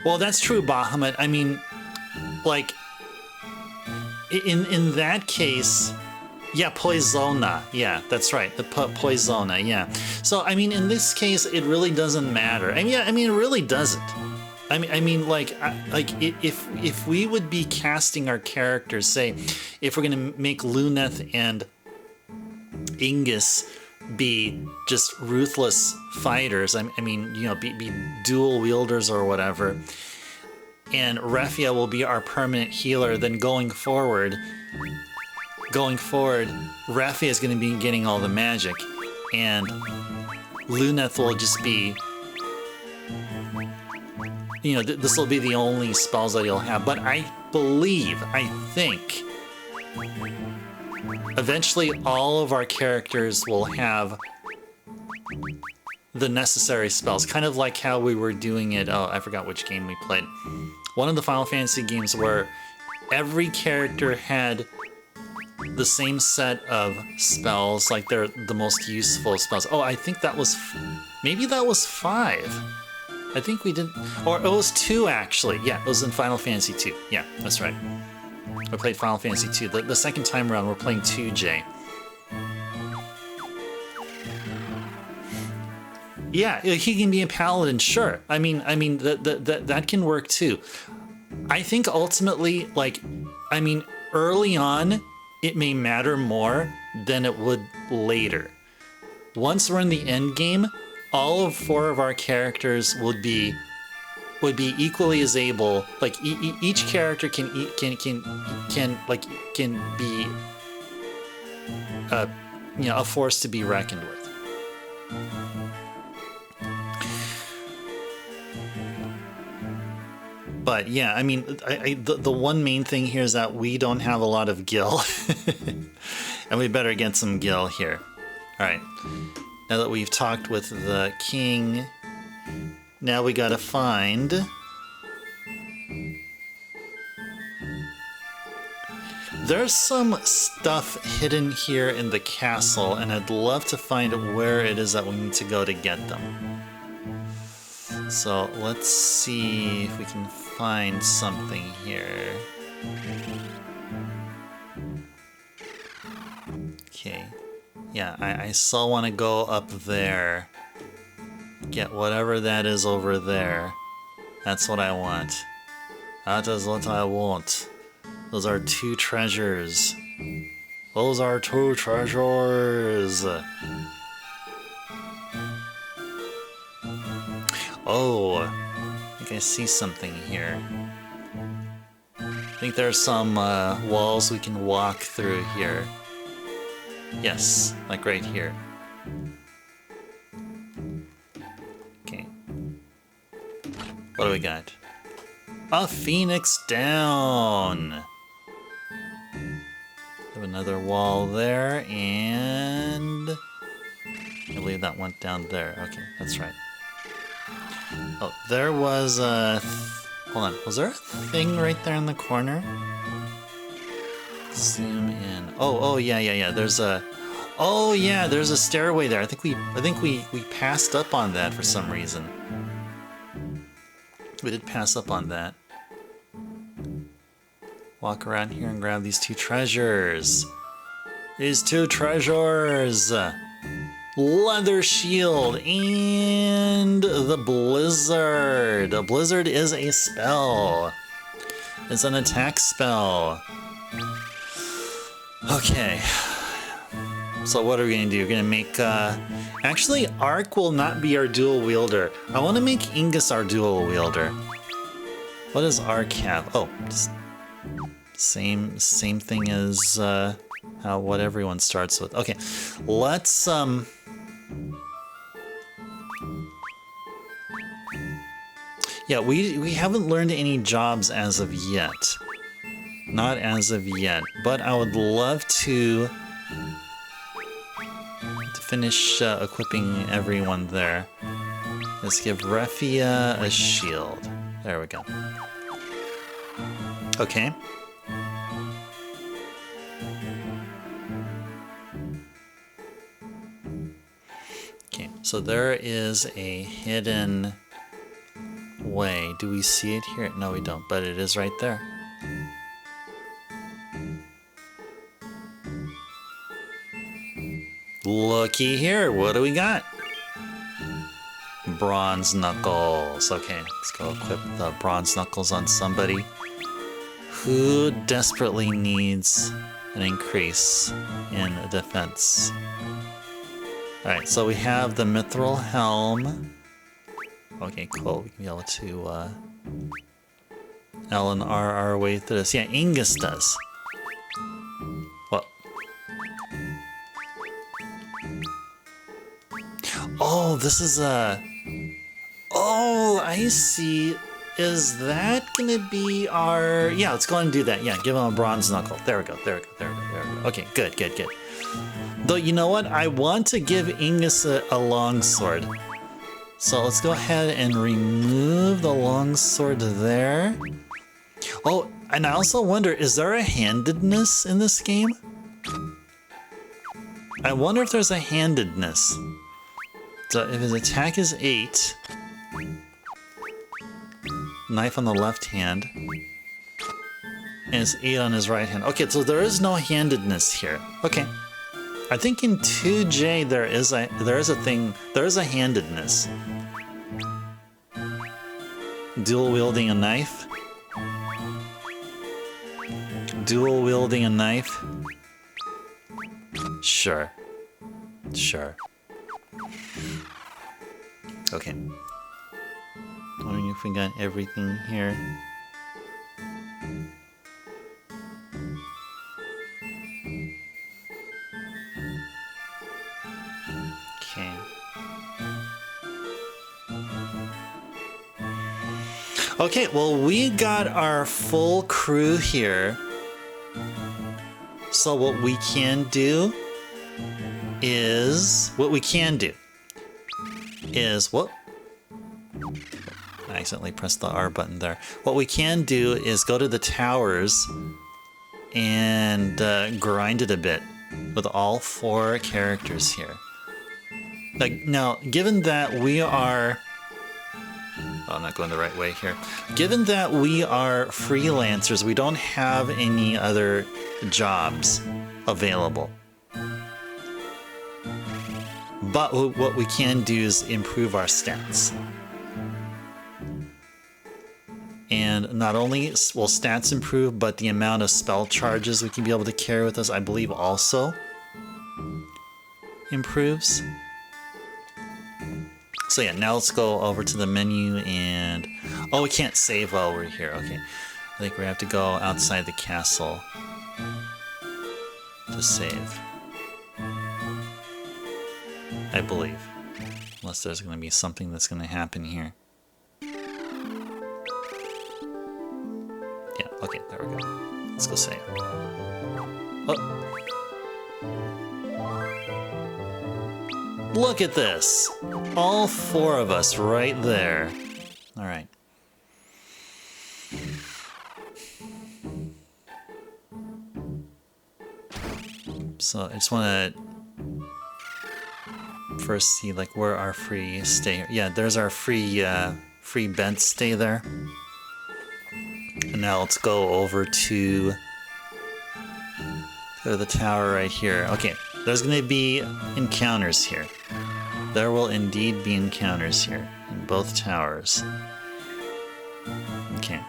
Well, that's true, Bahamut. I mean, like, in that case, yeah, Poisona. Yeah, that's right, the Poisona, yeah. So, I mean, in this case, it really doesn't matter. I mean, it really doesn't. I mean, if we would be casting our characters, say, if we're gonna make Luneth and Ingus be just ruthless fighters, I mean, be dual wielders or whatever, and Refia will be our permanent healer, then going forward, Refia is going to be getting all the magic, and Luneth will just be, this will be the only spells that you'll have. But I think, eventually all of our characters will have the necessary spells, kind of like how we were doing it. Oh, I forgot which game we played. One of the Final Fantasy games where every character had the same set of spells, like they're the most useful spells. Oh, I think that was, maybe that was 5. I think we did, or it was 2 actually. Yeah, it was in Final Fantasy II. Yeah, that's right. I played Final Fantasy II. The second time around, we're playing 2J. Yeah, he can be a paladin, sure. I mean that can work too. I think ultimately, early on, it may matter more than it would later. Once we're in the end game, all of 4 of our characters would be equally as able. Like each character can be a force to be reckoned with. But yeah, I mean, the one main thing here is that we don't have a lot of gil, and we better get some gil here. All right. Now that we've talked with the king, now we gotta find... There's some stuff hidden here in the castle, and I'd love to find where it is that we need to go to get them. So let's see if we can find something here. Okay. Yeah, I still want to go up there. Get whatever that is over there. That's what I want. That is what I want. Those are 2 treasures. Those are 2 treasures. Oh, I think I see something here. I think there's some walls we can walk through here. Yes, like right here. Okay. What do we got? A phoenix down! Have another wall there, and... I believe that went down there. Okay, that's right. Oh, there was a... Hold on, was there a thing right there in the corner? Zoom in. Oh, yeah. There's a... Oh, yeah, there's a stairway there. I think we passed up on that for some reason. We did pass up on that. Walk around here and grab these 2 treasures. These 2 treasures! Leather shield and the blizzard. A blizzard is a spell. It's an attack spell. Okay. So what are we gonna do? We're gonna make, actually, Ark will not be our dual wielder. I want to make Ingus our dual wielder. What does Ark have? Oh, just same thing as what everyone starts with. Okay, let's yeah, we haven't learned any jobs as of yet. Not as of yet, but I would love to finish equipping everyone there. Let's give Refia a shield. There we go. Okay. Okay, so there is a hidden way. Do we see it here? No, we don't, but it is right there. Looky here, what do we got? Bronze knuckles. Okay, let's go equip the bronze knuckles on somebody who desperately needs an increase in defense. Alright, so we have the mithril helm. Okay, cool. We can be able to L and R our way through this. Yeah, Ingus does. What? Oh, this is a... Oh, I see. Is that gonna be our... Yeah, let's go ahead and do that. Yeah, give him a bronze knuckle. There we go, there we go, there we go, there we go. Okay, good, good, good. Though, you know what? I want to give Ingus a longsword. So let's go ahead and remove the longsword there. Oh, and I also wonder, is there a handedness in this game? I wonder if there's a handedness. So if his attack is 8, knife on the left hand, and it's 8 on his right hand. Okay, so there is no handedness here. Okay. I think in 2J there is a thing, there is a handedness. Dual wielding a knife. Dual wielding a knife. Sure. Sure. Okay. Wondering if we got everything here. Okay. Okay, well, we got our full crew here. So what we can do is what we can do is, whoop, I accidentally pressed the R button there. What we can do is go to the towers and grind it a bit with all 4 characters here. Like, now, given that we are... Oh, I'm not going the right way here. Given that we are freelancers, we don't have any other jobs available. But what we can do is improve our stats. And not only will stats improve, but the amount of spell charges we can be able to carry with us, I believe, also improves. So yeah, now let's go over to the menu and... Oh, we can't save while we're here. Okay. I think we have to go outside the castle to save. I believe. Unless there's going to be something that's going to happen here. Yeah, okay, there we go. Let's go save. Oh. Look at this! All 4 of us right there. Alright. So I just want to first see like where our free stay. Yeah, there's our free bed stay there. And now let's go over to the tower right here. Okay, there's going to be encounters here. There will indeed be encounters here in both towers. Okay.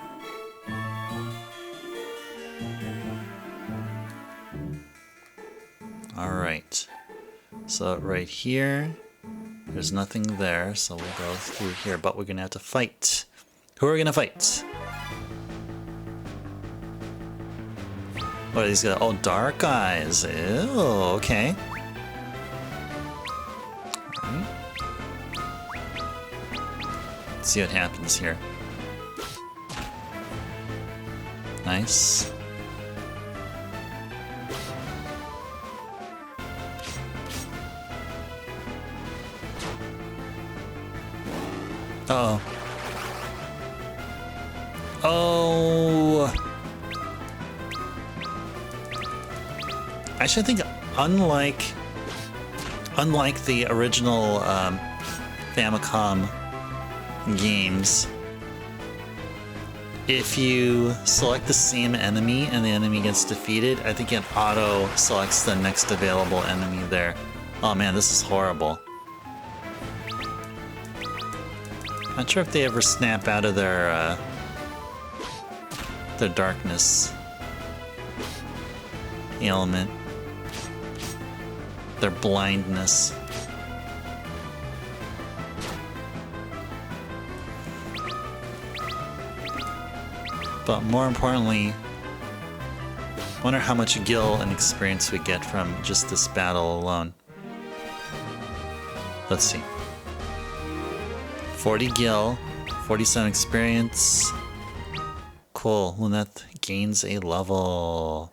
Alright. So right here, there's nothing there, so we'll go through here, but we're gonna have to fight. Who are we gonna fight? What are these guys? Oh, dark eyes. Ew, okay. Alright. Let's see what happens here. Nice. Uh-oh. Oh. Actually, I think unlike the original Famicom games, if you select the same enemy and the enemy gets defeated, I think it auto selects the next available enemy there. Oh man, this is horrible. Not sure if they ever snap out of their darkness ailment, their blindness. But more importantly, I wonder how much gil and experience we get from just this battle alone. Let's see. 40 gil, 47 experience. Cool, Luneth gains a level.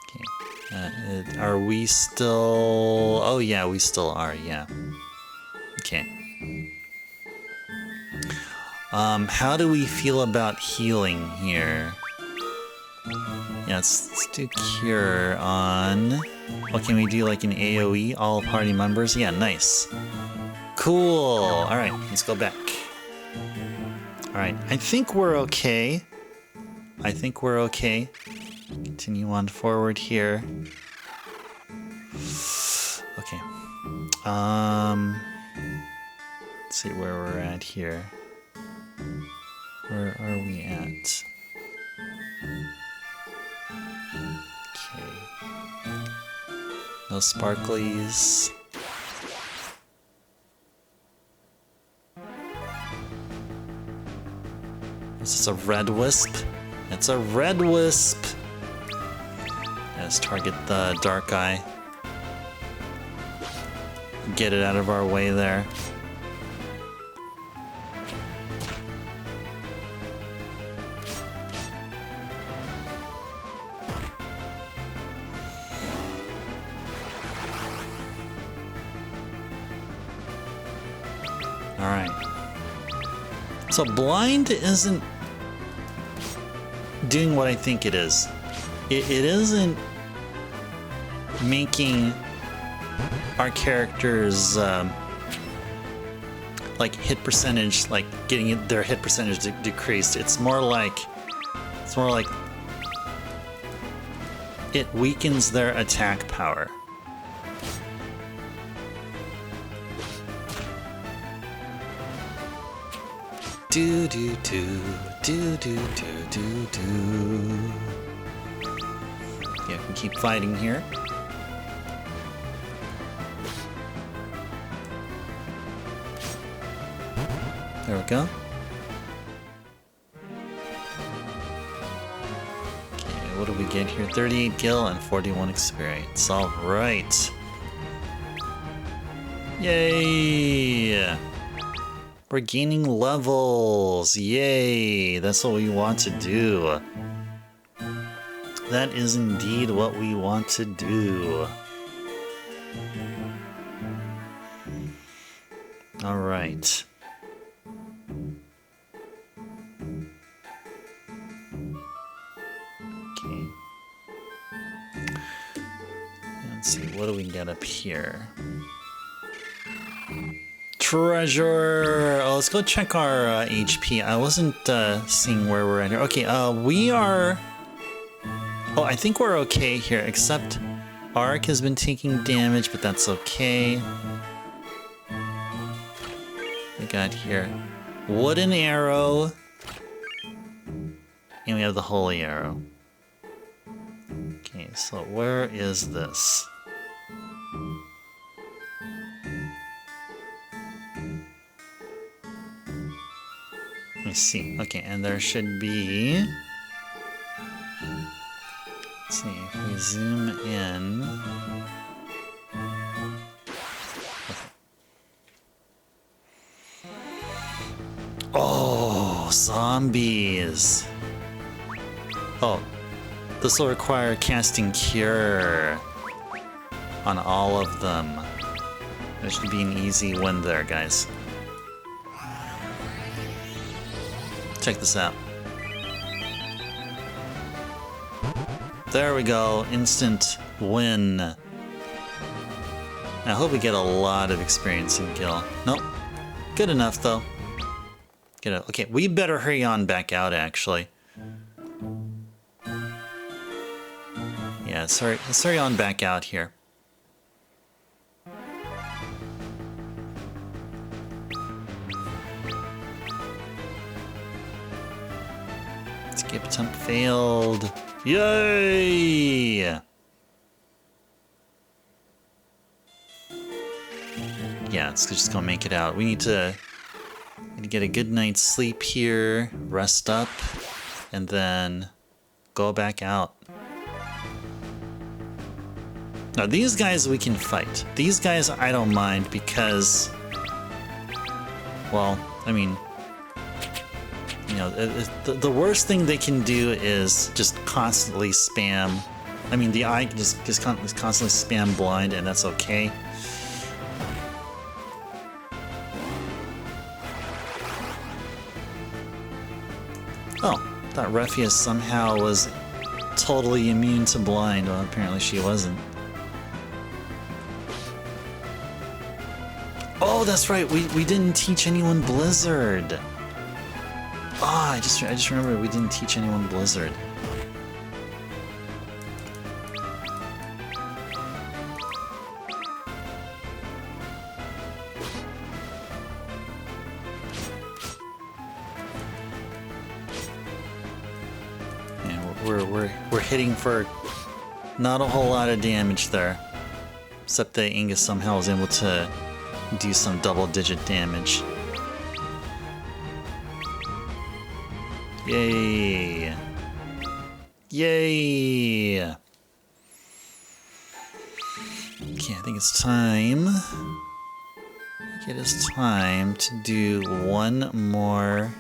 Okay. Are we still... Oh yeah, we still are, yeah. Okay. How do we feel about healing here? Yeah, let's do cure on... What can we do, like an AoE, all party members? Yeah, nice. Cool! Alright, let's go back. Alright, I think we're okay. I think we're okay. Continue on forward here. Okay. Let's see where we're at here. Where are we at? Okay. No sparklies. Is this a red wisp? It's a red wisp! Let's target the dark eye. Get it out of our way there. Alright. So blind isn't doing what I think it is. It isn't making our characters like hit percentage, like getting their hit percentage decreased. It's more like it weakens their attack power. Do do do do do do do do. Yeah, we can keep fighting here. There we go. Okay, what do we get here? 38 gil and 41 experience. All right. Yay! We're gaining levels. Yay! That's what we want to do. That is indeed what we want to do. All right. Okay. Let's see, what do we get up here? Treasure! Oh, let's go check our HP. I wasn't seeing where we're at here. Okay, we are... Oh, I think we're okay here, except Ark has been taking damage, but that's okay. We got here wooden arrow, and we have the holy arrow. Okay, so where is this? Let me see. Okay, and there should be... Let's see, if we zoom in... Oh, zombies! Oh, this will require casting Cure on all of them. There should be an easy win there, guys. Check this out. There we go, instant win. I hope we get a lot of experience in Gil. Nope, good enough though. Okay, we better hurry on back out actually. Yeah, sorry, let's hurry on back out here. Skip attempt failed. Yay! Yeah, let's just go make it out. We need to get a good night's sleep here, rest up, and then go back out. Now these guys we can fight. These guys I don't mind because, well, I mean, you know, the worst thing they can do is just constantly spam. I mean, the eye can just constantly spam blind, and that's okay. Oh, thought Rephius somehow was totally immune to blind. Well, apparently she wasn't. Oh, that's right. We didn't teach anyone Blizzard. Ah, I just remembered we didn't teach anyone Blizzard. Yeah, we're hitting for not a whole lot of damage there, except that Inga somehow was able to do some double-digit damage. Yay! Yay! Okay, I think it's time. It is time to do one more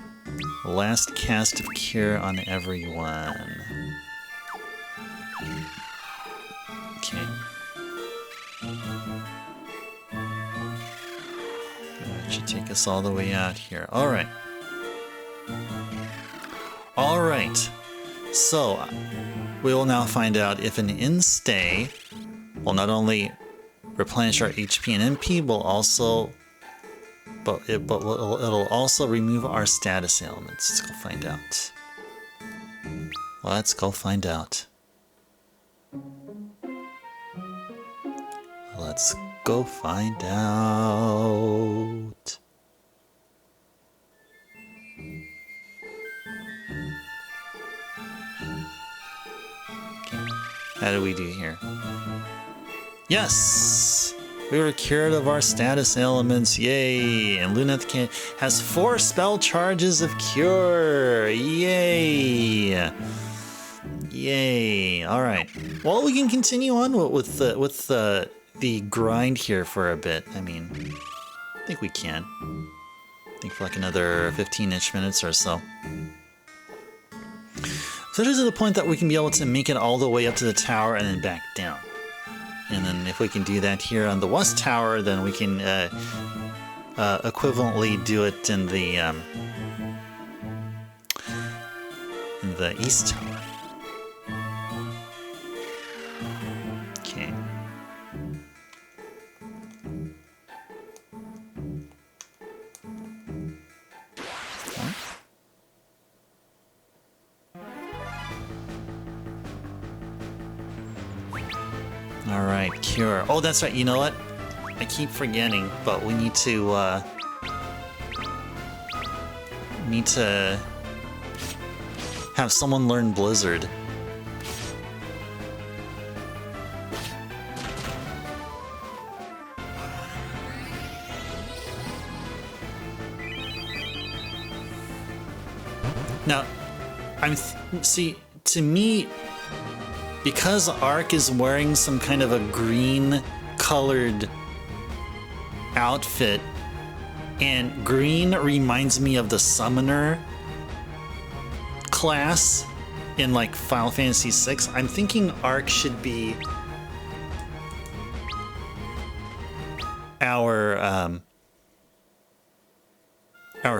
last cast of Cure on everyone. Okay. Should take us all the way out here. Alright. Alright. So, we will now find out if an instay will not only replenish our HP and MP, will also... it'll also remove our status ailments. Let's go find out. Let's go find out. Let's go find out. Okay. How do we do here? Yes! We were cured of our status ailments, yay! And Luneth has 4 spell charges of cure, yay! Yay! All right. Well, we can continue on with the grind here for a bit. I mean, I think we can. I think for like another 15-ish minutes or so. So this is the point that we can be able to make it all the way up to the tower and then back down. And then if we can do that here on the West Tower, then we can equivalently do it in the East Tower. Okay. All right, cure. Oh, that's right. You know what? I keep forgetting, but we need to have someone learn Blizzard. Now, see, to me, because Ark is wearing some kind of a green colored outfit, and green reminds me of the Summoner class in like Final Fantasy VI, I'm thinking Ark should be our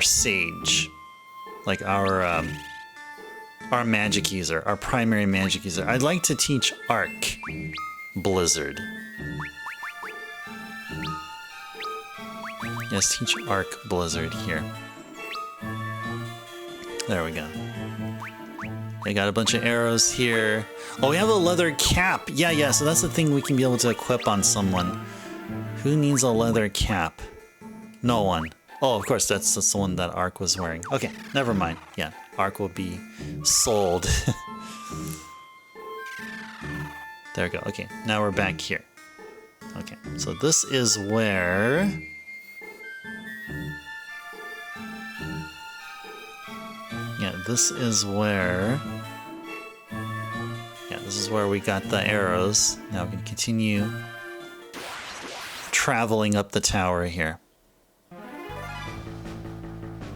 sage, like our magic user, our primary magic user. I'd like to teach Ark Blizzard. Yes, teach Ark Blizzard here. There we go. They got a bunch of arrows here. Oh, we have a leather cap. Yeah, so that's the thing we can be able to equip on someone. Who needs a leather cap? No one. Oh, of course, that's the one that Ark was wearing. Okay, never mind. Yeah, Ark will be sold. There we go. Okay, now we're back here. Okay, so this is where... Yeah, this is where we got the arrows. Now we can continue traveling up the tower here.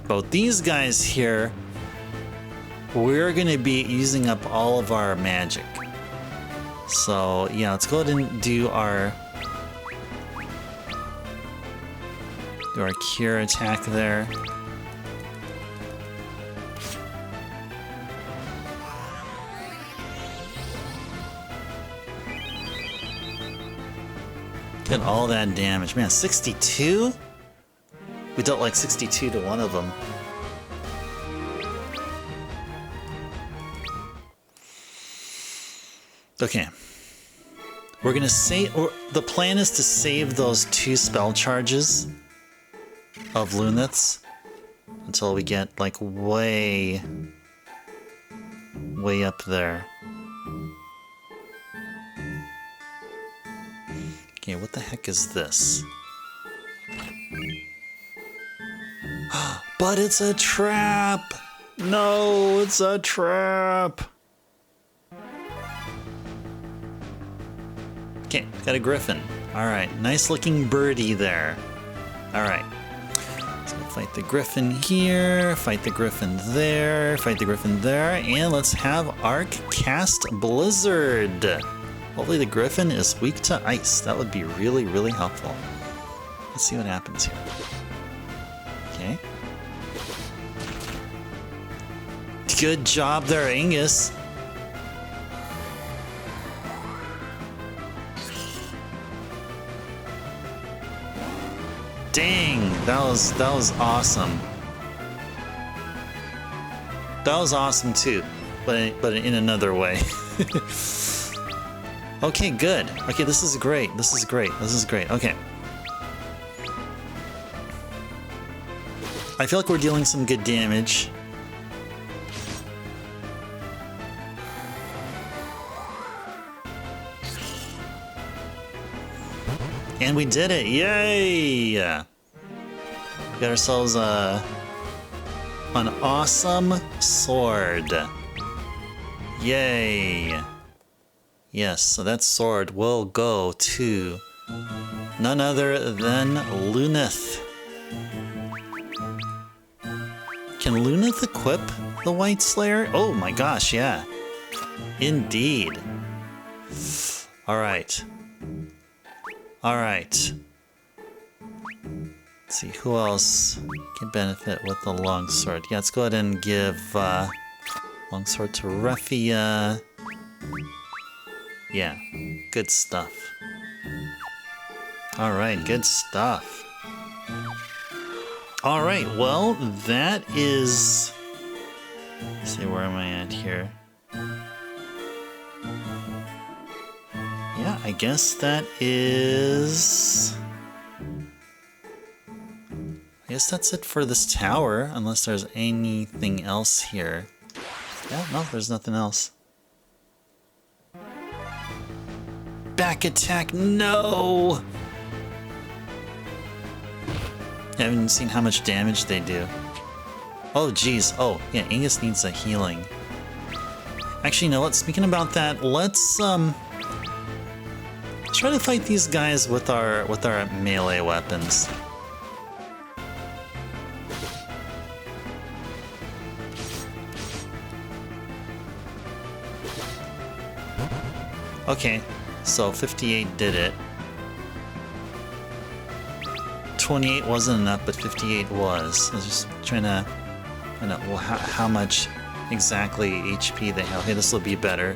Both these guys here, we're going to be using up all of our magic. So, yeah, let's go ahead and do our cure attack there. Get all that damage. Man, 62? We dealt like 62 to one of them. Okay. We're gonna save... The plan is to save those 2 spell charges of Luneth's until we get like way up there. Okay, what the heck is this? But it's a trap! No, it's a trap! Okay, got a griffin. Alright, nice looking birdie there. Alright. Let's go fight the griffin here, fight the griffin there, fight the griffin there, and let's have Ark cast Blizzard. Hopefully the griffin is weak to ice. That would be really, really helpful. Let's see what happens here. Okay. Good job there, Angus. Dang, that was awesome. That was awesome too, but in another way. Okay, good. Okay, this is great. This is great. This is great. Okay. I feel like we're dealing some good damage. And we did it! Yay! We got ourselves an awesome sword. Yay! Yes, so that sword will go to none other than Luneth. Can Luneth equip the White Slayer? Oh my gosh, yeah. Indeed. Alright. Alright. Let's see, who else can benefit with the longsword? Yeah, let's go ahead and give longsword to Refia. Yeah, good stuff. Alright, good stuff. Alright, well, that is... Let's see, where am I at here? Yeah, I guess that is... I guess that's it for this tower, unless there's anything else here. Yeah, no, there's nothing else. Back attack, no! I haven't seen how much damage they do. Oh, geez. Oh, yeah, Angus needs a healing. Actually, you know what? Speaking about that, let's try to fight these guys with our melee weapons. Okay, so 58 did it. 28 wasn't enough, but 58 was. I was just trying to find out how much exactly HP they have. Okay, this will be better.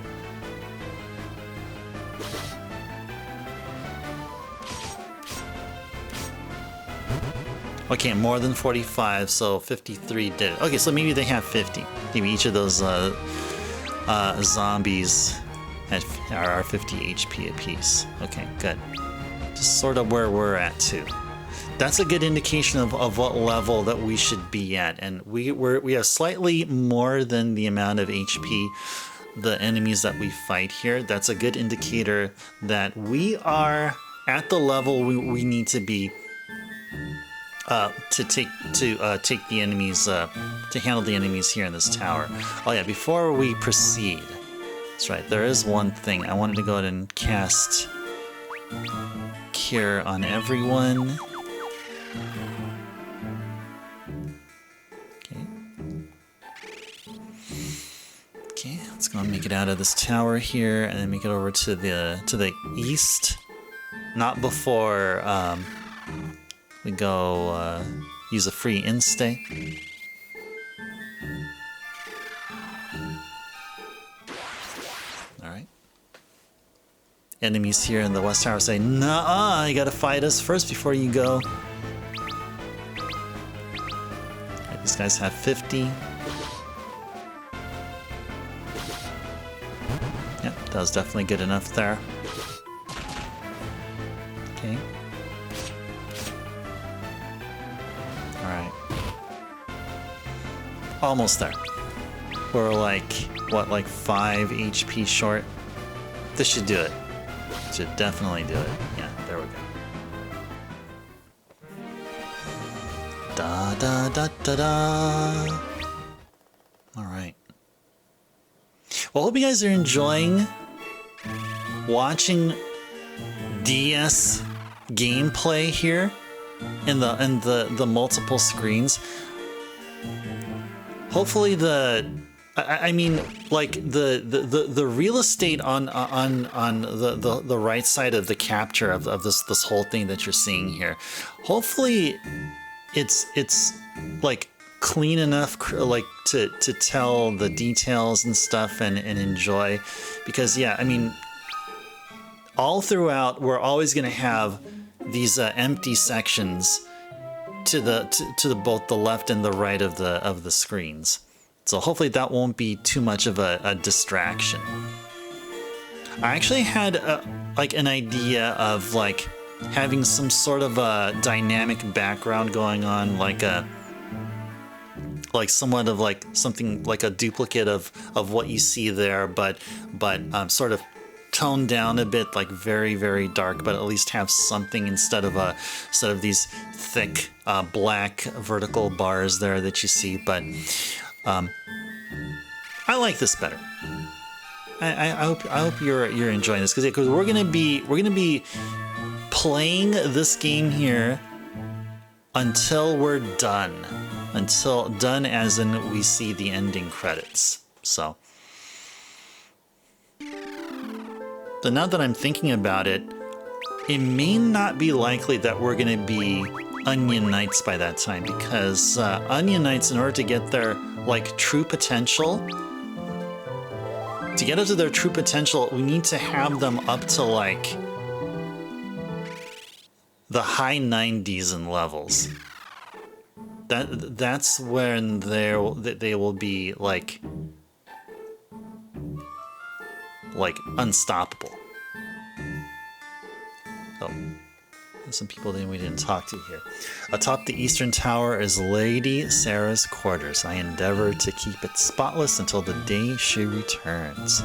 Okay, more than 45, so 53 did it. Okay, so maybe they have 50. Maybe each of those zombies are 50 HP apiece. Okay, good. Just sort of where we're at too. That's a good indication of what level that we should be at, and we have slightly more than the amount of HP the enemies that we fight here. That's a good indicator that we are at the level we need to be to take the enemies to handle the enemies here in this tower. Oh yeah, before we proceed, that's right. There is one thing I wanted to go ahead and cast Cure on everyone. Okay, let's go and make it out of this tower here, and then make it over to the east. Not before we go use a free instay. All right. Enemies here in the west tower say, "Nuh-uh, you gotta fight us first before you go." Right, these guys have 50. Yep, that was definitely good enough there. Okay. Alright. Almost there. We're like, what, like 5 HP short? This should do it. Should definitely do it. Yeah, there we go. Da da da da da. Alright. Well, I hope you guys are enjoying watching DS gameplay here in the multiple screens. Hopefully I mean, like the real estate on the right side of the capture of this whole thing that you're seeing here. Hopefully, it's like clean enough like to tell the details and stuff and enjoy, because yeah, I mean, all throughout we're always going to have these empty sections to the both the left and the right of the screens. So hopefully that won't be too much of a distraction. I actually had like an idea of like having some sort of a dynamic background going on, like somewhat of like something like a duplicate of what you see there, but sort of toned down a bit, like very, very dark, but at least have something instead of these thick black vertical bars there that you see. But I like this better. I hope you're enjoying this, because we're gonna be playing this game here until we're done. Until done as in we see the ending credits. So now that I'm thinking about it, it may not be likely that we're going to be Onion Knights by that time, because Onion Knights, in order to get their like true potential, to get up to their true potential, we need to have them up to like the high 90s in levels. That's when they will be like unstoppable. Oh, there's some people that we didn't talk to here. Atop the eastern tower is Lady Sarah's quarters. I endeavor to keep it spotless until the day she returns.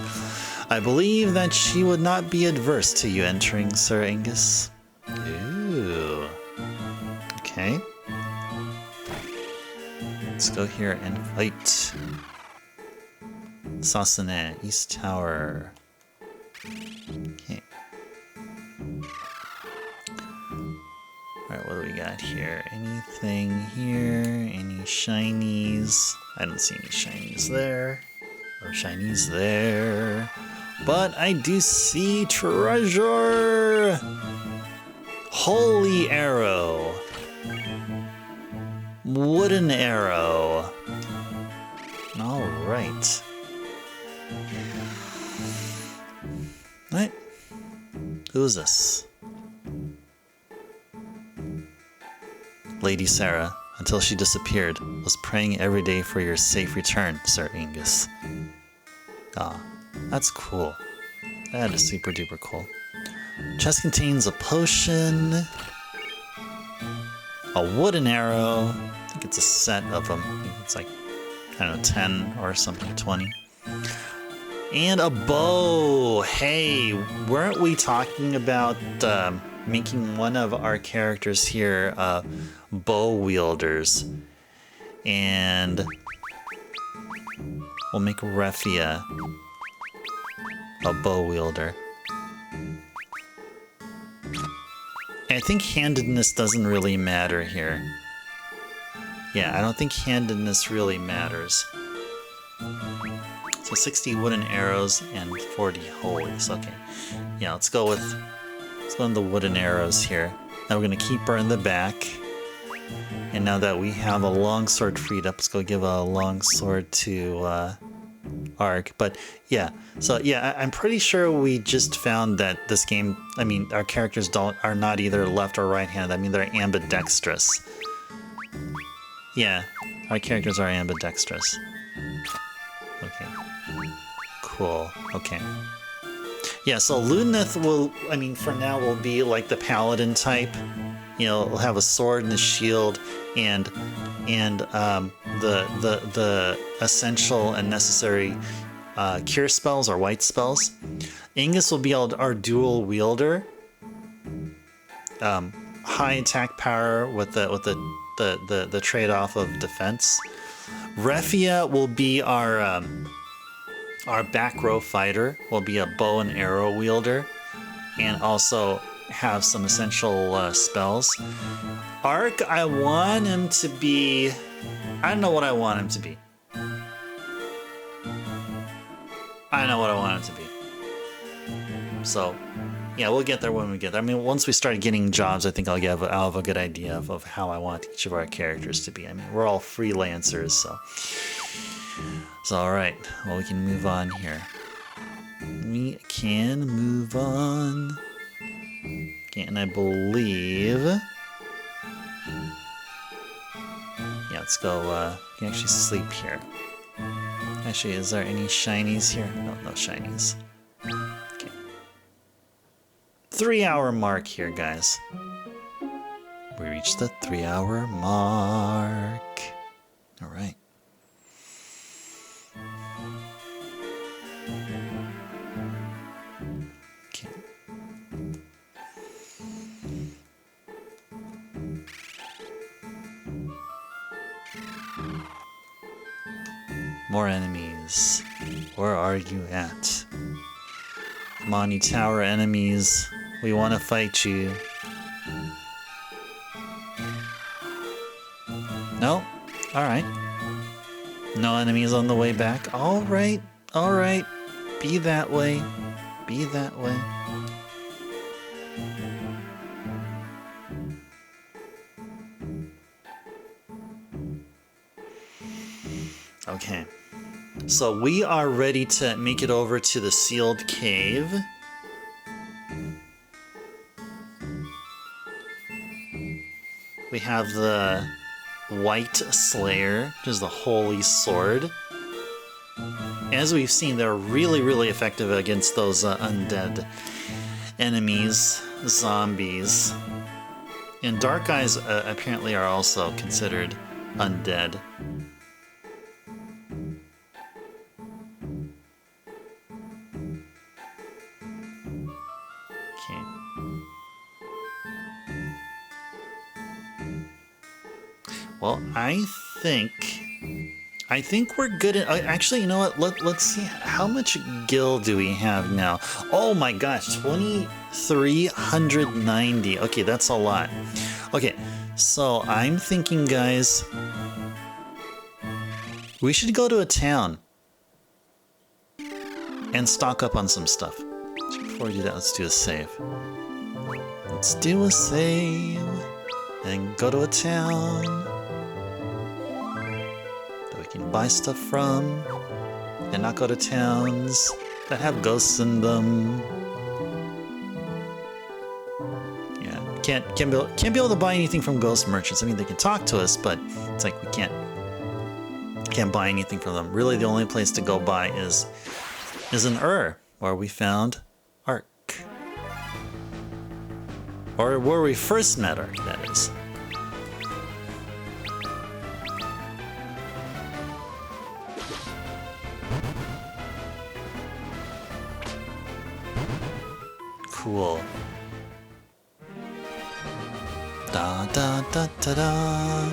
I believe that she would not be adverse to you entering, Sir Angus. Ooh. Okay. Let's go here and fight. Sasane, East Tower. Okay. Alright, what do we got here? Anything here? Any shinies? I don't see any shinies there. Or shinies there. But I do see treasure! Holy arrow. Wooden arrow. Alright. Right. Who is this? Lady Sarah, until she disappeared, was praying every day for your safe return, Sir Angus. Ah, that's cool. That is super duper cool. Chest contains a potion, a wooden arrow. I think it's a set of them. I think it's like, I don't know, 10 or something, 20. And a bow. Hey, weren't we talking about making one of our characters here bow wielders? And we'll make Refia a bow wielder. I think handedness doesn't really matter here. Yeah, I don't think handedness really matters. So 60 wooden arrows and 40 holies. Okay. Yeah, let's go with the wooden arrows here. Now we're gonna keep her in the back. And now that we have a longsword freed up, let's go give a longsword to Ark. But yeah, so yeah, I'm pretty sure we just found that this game, I mean, our characters are not either left or right-handed. I mean, they're ambidextrous. Yeah, our characters are ambidextrous. Okay. Cool. Okay. Yeah, so Luneth will, I mean, for now will be like the paladin type. You know, will have a sword and a shield and the essential and necessary cure spells or white spells. Angus will be our dual wielder. High attack power with the trade-off of defense. Refia will be our back row fighter, will be a bow and arrow wielder, and also have some essential spells. Ark, I want him to be... I don't know what I want him to be. I know what I want him to be. So, Yeah, we'll get there when we get there. I mean, once we start getting jobs, I think I'll have a good idea of how I want each of our characters to be. I mean, we're all freelancers, so. So, all right. Well, we can move on here. We can move on. Okay, and I believe... Yeah, let's go, you can actually sleep here. Actually, is there any shinies here? No, no shinies. Okay. 3-hour mark here, guys. We reached the 3-hour mark. All right. Okay. More enemies. Where are you at? Come on, you tower enemies. We want to fight you. No? Alright. No enemies on the way back. Alright, alright. Be that way. Be that way. Okay. So we are ready to make it over to the sealed cave. We have the White Slayer, which is the Holy Sword. As we've seen, they're really, really effective against those undead enemies, zombies. And Dark Eyes apparently are also considered undead. Well, I think we're good at... Actually, you know what? Let's see. How much gil do we have now? Oh my gosh, 2,390. Okay, that's a lot. Okay, so I'm thinking, guys, we should go to a town and stock up on some stuff. So before we do that, let's do a save. Let's do a save and go to a town can buy stuff from and not go to towns that have ghosts in them. Yeah, can't be able to buy anything from ghost merchants. I mean, they can talk to us, but it's like we can't buy anything from them. Really, the only place to go buy is in where we found Ark, or where we first met Ark. That is. Cool. Da da da da da.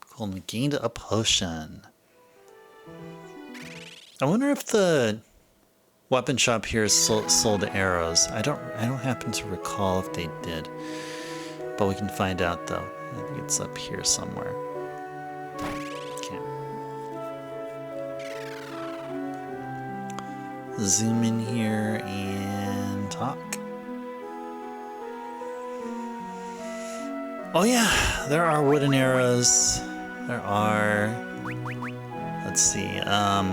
Cool. And we gained a potion. I wonder if the weapon shop here sold arrows. I don't happen to recall if they did, but we can find out though. I think it's up here somewhere. Zoom in here and talk. Oh yeah, there are wooden arrows. There are... Let's see. I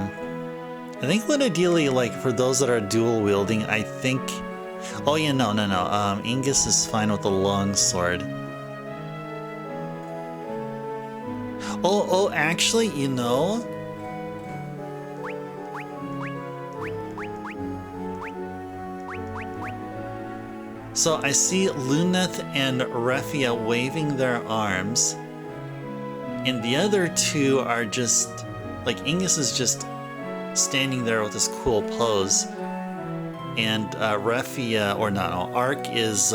think what ideally, like, for those that are dual wielding, I think... Oh yeah, no. Ingus is fine with the long sword. Oh, actually, you know... So I see Luneth and Refia waving their arms, and the other two are just, like, Ingus is just standing there with this cool pose, and Refia, or not, Ark is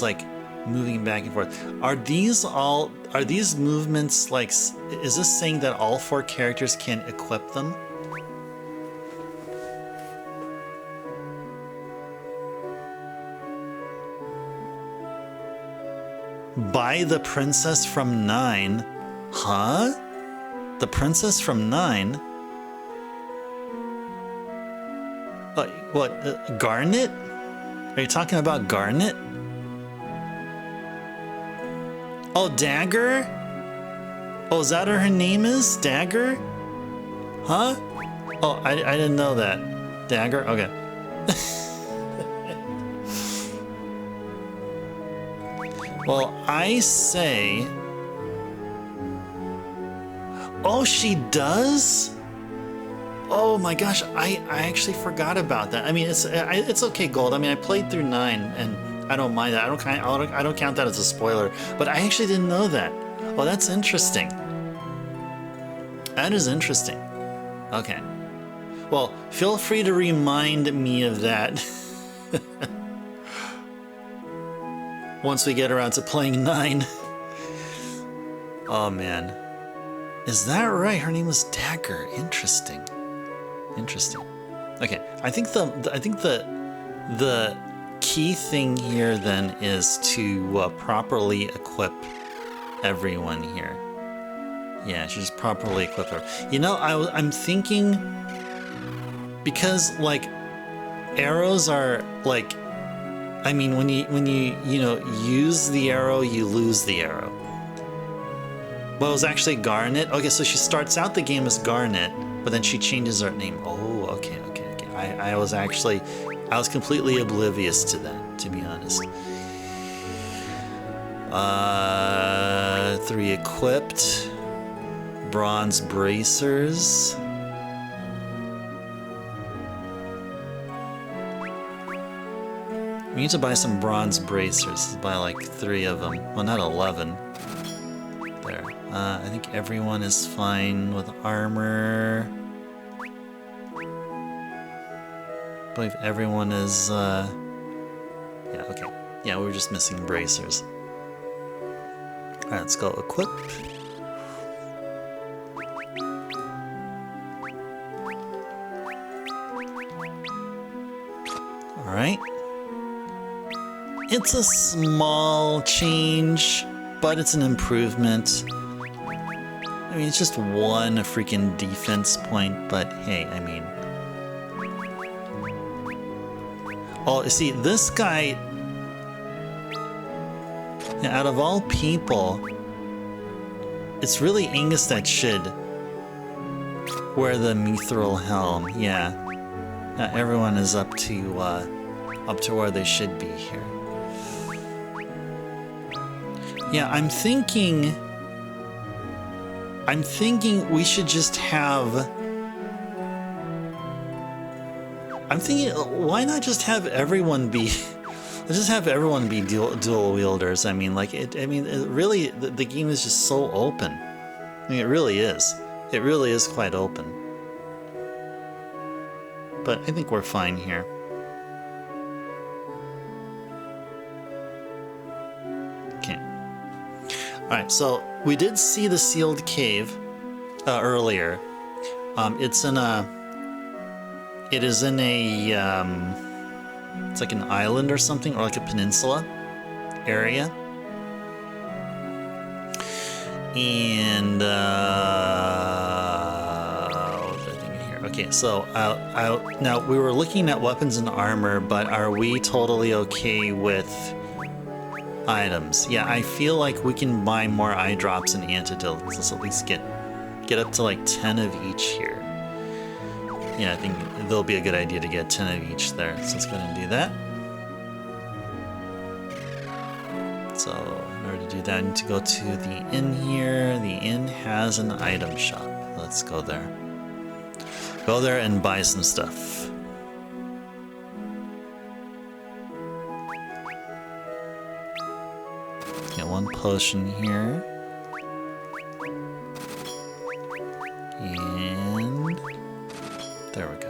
like moving back and forth. Are these movements, like, is this saying that all 4 characters can equip them? By the princess from 9. Huh? The princess from 9? What, Garnet? Are you talking about Garnet? Oh, Dagger? Oh, is that what her name is? Dagger? Huh? Oh, I didn't know that. Dagger? Okay. Well, I say... Oh, she does? Oh my gosh, I actually forgot about that. I mean, it's okay, Gold. I mean, I played through 9, and I don't mind that. I don't count that as a spoiler. But I actually didn't know that. Oh, that's interesting. That is interesting. Okay. Well, feel free to remind me of that once we get around to playing 9. Oh man. Is that right? Her name was Dagger. Interesting. Interesting. Okay, I think the key thing here then is to properly equip everyone here. Yeah, she's properly equipped her. You know, I'm thinking, because like arrows are like, I mean, when you use the arrow, you lose the arrow. Well, it was actually Garnet. Okay, so she starts out the game as Garnet, but then she changes her name. Oh, okay. I was completely oblivious to that, to be honest. 3 equipped. Bronze bracers. We need to buy some bronze bracers. Let's buy like 3 of them. Well, not 11. There. I think everyone is fine with armor. I believe everyone is, yeah, okay. Yeah, we were just missing bracers. Alright, let's go equip. Alright. It's a small change, but it's an improvement. I mean, it's just 1 freaking defense point, but hey, I mean... Oh, see, this guy... Out of all people, it's really Angus that should wear the mithril helm. Yeah, everyone is up to where they should be here. Yeah, I'm thinking we should just have... I'm thinking, why not just have everyone be... Let's just have everyone be dual wielders. I mean, like, it really, the game is just so open. I mean, it really is. It really is quite open. But I think we're fine here. Okay. Alright, so we did see the sealed cave earlier. It is in a... it's like an island or something, or like a peninsula area. And, what was I thinking here? Okay, so now we were looking at weapons and armor, but are we totally okay with items? Yeah, I feel like we can buy more eye drops and antidotes. Let's at least get up to like 10 of each here. Yeah, I think that'll be a good idea to get 10 of each there. So let's go ahead and do that. So in order to do that, I need to go to the inn here. The inn has an item shop. Let's go there. Go there and buy some stuff. Get 1 potion here. And there we go.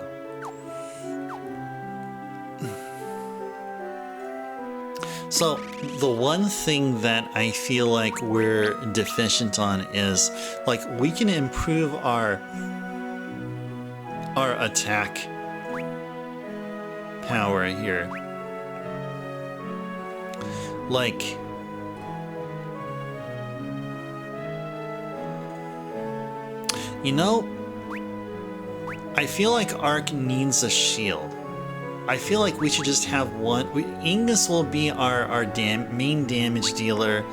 So the one thing that I feel like we're deficient on is, like, we can improve our attack power here. Like, you know, I feel like Ark needs a shield. I feel like we should just have one. Ingus will be our main damage dealer,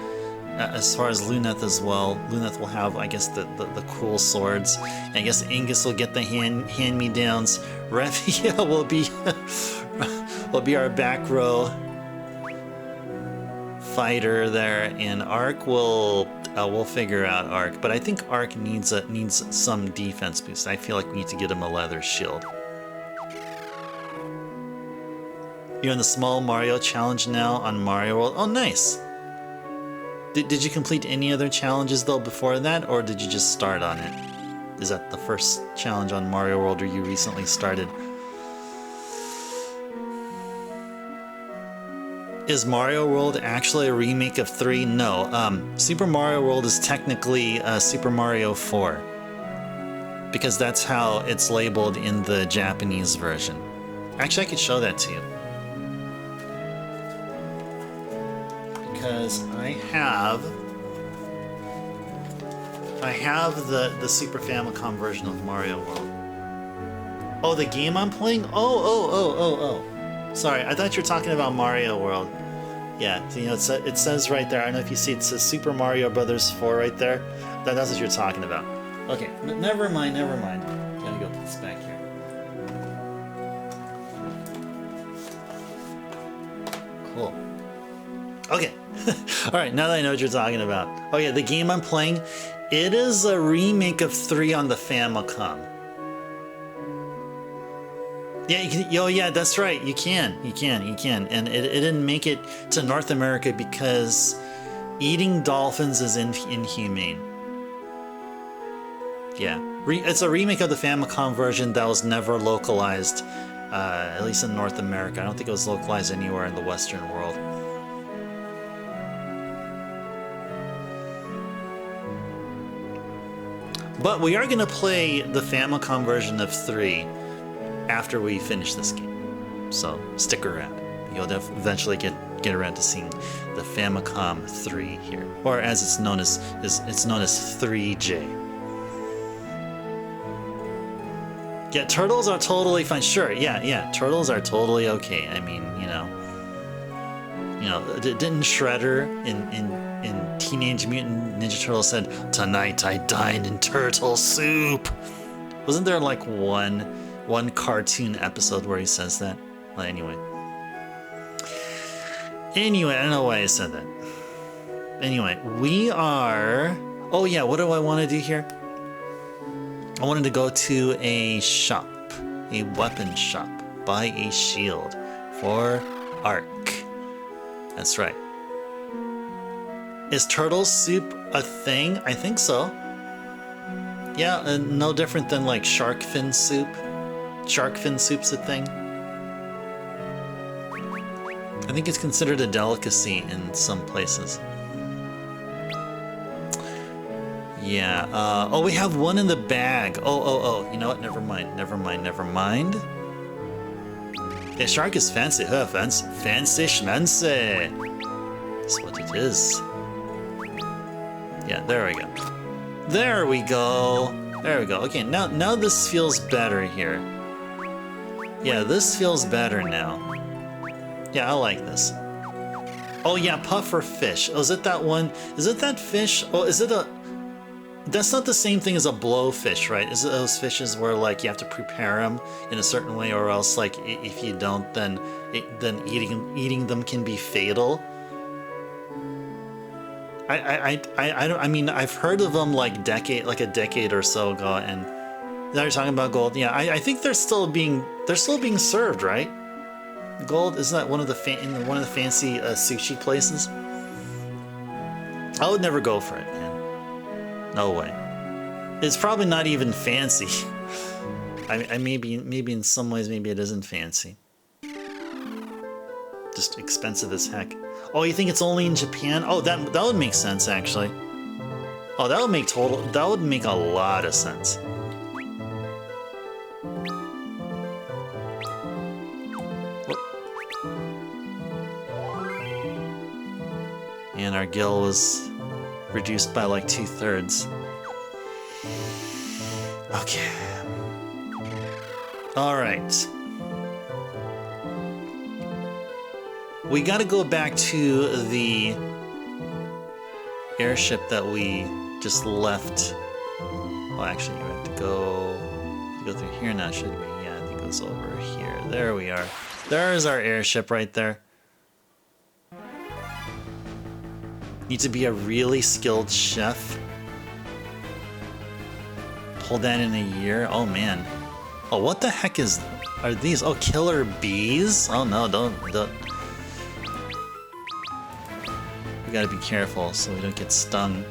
as far as Luneth as well. Luneth will have, I guess, the cool swords. And I guess Ingus will get the hand-me-downs. Revia will be will be our back row fighter there, and Ark will we'll figure out Ark. But I think Ark needs some defense boost. I feel like we need to get him a leather shield. You're in the small Mario challenge now on Mario World. Oh, nice. Did you complete any other challenges though before that, or did you just start on it? Is that the first challenge on Mario World, or you recently started? Is Mario World actually a remake of 3? No. Super Mario World is technically Super Mario 4. Because that's how it's labeled in the Japanese version. Actually, I could show that to you. Because I have the Super Famicom version of Mario World. Oh, the game I'm playing? Oh. Sorry, I thought you were talking about Mario World. Yeah, you know, it says right there, I don't know if you see, it says Super Mario Brothers 4 right there. That's what you're talking about. Okay, never mind. Gotta go put this back here. Cool. Okay. Alright, now that I know what you're talking about. Oh yeah, the game I'm playing, it is a remake of 3 on the Famicom. Yeah, yeah, that's right. You can. And it didn't make it to North America because eating dolphins is inhumane. Yeah, it's a remake of the Famicom version that was never localized, at least in North America. I don't think it was localized anywhere in the Western world. But we are going to play the Famicom version of 3 after we finish this game. So stick around. You'll eventually get around to seeing the Famicom 3 here. Or as it's known as 3J. Yeah, turtles are totally fine. Sure, yeah, turtles are totally okay. I mean, you know, didn't Shredder in Teenage Mutant Ninja Turtles said, "Tonight I dine in turtle soup"? Wasn't there like one cartoon episode where he says that? Well, anyway, I don't know why I said that. Anyway, we are... Oh yeah, what do I want to do here? I wanted to go to a shop, a weapon shop, buy a shield for Ark. That's right. Is turtle soup a thing? I think so. Yeah, no different than like shark fin soup. Shark fin soup's a thing. I think it's considered a delicacy in some places. Yeah, oh, we have one in the bag. Oh, you know what? Never mind. Yeah, shark is fancy. Fancy schmancy. That's what it is. Yeah, there we go. Okay, now this feels better here. Yeah, this feels better now. Yeah, I like this. Oh yeah, puffer fish. Oh, is it that one? Is it that fish? Oh, is it a... That's not the same thing as a blowfish, right? Is it those fishes where like you have to prepare them in a certain way, or else like if you don't, then eating them can be fatal? I mean, I've heard of them like a decade or so ago, and now you're talking about gold. Yeah, I think they're still being served, right? Gold, isn't that one of the fancy sushi places? I would never go for it, man. No way. It's probably not even fancy. I maybe in some ways maybe it isn't fancy. Just expensive as heck. Oh, you think it's only in Japan? Oh, that would make sense actually. Oh, that would make a lot of sense. And our gil was reduced by like 2/3. Okay. All right. We gotta go back to the airship that we just left. Well, actually, we have to go through here now, should we? Yeah, I think it goes over here. There we are. There's our airship right there. Need to be a really skilled chef. Hold that in a year. Oh man. Oh, what the heck are these? Oh, killer bees? Oh no, don't. We gotta be careful so we don't get stung.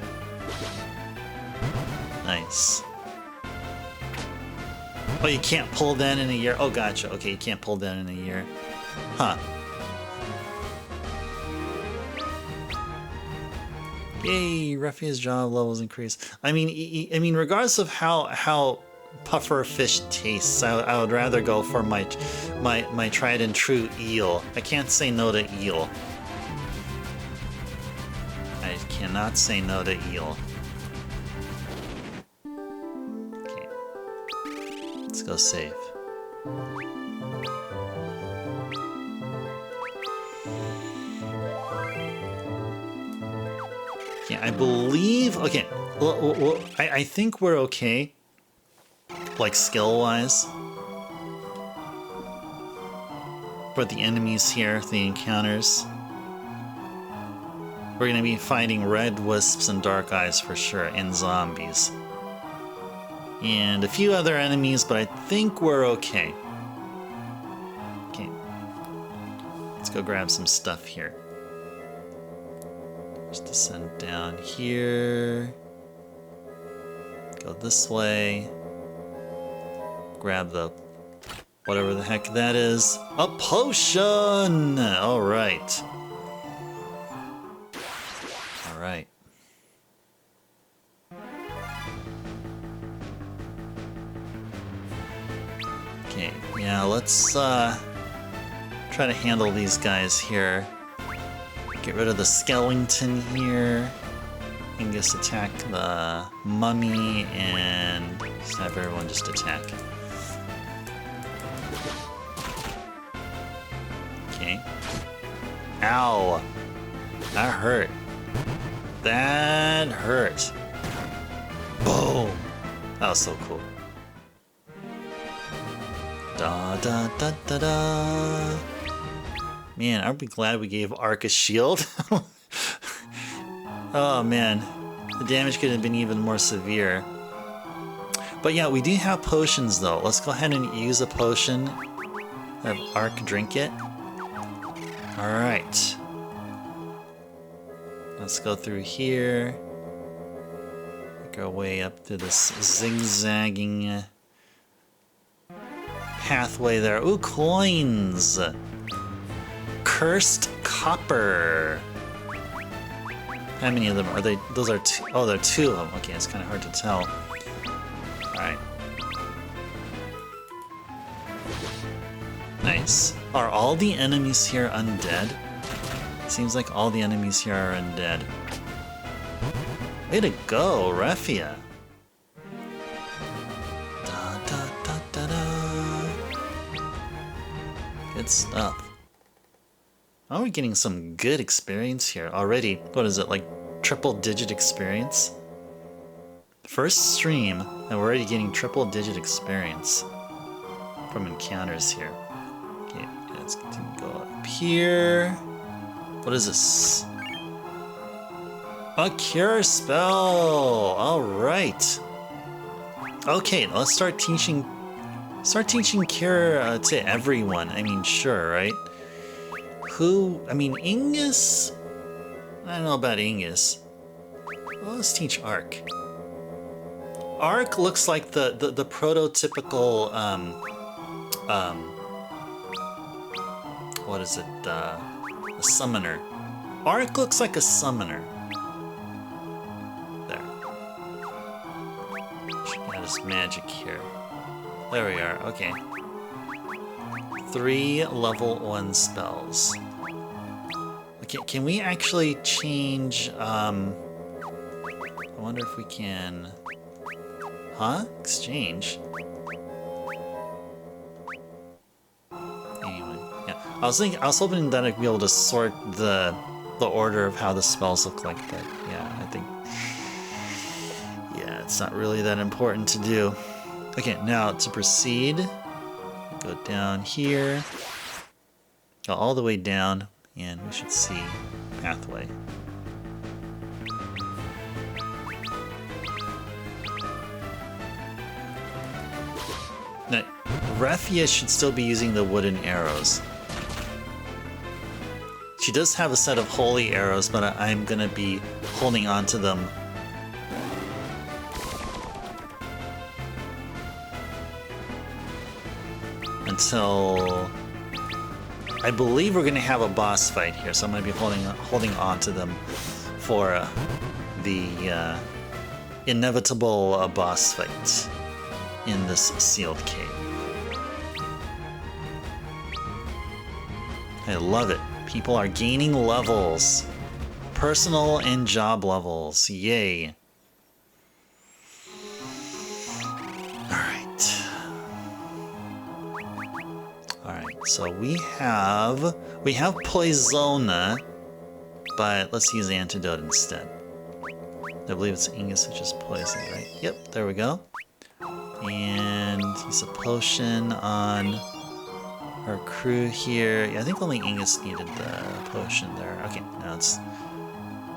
Nice. Oh, you can't pull that in a year? Oh, gotcha. Okay, you can't pull that in a year. Huh. Yay, Ruffia's job levels increase. I mean, regardless of how puffer fish tastes, I would rather go for my tried and true eel. I can't say no to eel. I cannot say no to eel. Okay. Let's go save. Yeah, I believe... Okay, well, I think we're okay. Like, skill-wise. For the enemies here, the encounters. We're gonna be fighting red wisps and dark eyes for sure, and zombies. And a few other enemies, but I think we're okay. Okay. Let's go grab some stuff here. Just descend down here. Go this way. Grab the... whatever the heck that is. A potion! Alright. Alright. Okay, yeah, let's try to handle these guys here. Get rid of the skeleton here. Angus attack the mummy and just have everyone just attack. Okay. Ow! That hurt. That hurt. Boom! That was so cool. Da da da da da. Man, aren't we glad we gave Ark a shield? Oh man, the damage could have been even more severe. But yeah, we do have potions though. Let's go ahead and use a potion. Have Ark drink it. Alright. Let's go through here. Make our way up through this zigzagging pathway there. Ooh, coins! Cursed copper. How many of them are they? Those are two. Oh, there are two of them. Okay, it's kind of hard to tell. Alright. Nice. Are all the enemies here undead? Seems like all the enemies here are undead. Way to go, Refia. Da, da, da, da, da. Good stuff. Oh, we're getting some good experience here already. What is it, like triple-digit experience? First stream, and we're already getting triple-digit experience from encounters here. Okay, let's continue to go up here. What is this? A cure spell! Alright. Okay, let's start teaching cure to everyone. I mean, sure, right? Who? I mean, Ingus? I don't know about Ingus. Well, let's teach Ark. Ark looks like the prototypical, what is it? A summoner. Ark looks like a summoner. There. Got his magic here. There we are, okay. 3 level 1 spells. Okay, can we actually change, I wonder if we can... Huh? Exchange? Anyway, yeah. I was hoping that I'd be able to sort the order of how the spells look like, but yeah, I think, yeah, it's not really that important to do. Okay, now to proceed, go down here, go all the way down, and we should see pathway. Now, Raphia should still be using the wooden arrows. She does have a set of holy arrows, but I'm gonna be holding on to them. Until I believe we're gonna have a boss fight here, so I'm gonna be holding on to them for the inevitable boss fight in this sealed cave. I love it. People are gaining levels. Personal and job levels. Yay. Alright. Alright, so we have Poisona, but let's use Antidote instead. I believe it's Ingus, which is poison, right? Yep, there we go. And use a potion on our crew here. Yeah, I think only Ingus needed the potion there. Okay, now let's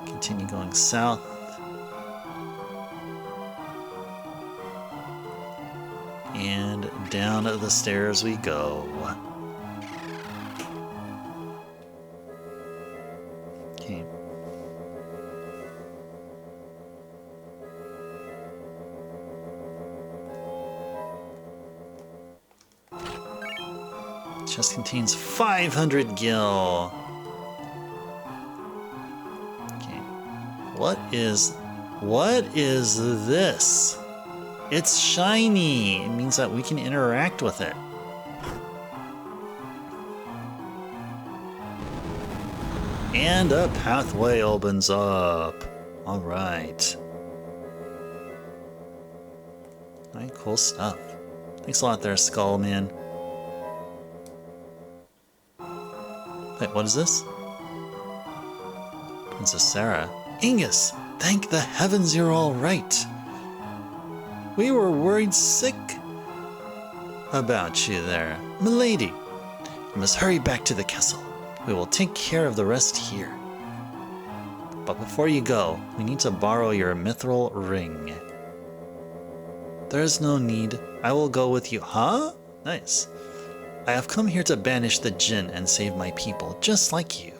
continue going south. And down the stairs we go. Okay. Chest contains 500 gil. Okay. What is this? It's shiny. It means that we can interact with it. And a pathway opens up. All right. All right, cool stuff. Thanks a lot there, Skull Man. Wait, what is this? Princess Sarah. Ingus, thank the heavens you're all right. We were worried sick about you there. Milady, you must hurry back to the castle. We will take care of the rest here. But before you go, we need to borrow your mithril ring. There is no need. I will go with you. Huh? Nice. I have come here to banish the Jinn and save my people, just like you.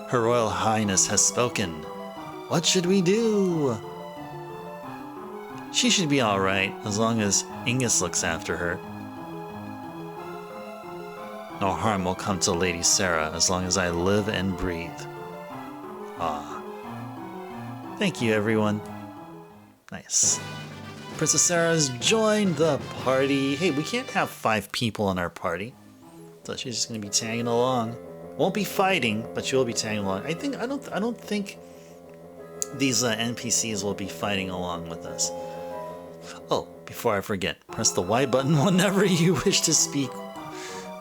Her Royal Highness has spoken. What should we do? She should be alright, as long as Ingus looks after her. No harm will come to Lady Sarah as long as I live and breathe. Ah. Thank you, everyone. Nice. Princess Sarah's joined the party. Hey, we can't have 5 people in our party. So she's just gonna be tagging along. Won't be fighting, but she will be tagging along. I don't think these NPCs will be fighting along with us. Oh, before I forget, press the Y button whenever you wish to speak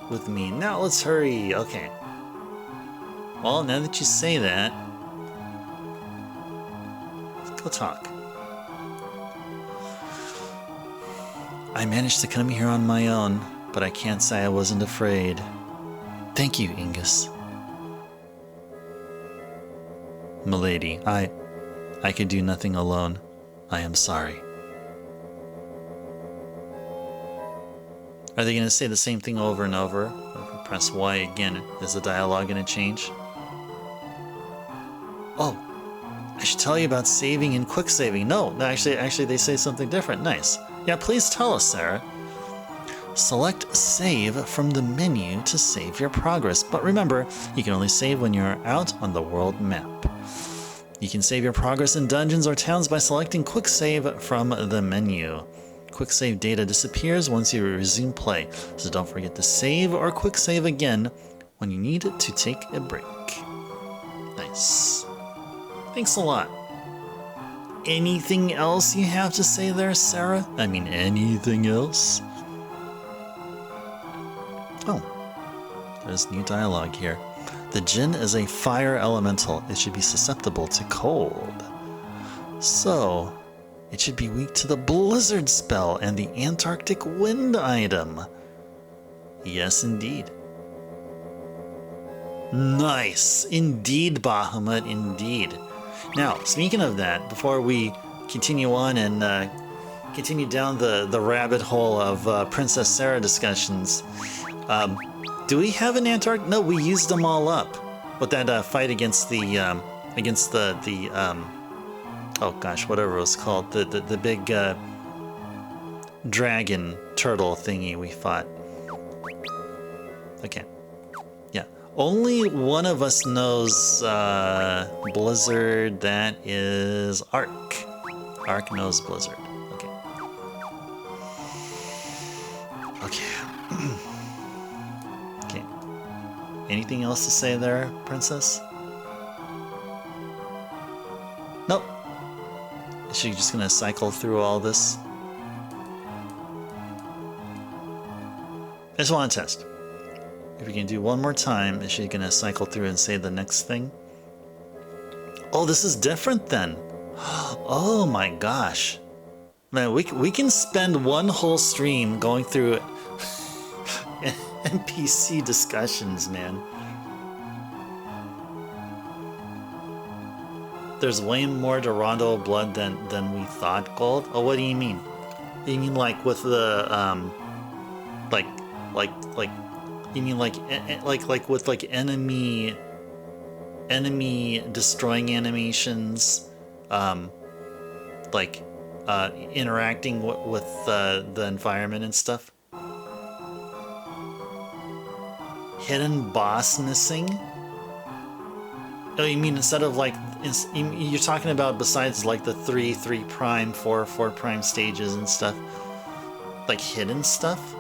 with me. Now let's hurry. Okay. Well, now that you say that, let's go talk. I managed to come here on my own, but I can't say I wasn't afraid. Thank you, Ingus. Milady, I could do nothing alone. I am sorry. Are they going to say the same thing over and over? If we press Y again, is the dialogue going to change? Oh, I should tell you about saving and quick saving. No, actually they say something different. Nice. Yeah, please tell us, Sarah. Select Save from the menu to save your progress. But remember, you can only save when you're out on the world map. You can save your progress in dungeons or towns by selecting Quick Save from the menu. Quick save data disappears once you resume play, so don't forget to save or quick save again when you need to take a break. Nice. Thanks a lot. Anything else you have to say there, Sarah? I mean, anything else? Oh. There's new dialogue here. The Jinn is a fire elemental. It should be susceptible to cold. So, it should be weak to the blizzard spell and the Antarctic wind item. Yes, indeed. Nice. Indeed, Bahamut, indeed. Now, speaking of that, before we continue on and continue down the rabbit hole of Princess Sarah discussions, do we have an Antarctic? No, we used them all up with that fight against the oh gosh, whatever it was called, the big dragon turtle thingy we fought. Okay, yeah. Only one of us knows Blizzard. That is Ark. Ark knows Blizzard. Okay. Okay. Okay. Anything else to say there, Princess? Nope. Is she just gonna cycle through all this? I just want to test. If we can do one more time, is she gonna cycle through and say the next thing? Oh, this is different then. Oh my gosh. Man, we can spend one whole stream going through NPC discussions, man. There's way more to Rondo Blood than we thought, Gold. Oh, what do you mean? You mean like with the you mean like with like enemy destroying animations, interacting with the environment and stuff. Hidden boss missing? Oh, you mean instead of like, you're talking about besides like the 3 prime, 4 prime stages and stuff? Like hidden stuff?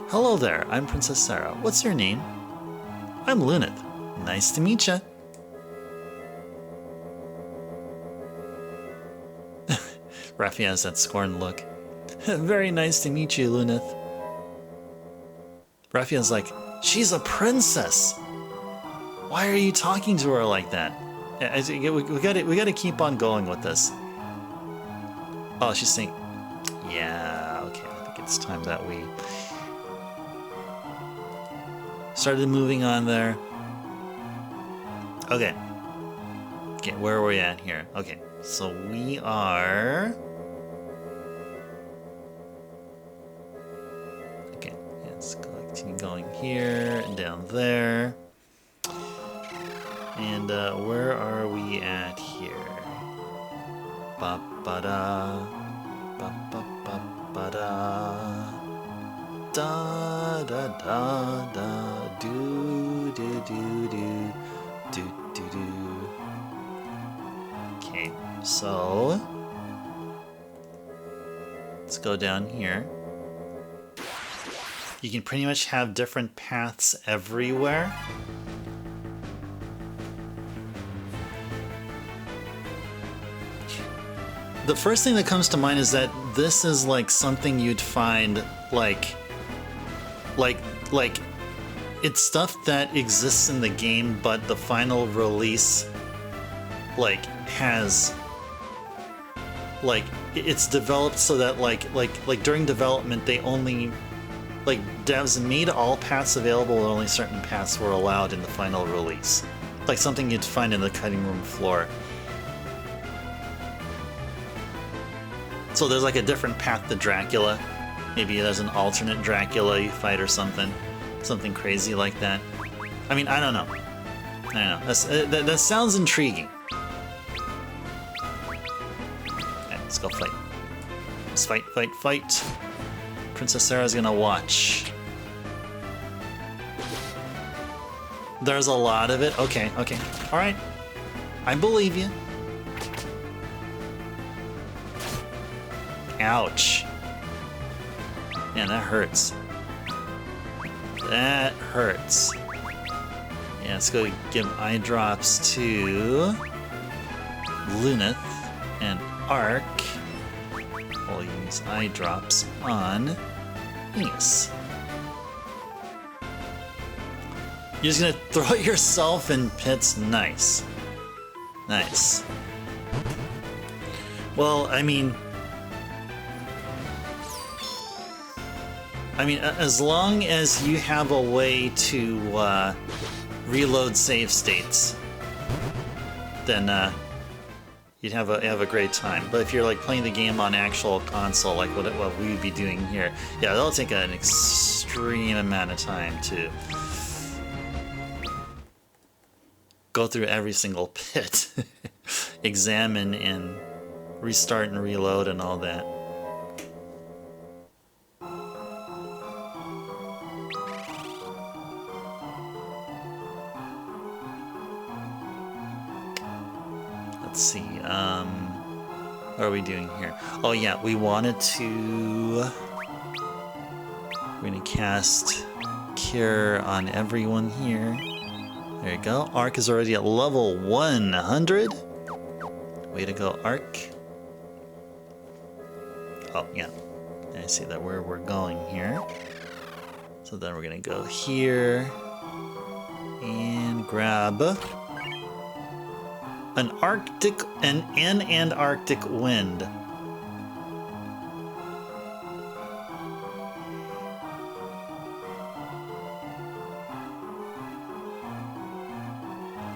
Hello there, I'm Princess Sarah. What's your name? I'm Lunith. Nice to meet ya. Raffi has that scorned look. Very nice to meet you, Lunith. Raffian's like, she's a princess. Why are you talking to her like that? We gotta keep on going with this. Oh, she's saying, yeah, okay. I think it's time that we started moving on there. Okay. Okay, where are we at here? Okay, so we are. Okay, let's continue going here and down there. And where are we at here? Ba ba da, ba ba ba ba da, da da da da, do do do do, do do do. Okay, so let's go down here. You can pretty much have different paths everywhere. The first thing that comes to mind is that this is like something you'd find like it's stuff that exists in the game, but the final release like has like it's developed so that like during development they only like devs made all paths available and only certain paths were allowed in the final release. Like something you'd find in the cutting room floor. So there's like a different path to Dracula. Maybe there's an alternate Dracula you fight or something. Something crazy like that. I mean, I don't know. That sounds intriguing. Okay, let's go fight. Let's fight, fight, fight. Princess Sarah's gonna watch. There's a lot of it. Okay, okay. Alright. I believe you. Ouch. Man, that hurts. That hurts. Yeah, let's go give eye drops to Lunith and Ark. We'll use eye drops on Venus. You're just gonna throw yourself in pits. Nice. Nice. Well, I mean, as long as you have a way to reload save states, then you'd have a great time. But if you're like playing the game on actual console, like what we'd be doing here, yeah, that'll take an extreme amount of time to go through every single pit, examine and restart and reload and all that. Let's see, what are we doing here? Oh yeah, we wanted to... We're gonna cast Cure on everyone here. There you go. Arc is already at level 100. Way to go, Arc. Oh, yeah. I see that where we're going here. So then we're gonna go here and grab an Antarctic wind.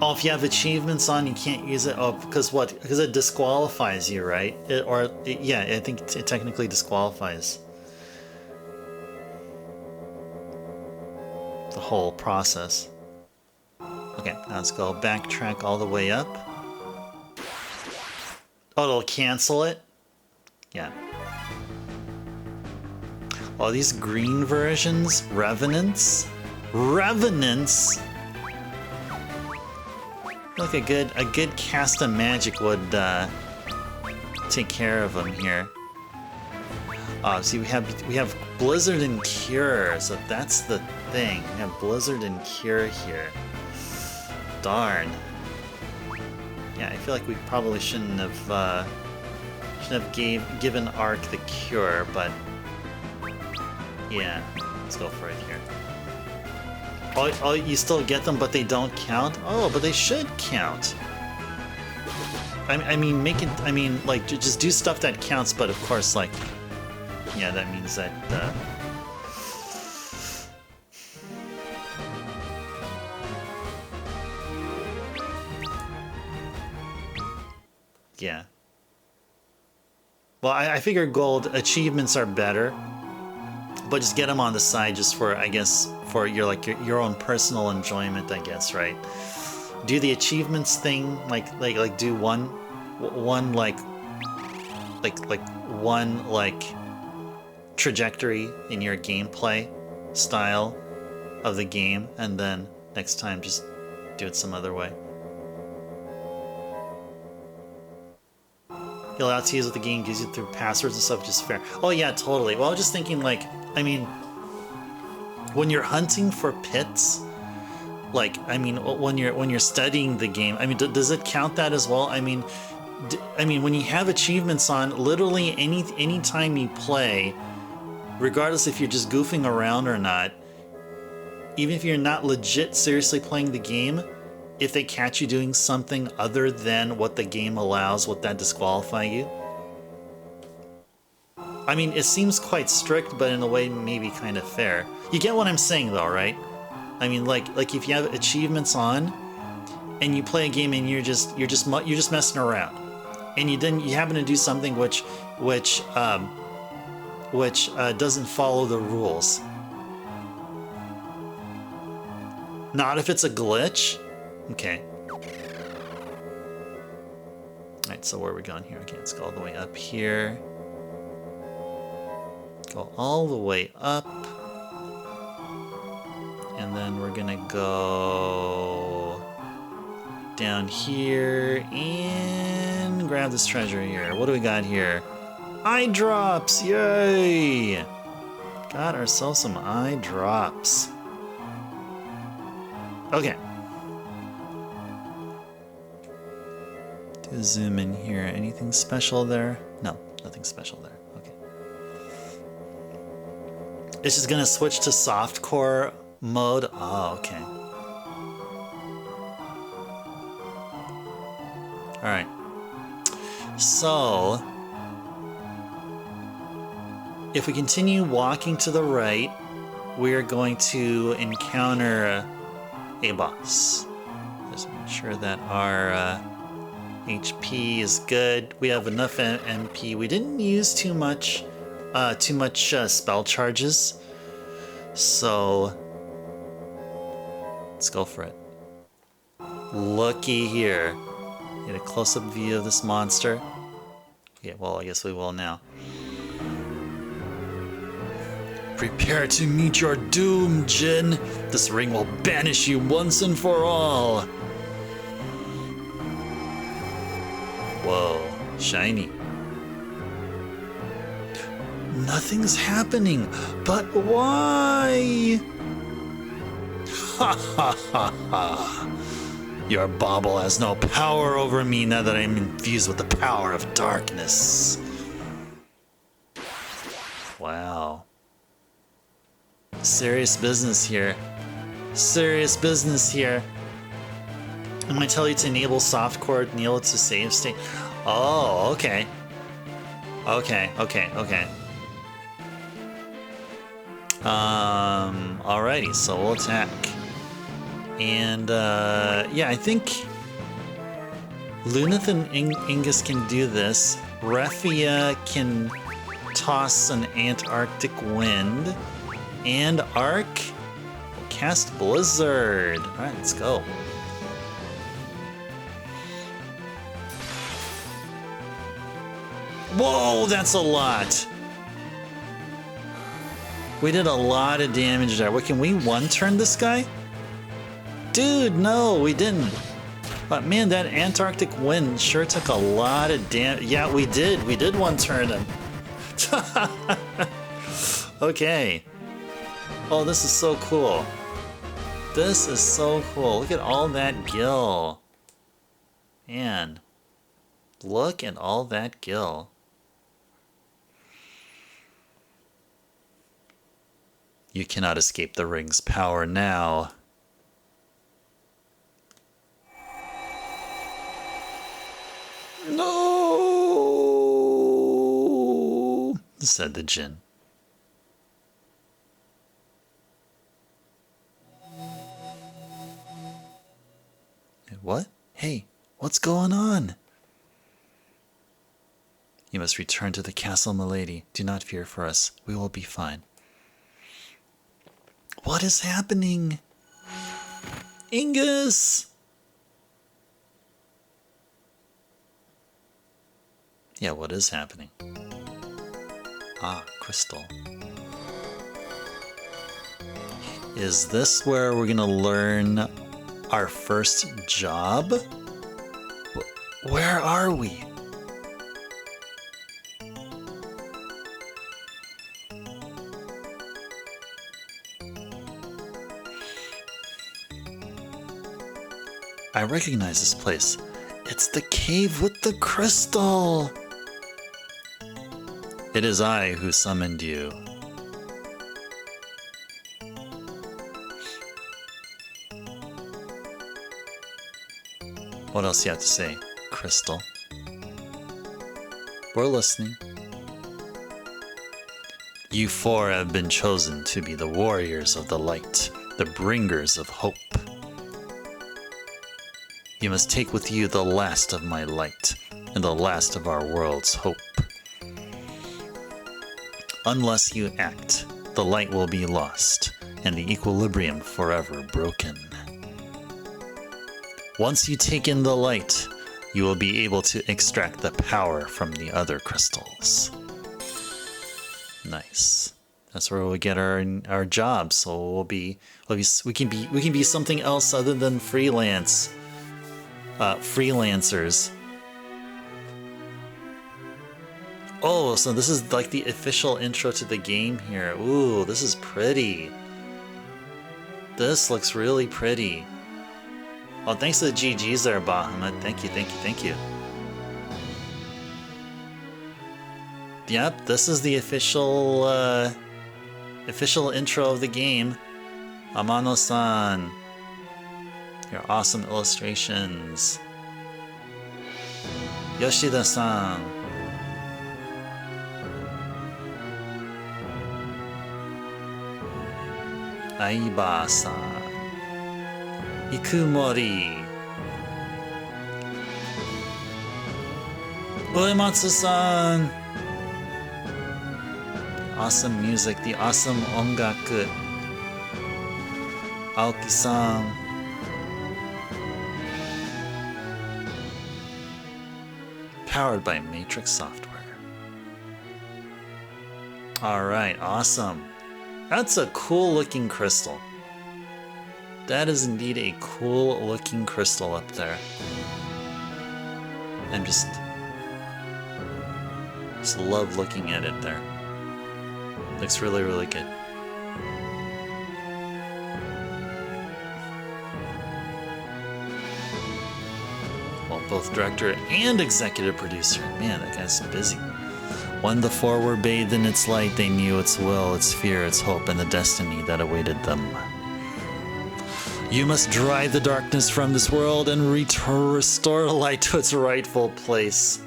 Oh, if you have achievements on, you can't use it. Oh, because what? Because it disqualifies you, right? Yeah, I think it technically disqualifies the whole process. Okay, now let's go backtrack all the way up. Oh, it'll cancel it? Yeah. Oh, these green versions? Revenants? Revenants? Like a good cast of magic would take care of them here. Oh, see, we have Blizzard and Cure, so that's the thing. We have Blizzard and Cure here. Darn. Yeah, I feel like we probably shouldn't have given Arc the Cure, but yeah, let's go for it here. Oh, you still get them, but they don't count? Oh, but they should count. I mean, make it, like, just do stuff that counts, but of course, like, yeah, that means that, yeah. Well, I figure gold achievements are better, but just get them on the side just for, I guess, for your own personal enjoyment, I guess, right? Do the achievements thing, like do one trajectory in your gameplay style of the game, and then next time just do it some other way. You're allowed to use what the game gives you through passwords and stuff, which is fair. Oh yeah, totally. Well, I was just thinking, like, I mean, when you're hunting for pits, like, I mean, when you're studying the game, I mean, does it count that as well? I mean, when you have achievements on, literally any time you play, regardless if you're just goofing around or not, even if you're not legit seriously playing the game, if they catch you doing something other than what the game allows, would that disqualify you? I mean, it seems quite strict, but in a way maybe kind of fair. You get what I'm saying, though, right? I mean, like if you have achievements on, and you play a game and you're just messing around, and you happen to do something which doesn't follow the rules. Not if it's a glitch. Okay. Alright, so where are we going here? Okay, let's go all the way up here. Go all the way up. And then we're gonna go down here and grab this treasure here. What do we got here? Eye drops! Yay! Got ourselves some eye drops. Okay. Do zoom in here. Anything special there? No, nothing special there. Okay. It's just gonna switch to softcore mode. Oh, okay. Alright. So, if we continue walking to the right, we're going to encounter a boss. Just make sure that our HP is good. We have enough MP. We didn't use too much spell charges. So, let's go for it. Looky here. Get a close-up view of this monster. Yeah, well, I guess we will now. Prepare to meet your doom, Jin. This ring will banish you once and for all. Whoa, shiny. Nothing's happening, but why? Ha ha ha ha. Your bauble has no power over me now that I'm infused with the power of darkness. Wow. Serious business here. Serious business here. I'm gonna tell you to enable softcore, kneel to save state. Oh, okay. Okay. Alrighty, so we'll attack. And, yeah, I think Lunith and Ingus can do this. Refia can toss an Antarctic wind. And Arc will cast Blizzard. Alright, let's go. Whoa, that's a lot. We did a lot of damage there. What, can we one-turn this guy? Dude, no, we didn't. But man, that Antarctic wind sure took a lot of damage. Yeah, we did. We did one-turn him. Okay. Oh, this is so cool. This is so cool. Look at all that gil. Man. Look at all that gil. You cannot escape the ring's power now. No, said the Jinn. What? Hey, what's going on? You must return to the castle, milady. Do not fear for us. We will be fine. What is happening? Ingus! Yeah, what is happening? Ah, crystal. Is this where we're gonna learn our first job? Where are we? I recognize this place. It's the cave with the crystal. It is I who summoned you. What else you have to say, Crystal? We're listening. You four have been chosen to be the warriors of the light, the bringers of hope. You must take with you the last of my light and the last of our world's hope. Unless you act, the light will be lost and the equilibrium forever broken. Once you take in the light, you will be able to extract the power from the other crystals. Nice. That's where we get our job. So we can be something else other than freelancers. Oh, so this is like the official intro to the game here. Ooh, this is pretty. This looks really pretty. Oh, thanks to the GGs there, Bahamut. Thank you. Yep, this is the official intro of the game. Amano-san. Your awesome illustrations. Yoshida-san. Aiba-san. Ikumori. Uematsu-san. Awesome music, the awesome ongaku. Aoki-san. Powered by Matrix Software. Alright, awesome. That's a cool looking crystal. That is indeed a cool looking crystal up there. I'm just love looking at it there. Looks really, really good. Well, both director and executive producer. Man, that guy's busy. When the four were bathed in its light, they knew its will, its fear, its hope, and the destiny that awaited them. You must drive the darkness from this world and restore light to its rightful place.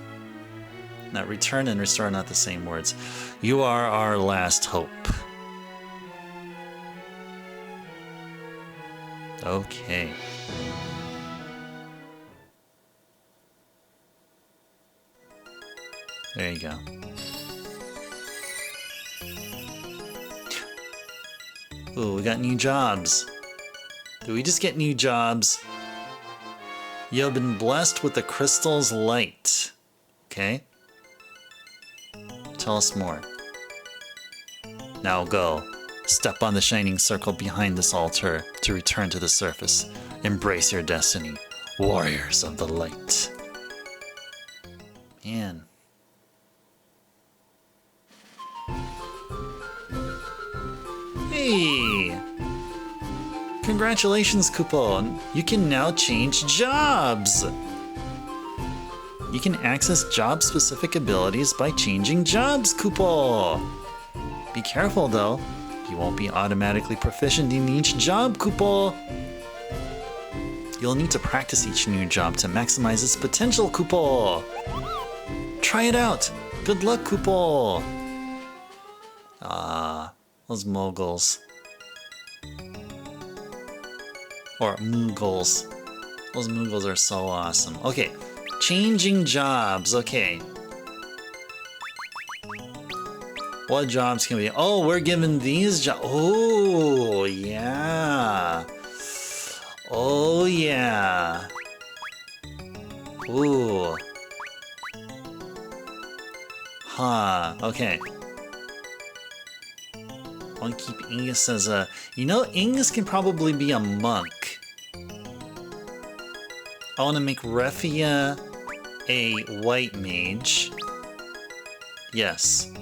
Now, return and restore are not the same words. You are our last hope. Okay. There you go. Ooh, we got new jobs. Did we just get new jobs? You have been blessed with the crystal's light. Okay. Tell us more. Now go. Step on the shining circle behind this altar to return to the surface. Embrace your destiny, warriors of the light. Man. Hey! Congratulations, Coupon! You can now change jobs! You can access job-specific abilities by changing jobs, Coupon! Be careful, though. You won't be automatically proficient in each job, Coupon! You'll need to practice each new job to maximize its potential, Coupon! Try it out! Good luck, Coupon! Ah, those moguls. Or Mughals. Those Mughals are so awesome. Okay, changing jobs. Okay. What jobs can we... Oh, we're given these jobs. Oh, yeah. Oh, yeah. Ooh. Huh, okay. I want to keep Ingus as a... You know, Ingus can probably be a monk. I want to make Refia a white mage. Yes.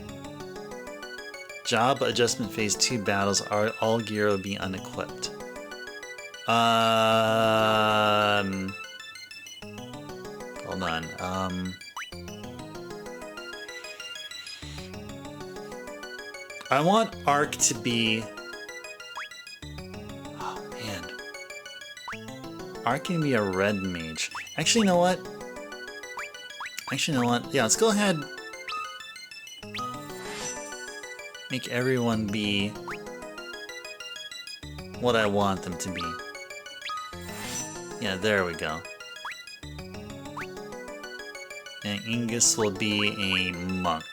Job adjustment phase 2 battles are all gear will be unequipped. Hold on. I want Arc to be... Oh, man. Arc can be a red mage. Actually, you know what? Yeah, let's go ahead. Make everyone be what I want them to be. Yeah, there we go. And Ingus will be a monk.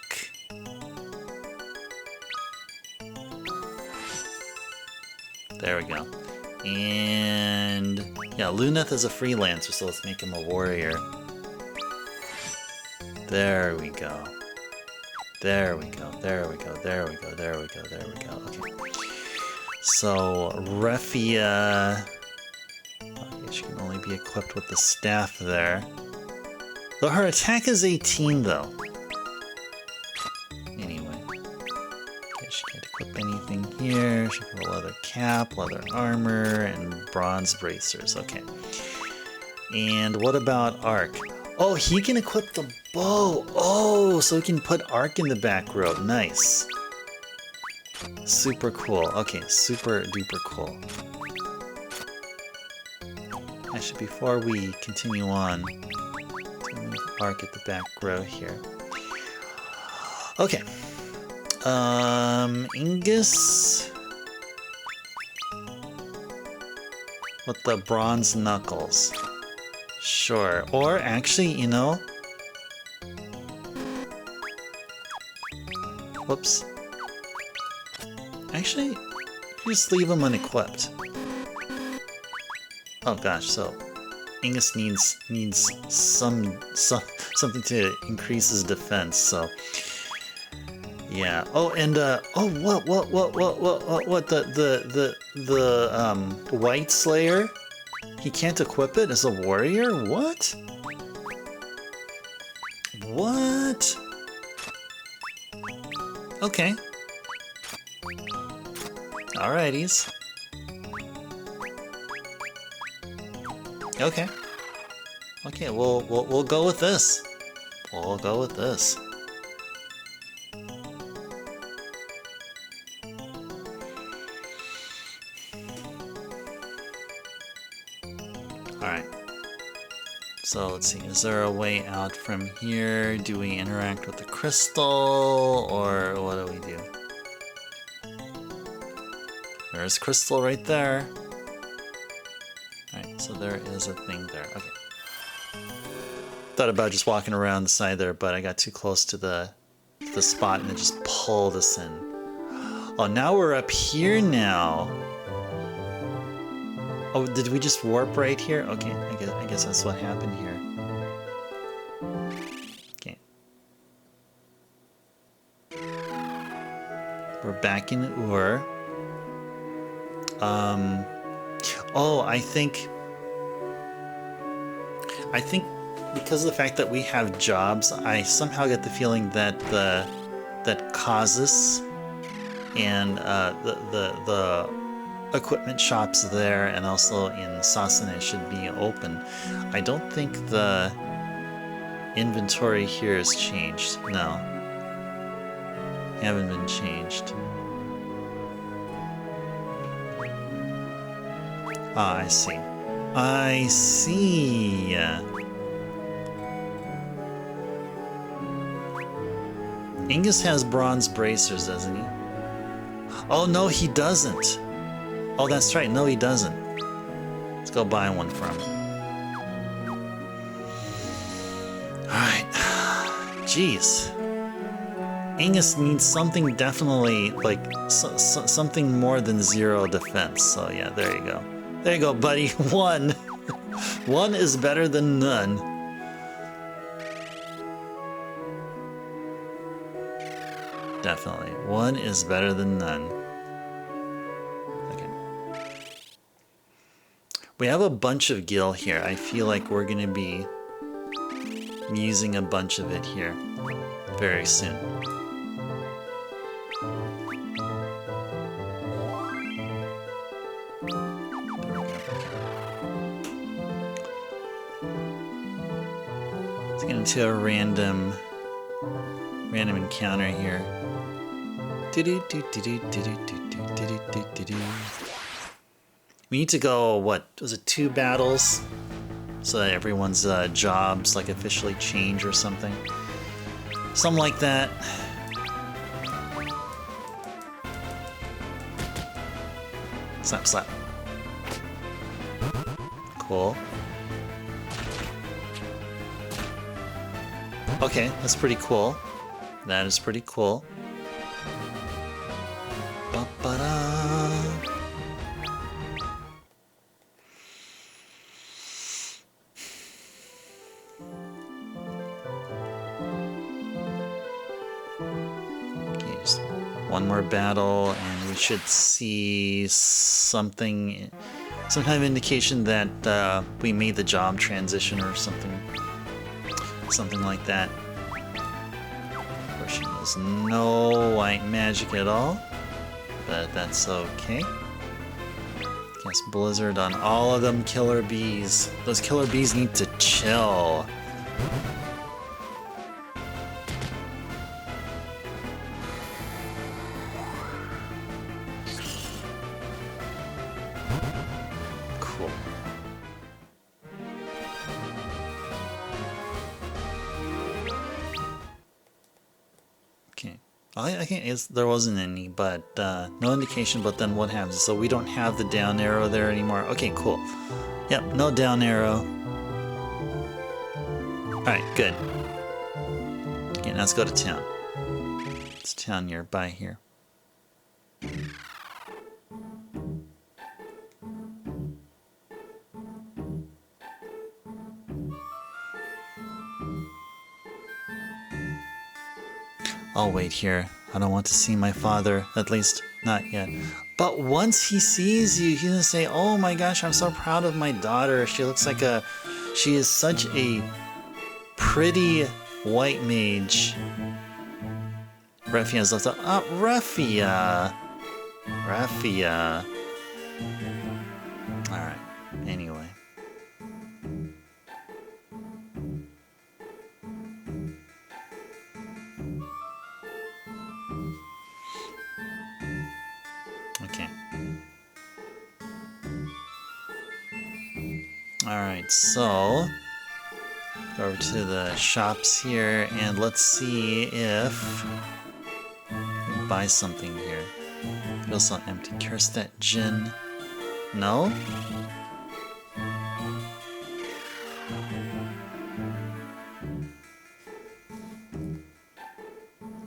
There we go. And yeah, Luneth is a freelancer, so let's make him a warrior. There we go. There we go. There we go. There we go. There we go. There we go. Okay. So Refia, okay, she can only be equipped with the staff there. Though her attack is 18 though. She can't equip anything here. She can have a leather cap, leather armor, and bronze bracers. Okay. And what about Arc? Oh, he can equip the bow. Oh, so he can put Arc in the back row. Nice. Super cool. Okay, super duper cool. Actually, before we continue on to Arc at the back row here. Okay. Ingus with the bronze knuckles. Sure. Or actually, you know. Whoops. Actually, just leave him unequipped. Oh gosh, so Ingus needs something to increase his defense, so yeah. Oh, and what the White Slayer? He can't equip it as a warrior? What? What? Okay. Alrighties. Okay. Okay, we'll go with this. We'll go with this. Alright. So let's see, is there a way out from here? Do we interact with the crystal, or what do we do? There's crystal right there. Alright, so there is a thing there. Okay. Thought about just walking around the side there, but I got too close to the spot and it just pulled us in. Oh, now we're up here now. Oh, did we just warp right here? Okay, I guess that's what happened here. Okay. We're back in Ur. Oh, I think because of the fact that we have jobs, I somehow get the feeling that that Kazus and the equipment shops there and also in Sasane should be open. I don't think the inventory here has changed. No. Haven't been changed. Ah, I see. I see. Ingus has bronze bracers, doesn't he? Oh, no, he doesn't. Oh, that's right. No, he doesn't. Let's go buy one for him. Alright. Jeez. Ingus needs something definitely, like, something more than 0 defense. So, yeah, there you go. There you go, buddy. 1. 1 is better than none. Definitely. 1 is better than none. Okay. We have a bunch of gil here. I feel like we're going to be using a bunch of it here very soon. Let's get into a random encounter here. We need to go, what, was it 2 battles? So that everyone's jobs like officially change or something. Something like that. Slap, slap. Cool. Okay, that's pretty cool. That is pretty cool. Ba-ba-da. Okay, just one more battle, and we should see something, some kind of indication that we made the job transition or something. Something like that. There's no white magic at all, but that's okay. Guess Blizzard on all of them killer bees. Those killer bees need to chill. Cool. I think there wasn't any, but no indication. But then what happens? So we don't have the down arrow there anymore. Okay, cool. Yep, no down arrow. Alright, good. Okay, now let's go to town. It's town nearby here. I'll wait here. I don't want to see my father, at least not yet. But once he sees you, he's gonna say, "Oh my gosh, I'm so proud of my daughter. She looks like she is such a pretty white mage." Raphia's left out. Oh, Raphia. Alright, anyway. Okay. Alright, so go over to the shops here and let's see if we can buy something here. Feels so empty. Curse that gin. No?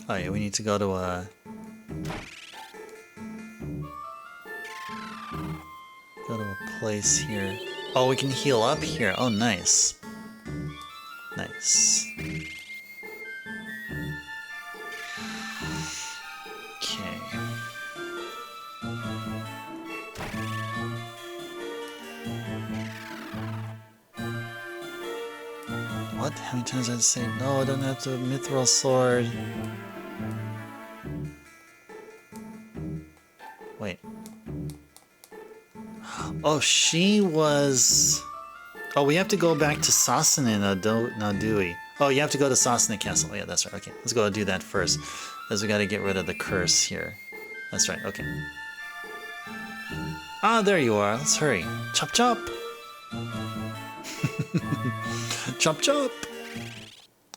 Oh yeah, we need to go to a place here. Oh, we can heal up here. Oh, nice. Nice. Okay. What? How many times did I say no? I don't have the mithril sword. Wait. Oh, she was... Oh, we have to go back to Sasane now, do we? Oh, you have to go to Sasane Castle. Yeah, that's right. Okay, let's go do that first. Because we gotta get rid of the curse here. That's right, okay. Ah, there you are. Let's hurry. Chop chop! Chop chop!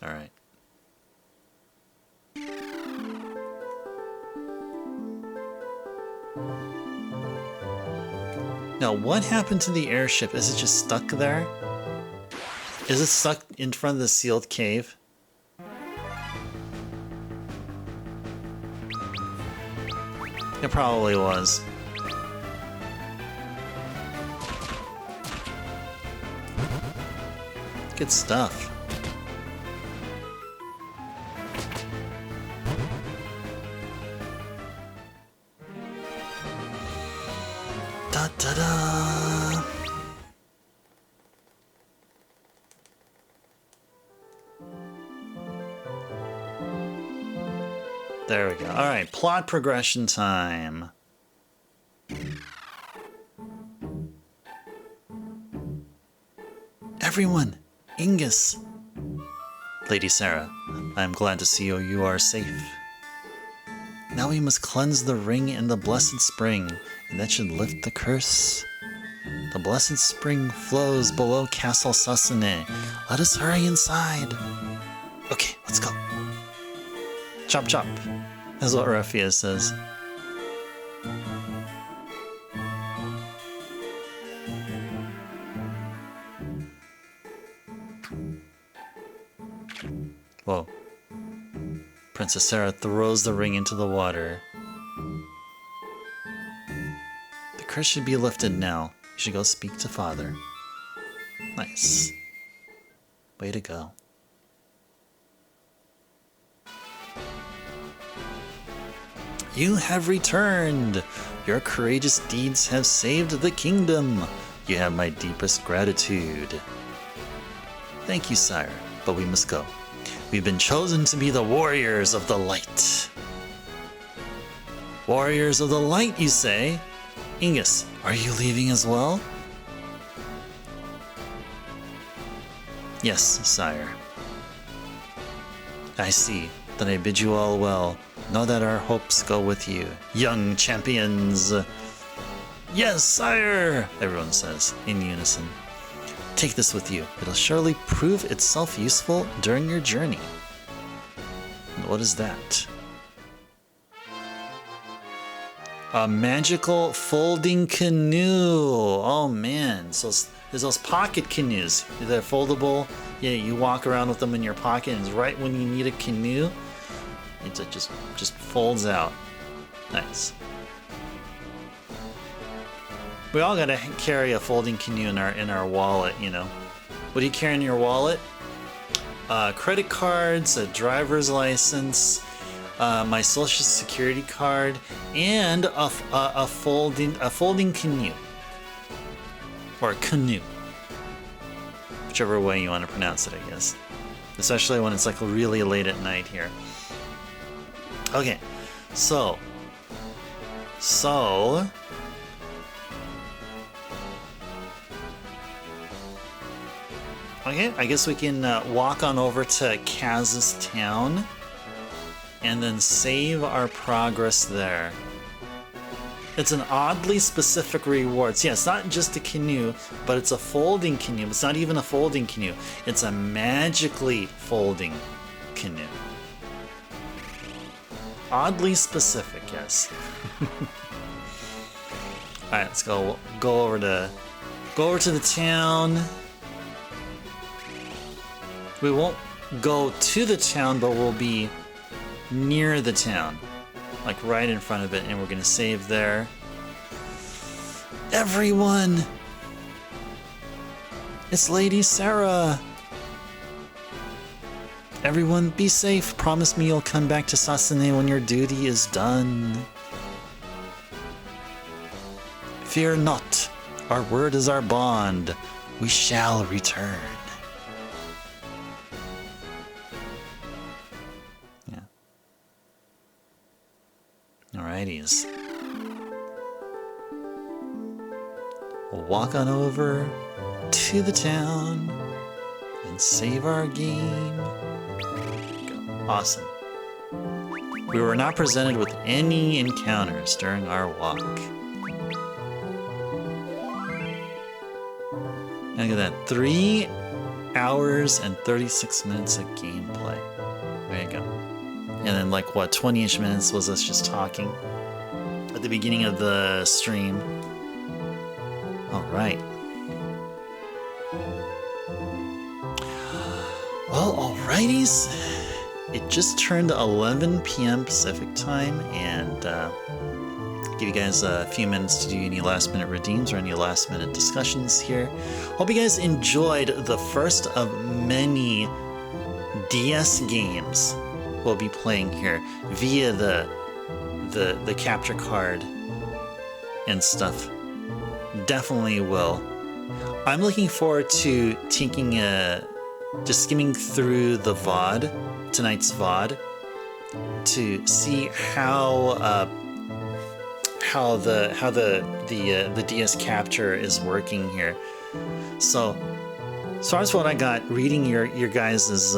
Alright. Now, what happened to the airship? Is it just stuck there? Is it stuck in front of the sealed cave? It probably was. Good stuff. Da da da. There we go. All right, plot progression time. Everyone, Ingus. Lady Sarah, I am glad to see you are safe. Now we must cleanse the ring in the blessed spring, and that should lift the curse. The blessed spring flows below Castle Sasane. Let us hurry inside. Okay, let's go. Chop chop. That's what Raphia says. Whoa. Princess Sarah throws the ring into the water. The curse should be lifted now. You should go speak to Father. Nice. Way to go. You have returned! Your courageous deeds have saved the kingdom! You have my deepest gratitude. Thank you, sire, but we must go. We've been chosen to be the warriors of the light. Warriors of the light, you say? Ingus, are you leaving as well? Yes, sire. I see. Then I bid you all well. Know that our hopes go with you, young champions. Yes, sire, everyone says in unison. Take this with you. It'll surely prove itself useful during your journey. And what is that? A magical folding canoe. Oh man, so there's those pocket canoes. They're foldable. Yeah, you walk around with them in your pocket, and it's right when you need a canoe, it just folds out. Nice. We all gotta carry a folding canoe in our wallet, you know. What do you carry in your wallet? Credit cards, a driver's license, my social security card, and a folding canoe, or canoe, whichever way you want to pronounce it, I guess. Especially when it's like really late at night here. Okay, so. Okay, I guess we can walk on over to Kaz's town and then save our progress there. It's an oddly specific reward. So yeah, it's not just a canoe, but it's a folding canoe. It's not even a folding canoe. It's a magically folding canoe. Oddly specific, yes. All right, let's go over to the town. We won't go to the town, but we'll be near the town, like right in front of it, and we're gonna save there. Everyone! It's Lady Sarah! Everyone, be safe. Promise me you'll come back to Sasune when your duty is done. Fear not. Our word is our bond. We shall return. Yeah. Alrighties. We'll walk on over to the town and save our game. Awesome. We were not presented with any encounters during our walk. And look at that, 3 hours and 36 minutes of gameplay. There you go. And then like what, 20-ish minutes was us just talking at the beginning of the stream. All right. Well, alrighties. It just turned 11 p.m. Pacific time, and give you guys a few minutes to do any last-minute redeems or any last-minute discussions here. Hope you guys enjoyed the first of many DS games we'll be playing here via the capture card and stuff. Definitely will. I'm looking forward to taking just skimming through the VOD, tonight's VOD, to see how the DS capture is working here. So as far as what I got reading your guys's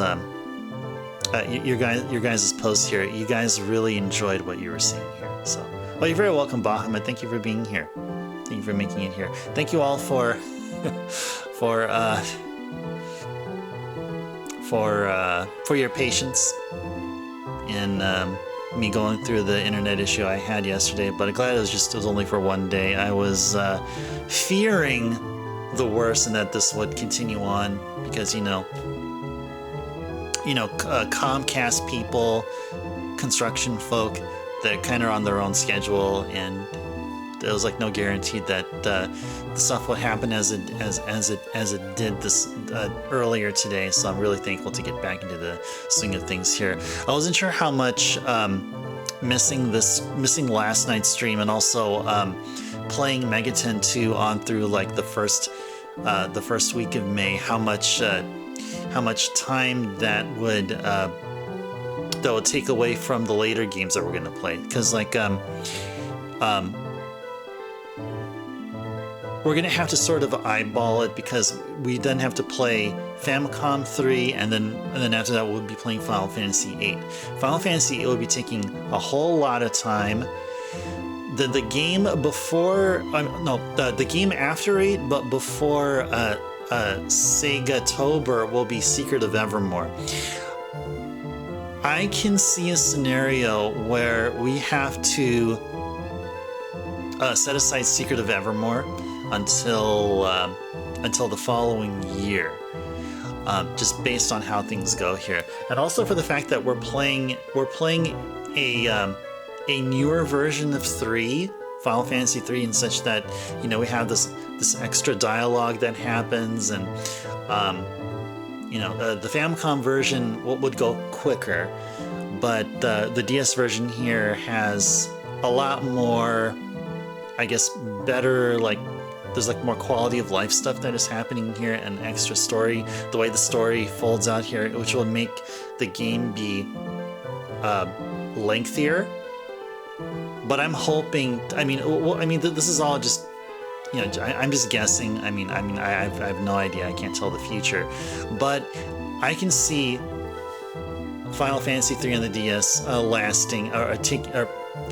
your guys' post here, you guys really enjoyed what you were seeing here. So, well, you're very welcome, Bahamut. Thank you for being here. Thank you for making it here. Thank you all for for your patience in me going through the internet issue I had yesterday, but I'm glad it was only for one day. I was fearing the worst and that this would continue on because, you know, Comcast people, construction folk, they're kind of on their own schedule, and there was like no guarantee that the stuff would happen as it did this earlier today. So I'm really thankful to get back into the swing of things here. I wasn't sure how much missing last night's stream and also playing Megaten 2 on through like the first week of May, how much time that would take away from the later games that we're gonna play, because like we're gonna have to sort of eyeball it, because we then have to play Famicom 3, and then after that we'll be playing Final Fantasy 8. Final Fantasy 8 will be taking a whole lot of time. The game before, the game after 8, but before Sega Tober will be Secret of Evermore. I can see a scenario where we have to set aside Secret of Evermore until the following year, just based on how things go here, and also for the fact that we're playing a newer version of 3, Final Fantasy 3, and such that we have this extra dialogue that happens, and the Famicom version would go quicker, but the DS version here has a lot more, I guess, better, like, there's like more quality of life stuff that is happening here, and extra story, the way the story folds out here, which will make the game be lengthier. But I'm hoping, this is all just, I'm just guessing. I have no idea. I can't tell the future, but I can see Final Fantasy III on the DS lasting or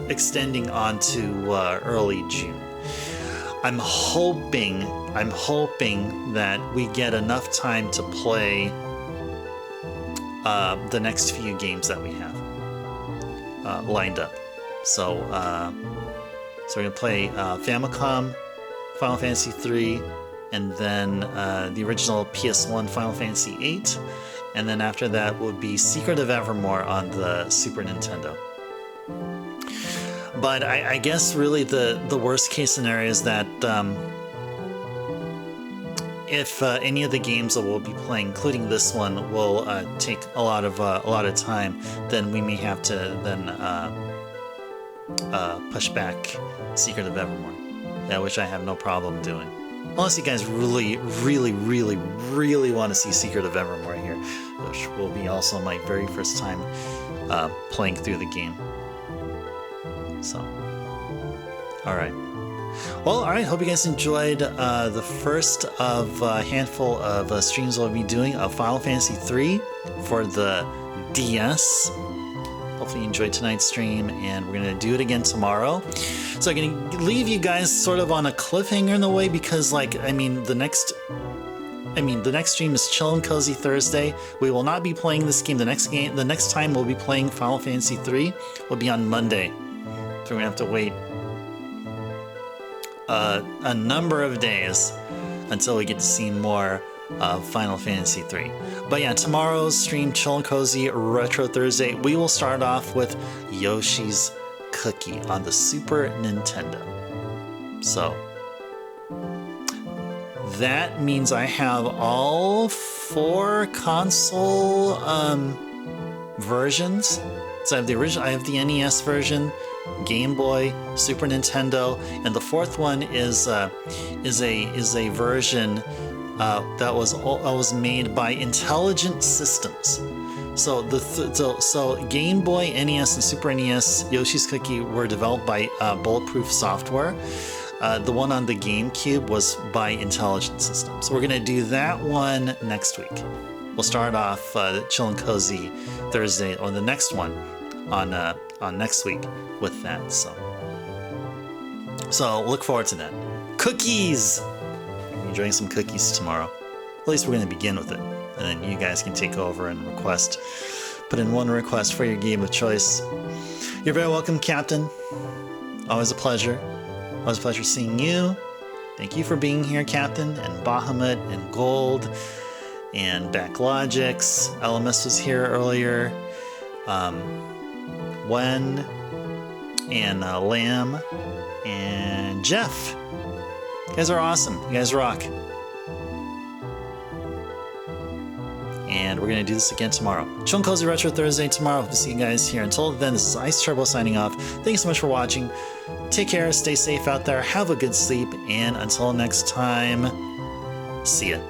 extending on to early June. I'm hoping that we get enough time to play the next few games that we have lined up. So we're gonna play Famicom, Final Fantasy III, and then the original PS1 Final Fantasy VIII, and then after that will be Secret of Evermore on the Super Nintendo. But I guess really the worst case scenario is that if any of the games that we'll be playing, including this one, will take a lot of time, then we may have to then push back Secret of Evermore, which I have no problem doing. Unless you guys really, really, really, really want to see Secret of Evermore here, which will be also my very first time playing through the game. So, alright. Well, alright, hope you guys enjoyed the first of a handful of streams we'll be doing of Final Fantasy III for the DS. Hopefully you enjoyed tonight's stream, and we're going to do it again tomorrow. So I'm going to leave you guys sort of on a cliffhanger in a way, because the next stream is Chill and Cozy Thursday. We will not be playing this game. The next time we'll be playing Final Fantasy III will be on Monday. So we're going to have to wait a number of days until we get to see more of Final Fantasy III. But yeah, tomorrow's stream, Chill and Cozy Retro Thursday, we will start off with Yoshi's Cookie on the Super Nintendo. So that means I have all 4 console versions. So I have the original, I have the NES version, Game Boy, Super Nintendo, and the 4th one is a version that was made by Intelligent Systems. So so Game Boy, NES, and Super NES Yoshi's Cookie were developed by Bulletproof Software. The one on the GameCube was by Intelligent Systems. So we're gonna do that one next week. We'll start off Chill and Cozy Thursday, or the next one on next week with that. So look forward to that. Cookies! I'm enjoying some cookies tomorrow. At least we're going to begin with it. And then you guys can take over and put in one request for your game of choice. You're very welcome, Captain. Always a pleasure. Always a pleasure seeing you. Thank you for being here, Captain, and Bahamut, and Gold, and Backlogix. LMS was here earlier. Wen, and Lamb, and Jeff. You guys are awesome. You guys rock. And we're going to do this again tomorrow. Chill and Cozy Retro Thursday tomorrow. Hope to see you guys here. Until then, this is Ice Turbo signing off. Thanks so much for watching. Take care. Stay safe out there. Have a good sleep. And until next time, see ya.